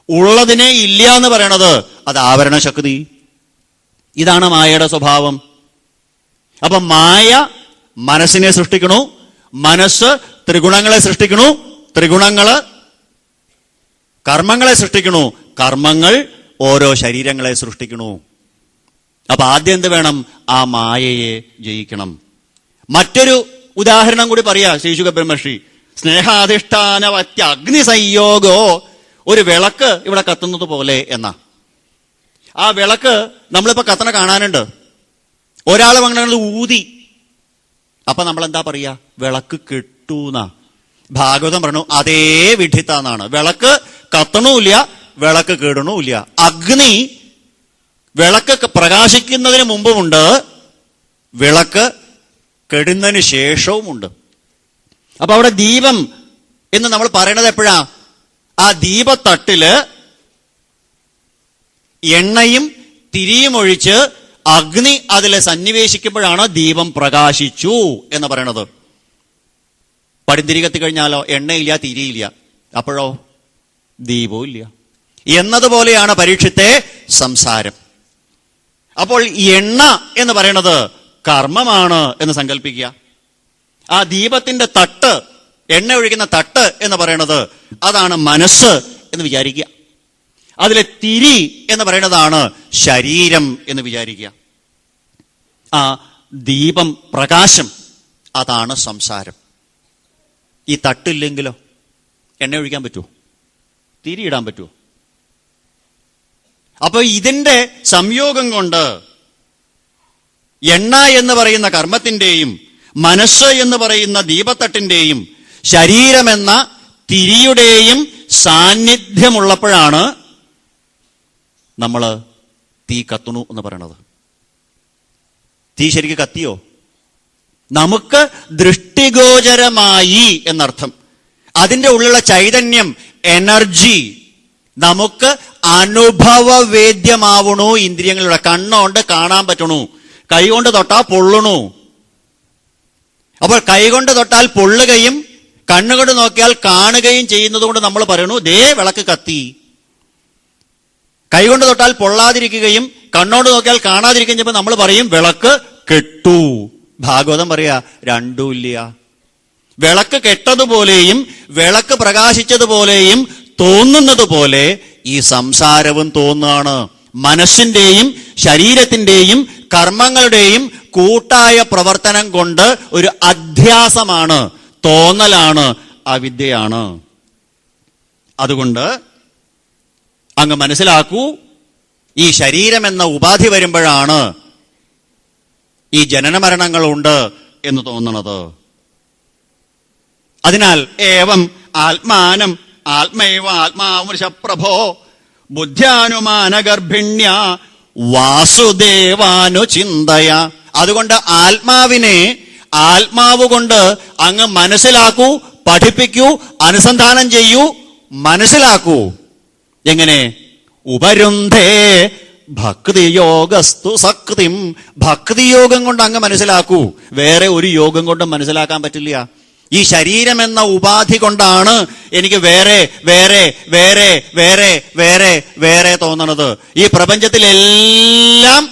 ഉള്ളതിനെ ഇല്ല എന്ന് പറയണത് അത് ആവരണശക്തി. ഇതാണ് മായയുടെ സ്വഭാവം. അപ്പൊ മായ മനസ്സിനെ സൃഷ്ടിക്കണു, മനസ്സ് ത്രിഗുണങ്ങളെ സൃഷ്ടിക്കണു, ത്രിഗുണങ്ങള് കർമ്മങ്ങളെ സൃഷ്ടിക്കണു, കർമ്മങ്ങൾ ഓരോ ശരീരങ്ങളെ സൃഷ്ടിക്കണു. അപ്പൊ ആദ്യം എന്ത് വേണം? ആ മായയെ ജയിക്കണം. മറ്റൊരു ഉദാഹരണം കൂടി പറയാ ശ്രീശുക ബ്രഹ്മർഷി. സ്നേഹാധിഷ്ഠാനവത്യ അഗ്നി സംയോഗോ, ഒരു വിളക്ക് ഇവിടെ കത്തുന്നത് പോലെ എന്നാ. ആ വിളക്ക് നമ്മളിപ്പോ കത്തണ കാണാനുണ്ട്. ഒരാൾ അങ്ങനെ ഊതി, അപ്പൊ നമ്മൾ എന്താ പറയാ? വിളക്ക് കെട്ടൂന്നാ. ഭാഗവതം പറഞ്ഞു അതേ വിഡിത്താന്നാണ്. വിളക്ക് കത്തണമില്ല, വിളക്ക് കേടണമില്ല. അഗ്നി വിളക്ക് പ്രകാശിക്കുന്നതിന് മുമ്പുമുണ്ട്, വിളക്ക് കെടുന്നതിന് ശേഷവുമുണ്ട്. അപ്പൊ അവിടെ ദീപം എന്ന് നമ്മൾ പറയണത് എപ്പോഴാ? ആ ദീപത്തട്ടില് എണ്ണയും തിരിയും ഒഴിച്ച് അഗ്നി അതിലെ സന്നിവേശിക്കുമ്പോഴാണ് ദീപം പ്രകാശിച്ചു എന്ന് പറയണത്. പടിന്തിരി കത്തി കഴിഞ്ഞാലോ എണ്ണയില്ല, തിരിയില്ല, അപ്പോഴോ ദീപവും ഇല്ല. എന്നതുപോലെയാണ് പരീക്ഷത്തെ സംസാരം. അപ്പോൾ എണ്ണ എന്ന് പറയുന്നത് കർമ്മമാണ് എന്ന് സങ്കല്പിക്കുക. ആ ദീപത്തിന്റെ തട്ട്, എണ്ണ ഒഴിക്കുന്ന തട്ട് എന്ന് പറയുന്നത് അതാണ് മനസ്സ് എന്ന് വിചാരിക്കുക. അതിലെ തിരി എന്ന് പറയുന്നതാണ് ശരീരം എന്ന് വിചാരിക്കുക. ആ ദീപം പ്രകാശം അതാണ് സംസാരം. ഈ തട്ടില്ലെങ്കിലോ എണ്ണ ഒഴിക്കാൻ പറ്റുമോ? തിരിയിടാൻ പറ്റുമോ? അപ്പൊ ഇതിന്റെ സംയോഗം കൊണ്ട് എണ്ണ എന്ന് പറയുന്ന കർമ്മത്തിന്റെയും മനസ്സ് എന്ന് പറയുന്ന ദീപത്തട്ടിന്റെയും ശരീരമെന്ന തിരിയുടെയും സാന്നിധ്യമുള്ളപ്പോഴാണ് നമ്മൾ തീ കത്തുണു എന്ന് പറയണത്. തീ ശരിക്ക് കത്തിയോ? നമുക്ക് ദൃഷ്ടിഗോചരമായി എന്നർത്ഥം. അതിൻ്റെ ഉള്ളിലുള്ള ചൈതന്യം, എനർജി നമുക്ക് അനുഭവവേദ്യമാവണു. ഇന്ദ്രിയങ്ങളിലൂടെ കണ്ണുകൊണ്ട് കാണാൻ പറ്റണു, കൈകൊണ്ട് തൊട്ടാൽ പൊള്ളണു. അപ്പോൾ കൈകൊണ്ട് തൊട്ടാൽ പൊള്ളുകയും കണ്ണുകൊണ്ട് നോക്കിയാൽ കാണുകയും ചെയ്യുന്നത് കൊണ്ട് നമ്മൾ പറയണു ദേ വിളക്ക് കത്തി. കൈകൊണ്ട് തൊട്ടാൽ പൊള്ളാതിരിക്കുകയും കണ്ണോട് നോക്കിയാൽ കാണാതിരിക്കുകയും ചെയ്യുമ്പോൾ നമ്മൾ പറയും വിളക്ക് കെട്ടു. ഭാഗവതം പറയാ രണ്ടുമില്ല. വിളക്ക് കെട്ടതുപോലെയും വിളക്ക് പ്രകാശിച്ചതുപോലെയും തോന്നുന്നത് പോലെ ഈ സംസാരവും തോന്നുകയാണ്. മനസ്സിന്റെയും ശരീരത്തിന്റെയും കർമ്മങ്ങളുടെയും കൂട്ടായ പ്രവർത്തനം കൊണ്ട് ഒരു അധ്യാസമാണ്, തോന്നലാണ്, അവിദ്യയാണ്. അതുകൊണ്ട് അങ്ങ് മനസ്സിലാക്കൂ, ഈ ശരീരം എന്ന ഉപാധി വരുമ്പോഴാണ് ഈ ജനന മരണങ്ങളുണ്ട് എന്ന് തോന്നുന്നത്. അതിനാൽ ഏവം ആത്മാനം ആത്മൈവ ആത്മാമൃഷപ്രഭോ ബുദ്ധ്യാനുമാനഗർഭിണ്യ വാസുദേവാനുചിന്തയ. അതുകൊണ്ട് ആത്മാവിനെ ആത്മാവ് കൊണ്ട് അങ്ങ് മനസ്സിലാക്കൂ, പഠിപ്പിക്കൂ, അനുസന്ധാനം ചെയ്യൂ, മനസ്സിലാക്കൂ. എങ്ങനെ? ഉപരുന്ധേ ഭക്തിയോഗസ്തു സക്തിം. ഭക്തിയോഗം കൊണ്ട് അങ്ങ് മനസ്സിലാക്കൂ. വേറെ ഒരു യോഗം കൊണ്ടും മനസ്സിലാക്കാൻ പറ്റില്ല. ഈ ശരീരം എന്ന ഉപാധി കൊണ്ടാണ് എനിക്ക് വേറെ വേറെ വേറെ വേറെ വേറെ വേറെ തോന്നണത്. ഈ പ്രപഞ്ചത്തിലെല്ലാം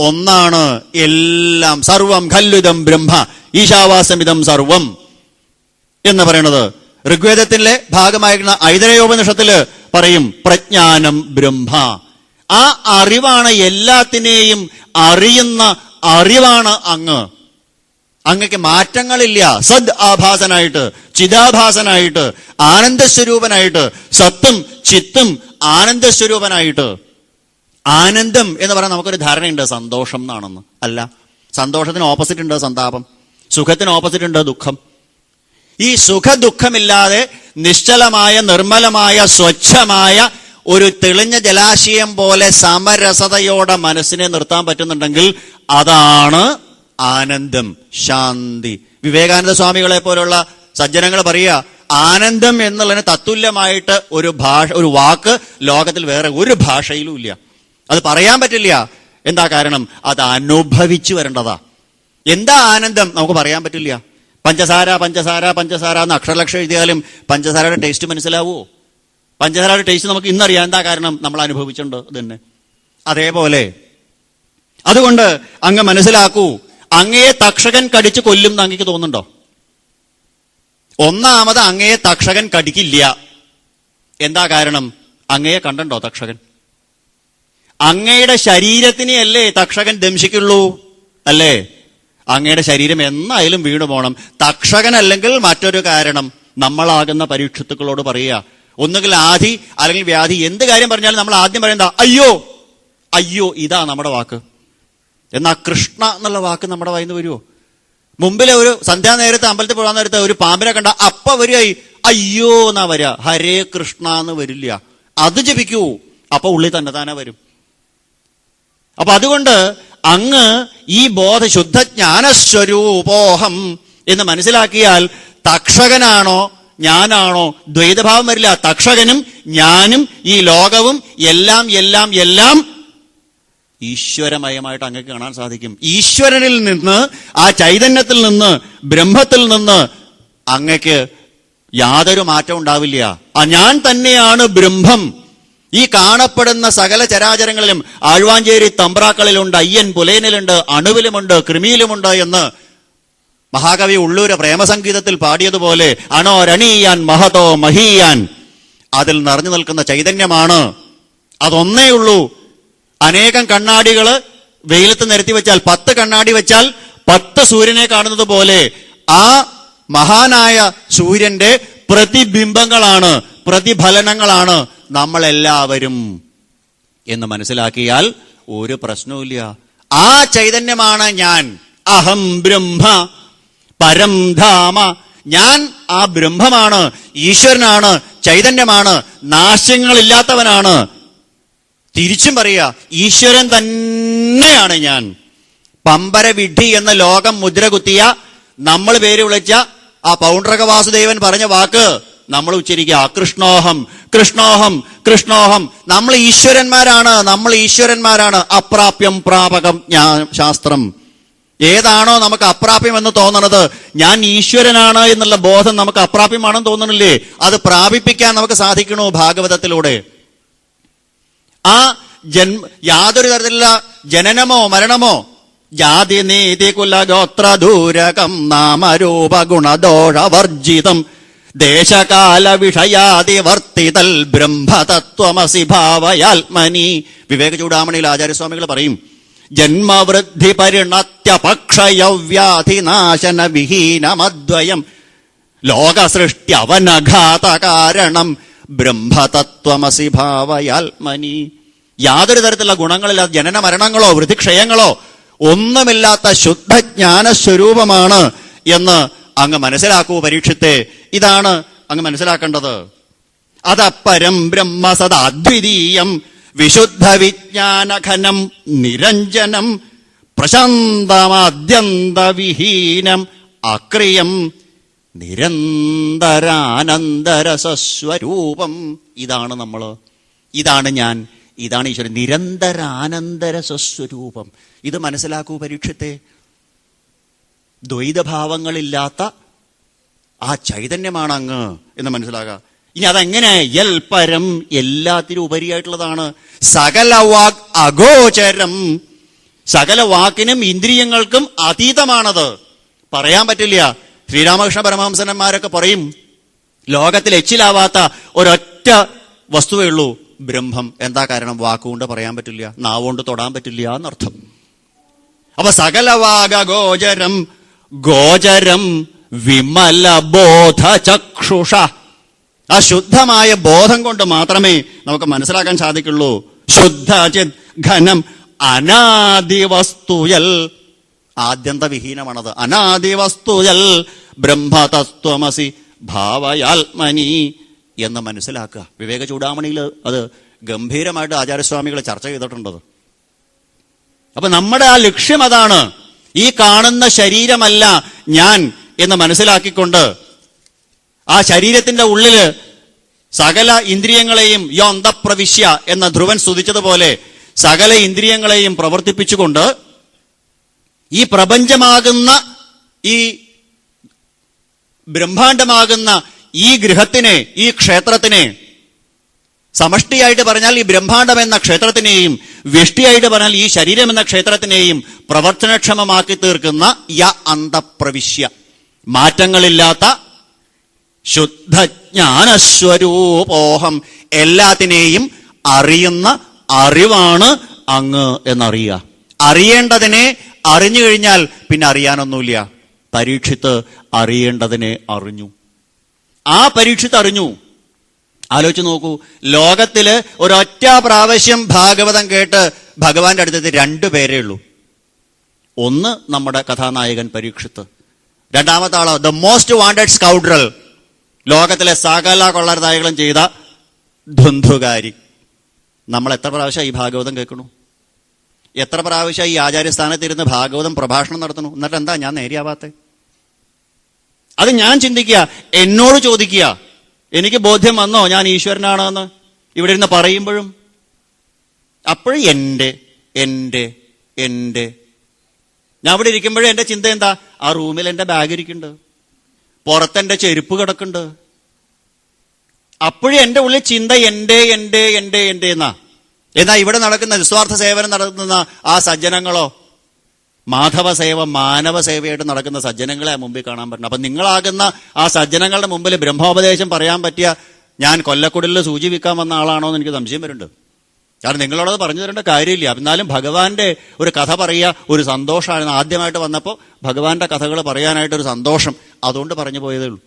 ഒന്നാണ്. എല്ലാം സർവം ഖല്ലുദം ബ്രഹ്മ ഈശാവാസമിതം സർവം എന്ന് പറയുന്നത് ഋഗ്വേദത്തിലെ ഭാഗമായിരുന്ന ഐതരയോപനിഷത്തില് പറയും പ്രജ്ഞാനം ബ്രഹ്മ. ആ അറിവാണ് എല്ലാത്തിനെയും അറിയുന്ന അറിവാണ് അങ്ങ്. അങ്ങക്ക് മാറ്റങ്ങളില്ല. സദ് ആഭാസനായിട്ട്, ചിദാഭാസനായിട്ട്, ആനന്ദസ്വരൂപനായിട്ട്, സത്തും ചിത്തും ആനന്ദസ്വരൂപനായിട്ട്. ആനന്ദം എന്ന് പറയാൻ നമുക്കൊരു ധാരണയുണ്ട് സന്തോഷം എന്നാണെന്ന്. അല്ല, സന്തോഷത്തിന് ഓപ്പോസിറ്റ് ഉണ്ട് സന്താപം, സുഖത്തിന് ഓപ്പോസിറ്റ് ഉണ്ട് ദുഃഖം. ഈ സുഖദുഃഖമില്ലാതെ നിശ്ചലമായ നിർമ്മലമായ സ്വച്ഛമായ ഒരു തെളിഞ്ഞ ജലാശയം പോലെ സമരസതയോടെ മനസ്സിനെ നിർത്താൻ പറ്റുന്നുണ്ടെങ്കിൽ അതാണ് ആനന്ദം, ശാന്തി. വിവേകാനന്ദ സ്വാമികളെ പോലുള്ള സജ്ജനങ്ങൾ പറയുക, ആനന്ദം എന്നുള്ളതിന് തത്തുല്യമായിട്ട് ഒരു വാക്ക് ലോകത്തിൽ വേറെ ഒരു ഭാഷയിലും ഇല്ല. അത് പറയാൻ പറ്റില്ല. എന്താ കാരണം? അത് അനുഭവിച്ചു വരേണ്ടതാ. എന്താ ആനന്ദം നമുക്ക് പറയാൻ പറ്റില്ല. പഞ്ചസാര പഞ്ചസാര പഞ്ചസാര എന്ന് അക്ഷരലക്ഷം എഴുതിയാലും പഞ്ചസാരയുടെ ടേസ്റ്റ് മനസ്സിലാവുമോ? പഞ്ചസാരയുടെ ടേസ്റ്റ് നമുക്ക് ഇന്നറിയാം. എന്താ കാരണം? നമ്മൾ അനുഭവിച്ചിട്ടുണ്ട് തന്നെ. അതേപോലെ അതുകൊണ്ട് അങ്ങ് മനസ്സിലാക്കൂ, അങ്ങയെ തക്ഷകൻ കടിച്ച് കൊല്ലും എന്ന് അങ്ങക്ക് തോന്നുന്നുണ്ടോ? ഒന്നാമത് അങ്ങയെ തക്ഷകൻ കടിക്കില്ല. എന്താ കാരണം? അങ്ങയെ കണ്ടോ തക്ഷകൻ? അങ്ങയുടെ ശരീരത്തിനെയല്ലേ തക്ഷകൻ ദംശിക്കുള്ളൂ, അല്ലേ? അങ്ങയുടെ ശരീരം എന്നായാലും വീണു പോകണം. തക്ഷകൻ അല്ലെങ്കിൽ മറ്റൊരു കാരണം. നമ്മളാകുന്ന പരീക്ഷത്തുക്കളോട് പറയുക, ഒന്നുകിൽ ആധി അല്ലെങ്കിൽ വ്യാധി, എന്ത് കാര്യം പറഞ്ഞാലും നമ്മൾ ആദ്യം പറയണ്ട അയ്യോ അയ്യോ. ഇതാ നമ്മുടെ വാക്ക്. എന്നാ കൃഷ്ണ എന്നുള്ള വാക്ക് നമ്മുടെ വായിന്ന് വരുമോ? മുമ്പിലെ ഒരു സന്ധ്യാനേരത്ത് അമ്പലത്തിൽ പോകാൻ നേരത്ത് ഒരു പാമ്പിനെ കണ്ട അപ്പ വരികയായി അയ്യോ എന്നാ വരിക, ഹരേ കൃഷ്ണ എന്ന് വരില്ല. അത് ജപിക്കൂ, അപ്പൊ ഉള്ളിൽ തന്നെ താനെ വരും. അപ്പൊ അതുകൊണ്ട് അങ്ങ് ഈ ശുദ്ധജ്ഞാനസ്വരൂപോഹം എന്ന് മനസ്സിലാക്കിയാൽ തക്ഷകനാണോ ഞാനാണോ ദ്വൈതഭാവം വരില്ല. തക്ഷകനും ഞാനും ഈ ലോകവും എല്ലാം എല്ലാം എല്ലാം ഈശ്വരമയമായിട്ട് അങ്ങക്ക് കാണാൻ സാധിക്കും. ഈശ്വരനിൽ നിന്ന്, ആ ചൈതന്യത്തിൽ നിന്ന്, ബ്രഹ്മത്തിൽ നിന്ന് അങ്ങക്ക് യാതൊരു മാറ്റം ഉണ്ടാവില്ല. ഞാൻ തന്നെയാണ് ബ്രഹ്മം. ഈ കാണപ്പെടുന്ന സകല ചരാചരങ്ങളിലും ആഴ്വാഞ്ചേരി തമ്പ്രാക്കളിലുണ്ട്, അയ്യൻ പുലയനിലുണ്ട്, അണുവിലുമുണ്ട്, കൃമിയിലുമുണ്ട് എന്ന് മഹാകവി ഉള്ളൂര് പ്രേമസംഗീതത്തിൽ പാടിയതുപോലെ അണോരണീയാൻ മഹതോ മഹീയാൻ, അതിൽ നിറഞ്ഞു നിൽക്കുന്ന ചൈതന്യമാണ്. അതൊന്നേ ഉള്ളൂ. അനേകം കണ്ണാടികള് വെയിലത്ത് നിരത്തി വെച്ചാൽ 10 കണ്ണാടി വെച്ചാൽ 10 സൂര്യനെ കാണുന്നത് പോലെ ആ മഹാനായ സൂര്യന്റെ പ്രതിബിംബങ്ങളാണ്, പ്രതിഫലനങ്ങളാണ് നമ്മളെല്ലാവരും എന്ന് മനസ്സിലാക്കിയാൽ ഒരു പ്രശ്നവുമില്ല. ആ ചൈതന്യമാണ് ഞാൻ. അഹം ബ്രഹ്മ പരം ധാമ. ഞാൻ ആ ബ്രഹ്മമാണ്, ഈശ്വരനാണ്, ചൈതന്യമാണ്, നാശങ്ങളില്ലാത്തവനാണ്. തിരിച്ചും പറയുക, ഈശ്വരൻ തന്നെയാണ് ഞാൻ. പമ്പര വിഡ്ഢി എന്ന ലോകം മുദ്ര കുത്തിയ, നമ്മൾ പേര് വിളിച്ച ആ പൗണ്ഡ്രക വാസുദേവൻ പറഞ്ഞ വാക്ക് നമ്മൾ ഉച്ചരിക്കുക, കൃഷ്ണോഹം കൃഷ്ണോഹം കൃഷ്ണോഹം. നമ്മൾ ഈശ്വരന്മാരാണ്, നമ്മൾ ഈശ്വരന്മാരാണ്. അപ്രാപ്യം പ്രാപകം ശാസ്ത്രം. ഏതാണോ നമുക്ക് അപ്രാപ്യം എന്ന് തോന്നണത്, ഞാൻ ഈശ്വരനാണ് എന്നുള്ള ബോധം നമുക്ക് അപ്രാപ്യമാണെന്ന് തോന്നണില്ലേ? അത് പ്രാപിപ്പിക്കാൻ നമുക്ക് സാധിക്കണോ ഭാഗവതത്തിലൂടെ? ആ യാതൊരു തരത്തിലുള്ള ജനനമോ മരണമോ, ജാതി നീതി കുല ഗോത്ര ദൂരകം നാമരൂപ ഗുണദോഷവർജിതം ദേശകാല വിഷയാതിവർത്തിതൽ ബ്രഹ്മതത്വമസി ഭാവയാത്മനി. വിവേക ചൂടാമണിയിൽ ആചാര്യസ്വാമികൾ പറയും, ജന്മവൃദ്ധി പരിണത്യപക്ഷയവ്യാധിനാശന വിഹീനമദ്വയം ലോകസൃഷ്ട്യവനഘാത കാരണം ബ്രഹ്മതത്വമസി ഭാവയാത്മനി. യാതൊരു തരത്തിലുള്ള ഗുണങ്ങളില്ലാത്ത, ജനന മരണങ്ങളോ വൃദ്ധിക്ഷയങ്ങളോ ഒന്നുമില്ലാത്ത ശുദ്ധജ്ഞാന സ്വരൂപമാണ് എന്ന് അങ്ങ് മനസ്സിലാക്കൂ പരീക്ഷത്തെ. ഇതാണ് അങ്ങ് മനസ്സിലാക്കേണ്ടത്. അതപരം ബ്രഹ്മ സദാദ്വിതീയം വിശുദ്ധ വിജ്ഞാനഘനം നിരഞ്ജനം പ്രശാന്തമാദ്യന്തവിഹീനം അക്രിയം നിരന്തരാനന്ദരസസ്വരൂപം. ഇതാണ് നമ്മൾ, ഇതാണ് ഞാൻ, ഇതാണ് ഈശ്വരൻ. നിരന്തരാനന്ദരസസ്വരൂപം. ഇത് മനസ്സിലാക്കൂ പരീക്ഷത്തെ. ദ്വൈതഭാവങ്ങളില്ലാത്ത ആ ചൈതന്യമാണ് അങ്ങ് എന്ന് മനസ്സിലാക്കുക. ഇനി അതെങ്ങനെ? യൽ പരം, എല്ലാത്തിനും ഉപരിയായിട്ടുള്ളതാണ്. സകല വാക് അഗോചരം, സകല വാക്കിനും ഇന്ദ്രിയങ്ങൾക്കും അതീതമാണത്. പറയാൻ പറ്റില്ല. ശ്രീരാമകൃഷ്ണ പരമഹംസന്മാരൊക്കെ പറയും, ലോകത്തിൽ എച്ചിലാവാത്ത ഒരൊറ്റ വസ്തുവേ ഉള്ളൂ, ബ്രഹ്മം. എന്താ കാരണം? വാക്കുകൊണ്ട് പറയാൻ പറ്റില്ല, നാവുകൊണ്ട് തൊടാൻ പറ്റില്ല എന്നർത്ഥം. അപ്പൊ സകല വാഗ ഗോചരം, ഗോചരം വിമല ബോധ ചക്ഷുഷ. ആ ശുദ്ധമായ ബോധം കൊണ്ട് മാത്രമേ നമുക്ക് മനസ്സിലാക്കാൻ സാധിക്കുള്ളൂ. ശുദ്ധ ചിത് ഘനം അനാദിവസ്തുയൽ, ആദ്യന്തവിഹീനമാണത്. അനാദിവസ്തുയൽ ബ്രഹ്മതത്വമസി ഭാവയാത്മനി എന്ന് മനസ്സിലാക്കുക. വിവേക ചൂടാമണിയിൽ അത് ഗംഭീരമായിട്ട് ആചാര്യസ്വാമികൾ ചർച്ച ചെയ്തിട്ടുണ്ടത്. അപ്പൊ നമ്മുടെ ആ ലക്ഷ്യം അതാണ്. ഈ കാണുന്ന ശരീരമല്ല ഞാൻ എന്ന് മനസ്സിലാക്കിക്കൊണ്ട് ആ ശരീരത്തിന്റെ ഉള്ളില് സകല ഇന്ദ്രിയങ്ങളെയും യോന്തപ്രവിശ്യ എന്ന ധ്രുവൻ സ്തുതിച്ചതുപോലെ സകല ഇന്ദ്രിയങ്ങളെയും പ്രവർത്തിപ്പിച്ചുകൊണ്ട് ഈ പ്രപഞ്ചമാകുന്ന, ഈ ബ്രഹ്മാണ്ടമാകുന്ന ഈ ഗൃഹത്തിനെ, ഈ ക്ഷേത്രത്തിനെ, സമഷ്ടിയായിട്ട് പറഞ്ഞാൽ ഈ ബ്രഹ്മാണ്ടം എന്ന ക്ഷേത്രത്തിനെയും വ്യഷ്ടിയായിട്ട് പറഞ്ഞാൽ ഈ ശരീരം എന്ന ക്ഷേത്രത്തിനെയും പ്രവർത്തനക്ഷമമാക്കി തീർക്കുന്ന യ അന്തപ്രവിശ്യ, മാറ്റങ്ങളില്ലാത്ത ശുദ്ധജ്ഞാനസ്വരൂപോഹം, എല്ലാത്തിനെയും അറിയുന്ന അറിവാണ് അങ്ങ് എന്നറിയുക. അറിയേണ്ടതിനെ അറിഞ്ഞു കഴിഞ്ഞാൽ പിന്നെ അറിയാനൊന്നുമില്ല. പരീക്ഷിത്ത് അറിയേണ്ടതിനെ അറിഞ്ഞു. ആ പരീക്ഷിത്ത് അറിഞ്ഞു. ആലോചിച്ച് നോക്കൂ, ലോകത്തില് ഒരൊറ്റ പ്രാവശ്യം ഭാഗവതം കേട്ട് ഭഗവാന്റെ അടുത്തത് 2 പേരേ ഉള്ളൂ. ഒന്ന് നമ്മുടെ കഥാനായകൻ പരീക്ഷിത്ത്, രണ്ടാമത്തെ ആളോ ദ മോസ്റ്റ് വാണ്ടഡ് സ്കൗഡ്രൽ, ലോകത്തിലെ സകല കൊള്ളരുതായ്കളും ചെയ്ത ധുന്ധുകാരി. നമ്മൾ എത്ര പ്രാവശ്യം ഈ ഭാഗവതം കേൾക്കണു? എത്ര പ്രാവശ്യം ഈ ആചാര്യസ്ഥാനത്തിരുന്ന് ഭാഗവതം പ്രഭാഷണം നടത്തണു? എന്നിട്ട് എന്താ ഞാൻ നേരെയാവാത്തെ? അത് ഞാൻ ചിന്തിക്കുക, എന്നോട് ചോദിക്കുക, എനിക്ക് ബോധ്യം വന്നോ ഞാൻ ഈശ്വരനാണെന്ന് ഇവിടെ ഇരുന്ന് പറയുമ്പോഴും? അപ്പോഴും എൻ്റെ എൻ്റെ എൻ്റെ ഞാൻ ഇവിടെ ഇരിക്കുമ്പോഴും എൻ്റെ ചിന്ത എന്താ? ആ റൂമിൽ എൻ്റെ ബാഗ് ഇരിക്കുന്നുണ്ട്, പുറത്തെൻ്റെ ചെരുപ്പ് കിടക്കുന്നുണ്ട്. അപ്പോഴും എൻ്റെ ഉള്ളിൽ ചിന്ത എൻ്റെ എൻ്റെ എൻ്റെ എൻ്റെ എന്നാ. എന്നാ ഇവിടെ നടക്കുന്ന നിസ്വാർത്ഥ സേവനം നടത്തുന്ന ആ സജ്ജനങ്ങളോ, മാധവ സേവ മാനവ സേവയായിട്ട് നടക്കുന്ന സജ്ജനങ്ങളെ മുമ്പിൽ കാണാൻ പറ്റണം. അപ്പൊ നിങ്ങളാകുന്ന ആ സജ്ജനങ്ങളുടെ മുമ്പിൽ ബ്രഹ്മോപദേശം പറയാൻ പറ്റിയ ഞാൻ കൊല്ലക്കുടലിൽ സൂചി വിൽക്കാൻ വന്ന ആളാണോ എന്ന് എനിക്ക് സംശയം വരുന്നുണ്ട്. കാരണം നിങ്ങളോടത് പറഞ്ഞു തരേണ്ട കാര്യമില്ല. എന്നാലും ഭഗവാന്റെ ഒരു കഥ പറയുക ഒരു സന്തോഷമാണ്. ആദ്യമായിട്ട് വന്നപ്പോൾ ഭഗവാന്റെ കഥകൾ പറയാനായിട്ടൊരു സന്തോഷം, അതുകൊണ്ട് പറഞ്ഞു പോയതേ ഉള്ളൂ.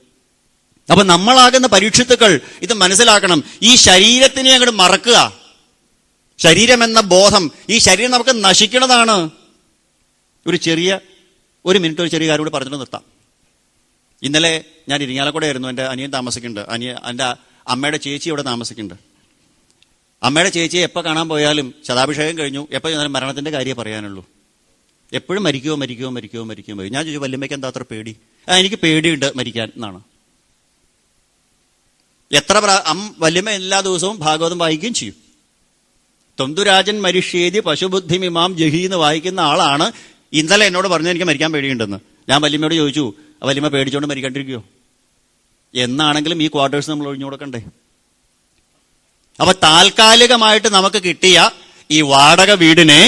അപ്പൊ നമ്മളാകുന്ന പരീക്ഷിത്തുക്കൾ ഇത് മനസ്സിലാക്കണം. ഈ ശരീരത്തിനെ അങ്ങോട്ട് മറക്കുക. ശരീരം എന്ന ബോധം, ഈ ശരീരം നമുക്ക് നശിക്കുന്നതാണ്. ഒരു മിനിറ്റ് ഒരു ചെറിയ കാര്യം കൂടി പറഞ്ഞിട്ട് നിർത്താം. ഇന്നലെ ഞാൻ ഇരിങ്ങാലക്കുടയായിരുന്നു. എൻ്റെ അനിയൻ താമസിക്കുന്നുണ്ട്. എൻ്റെ അമ്മയുടെ ചേച്ചി ഇവിടെ താമസിക്കുന്നുണ്ട്. അമ്മയുടെ ചേച്ചിയെ എപ്പോൾ കാണാൻ പോയാലും ശതാഭിഷേകം കഴിഞ്ഞു, എപ്പോൾ ചെന്നാലും മരണത്തിൻ്റെ കാര്യം പറയാനുള്ളൂ. എപ്പോഴും മരിക്കുമോ മരിക്കുമോ മരിക്കുമോ മരിക്കുമോ മരിക്കും. ഞാൻ ചോദിച്ചു, വല്യമ്മയ്ക്ക് എന്താ അത്ര പേടി? എനിക്ക് പേടിയുണ്ട് മരിക്കാൻ എന്നാണ്. വല്യമ്മ എല്ലാ ദിവസവും ഭാഗവതം വായിക്കുകയും ചെയ്യും. തൊന്തുരാജൻ മരിഷ്യേതി പശുബുദ്ധിമിമാം ജഹി എന്ന് വായിക്കുന്ന ആളാണ്. ഇന്നലെ എന്നോട് പറഞ്ഞു എനിക്ക് മരിക്കാൻ പേടിയുണ്ടെന്ന്. ഞാൻ വല്യമ്മയോട് ചോദിച്ചു, വല്യമ്മ പേടിച്ചുകൊണ്ട് മരിക്കാണ്ടിരിക്കുമോ? എന്നാണെങ്കിലും ഈ ക്വാർട്ടേഴ്സ് നമ്മൾ ഒഴിഞ്ഞു കൊടുക്കണ്ടേ? അപ്പൊ താൽക്കാലികമായിട്ട് നമുക്ക് കിട്ടിയ ഈ വാടക വീടിനെ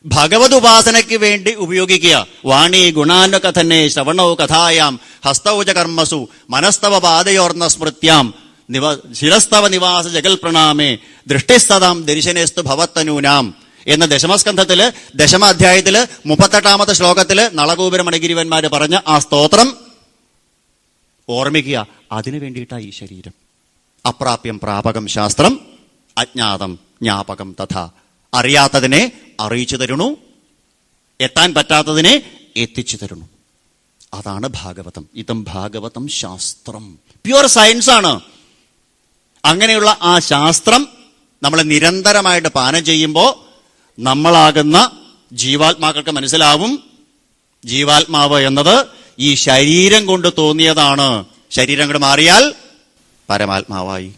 ഭഗവത് ഉപാസനയ്ക്ക് വേണ്ടി ഉപയോഗിക്കുക. വാണി ഗുണാനുകഥനെ ശ്രവണോ കഥായാം ഹസ്തൗച കർമ്മസു മനസ്തവ പാദയോർന്ന സ്മൃത്യാം ശിരസ്തവ നിവാസ ജഗൽ പ്രണാമേ ദൃഷ്ടിസ്തതാം ദർശനേസ്തു ഭവത്തനൂനാം എന്ന ദശമസ്കന്ധത്തില് 10ാം അധ്യായത്തില് 38ാമത്തെ ശ്ലോകത്തില് നളകൂപര മണിഗിരിവന്മാര് പറഞ്ഞ ആ സ്തോത്രം ഓർമ്മിക്കുക. അതിനു വേണ്ടിയിട്ടാ ഈ ശരീരം. അപ്രാപ്യം പ്രാപകം ശാസ്ത്രം അജ്ഞാതം ജ്ഞാപകം തഥാ. അറിയാത്തതിനെ അറിയിച്ചു തരുന്നു, എത്താൻ പറ്റാത്തതിനെ എത്തിച്ചു തരുന്നു. അതാണ് ഭാഗവതം. ഇതം ഭാഗവതം ശാസ്ത്രം, പ്യുവർ സയൻസ് ആണ്. അങ്ങനെയുള്ള ആ ശാസ്ത്രം നമ്മൾ നിരന്തരമായിട്ട് പാനം ചെയ്യുമ്പോൾ നമ്മളാകുന്ന ജീവാത്മാക്കൾക്ക് മനസ്സിലാവും, ജീവാത്മാവ് എന്നത് ഈ ശരീരം കൊണ്ട് തോന്നിയതാണ്. ശരീരം കൊണ്ട് മാറിയാൽ പരമാത്മാവായി.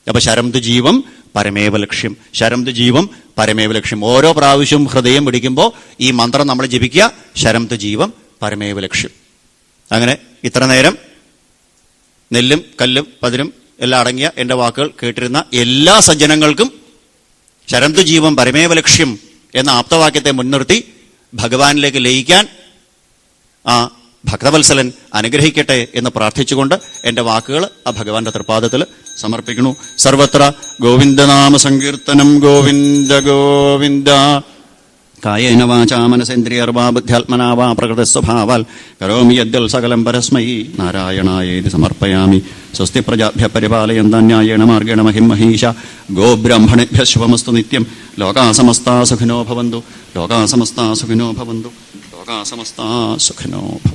അപ്പൊ ശരംതു ജീവം പരമേവ ലക്ഷ്യം, ശരംതു ജീവം പരമേവ ലക്ഷ്യം. ഓരോ പ്രാവശ്യവും ഹൃദയം പിടിക്കുമ്പോൾ ഈ മന്ത്രം നമ്മൾ ജപിക്കുക, ശരംതു ജീവം പരമേവ ലക്ഷ്യം. അങ്ങനെ ഇത്ര നേരം നെല്ലും കല്ലും പതിരും എല്ലാം അടങ്ങിയ എന്റെ വാക്കുകൾ കേട്ടിരുന്ന എല്ലാ സജ്ജനങ്ങൾക്കും ശരംതു ജീവം പരമേവ ലക്ഷ്യം എന്ന ആപ്തവാക്യത്തെ മുൻനിർത്തി ഭഗവാനിലേക്ക് ലയിക്കാൻ ആ ഭക്തവത്സലൻ അനുഗ്രഹിക്കട്ടെ എന്ന് പ്രാർത്ഥിച്ചുകൊണ്ട് എന്റെ വാക്കുകൾ ആ ഭഗവാന്റെ തൃപ്പാദത്തിൽ സമർപ്പിക്കുന്നു. സർവത്ര ഗോവിന്ദനാമ സങ്കീർത്തനം. ഗോവിന്ദ ഗോവിന്ദ. കായേന വാചാ മനസേന്ദ്രിയർവാ ബുദ്ധ്യാത്മനാ വാ പ്രകൃതിസ്വഭാവാൽ കരോമി യദ്യൽ സകലം പരസ്മൈ നാരായണായേതി സമർപ്പയാമി. സ്വസ്തി പ്രജാഭ്യഃ പരിപാലയന്താൻ ന്യായേന മാർഗേണ മഹിം മഹീശ. ഗോബ്രാഹ്മണേഭ്യഃ ശുഭമസ്തു നിത്യം. ലോകാ സമസ്താ സുഖിനോ ഭവന്തു. ലോകാ സമസ്താ സുഖിനോ ഭവന്തു. ലോകാ സമസ്താ സുഖിനോ ഭവന്തു.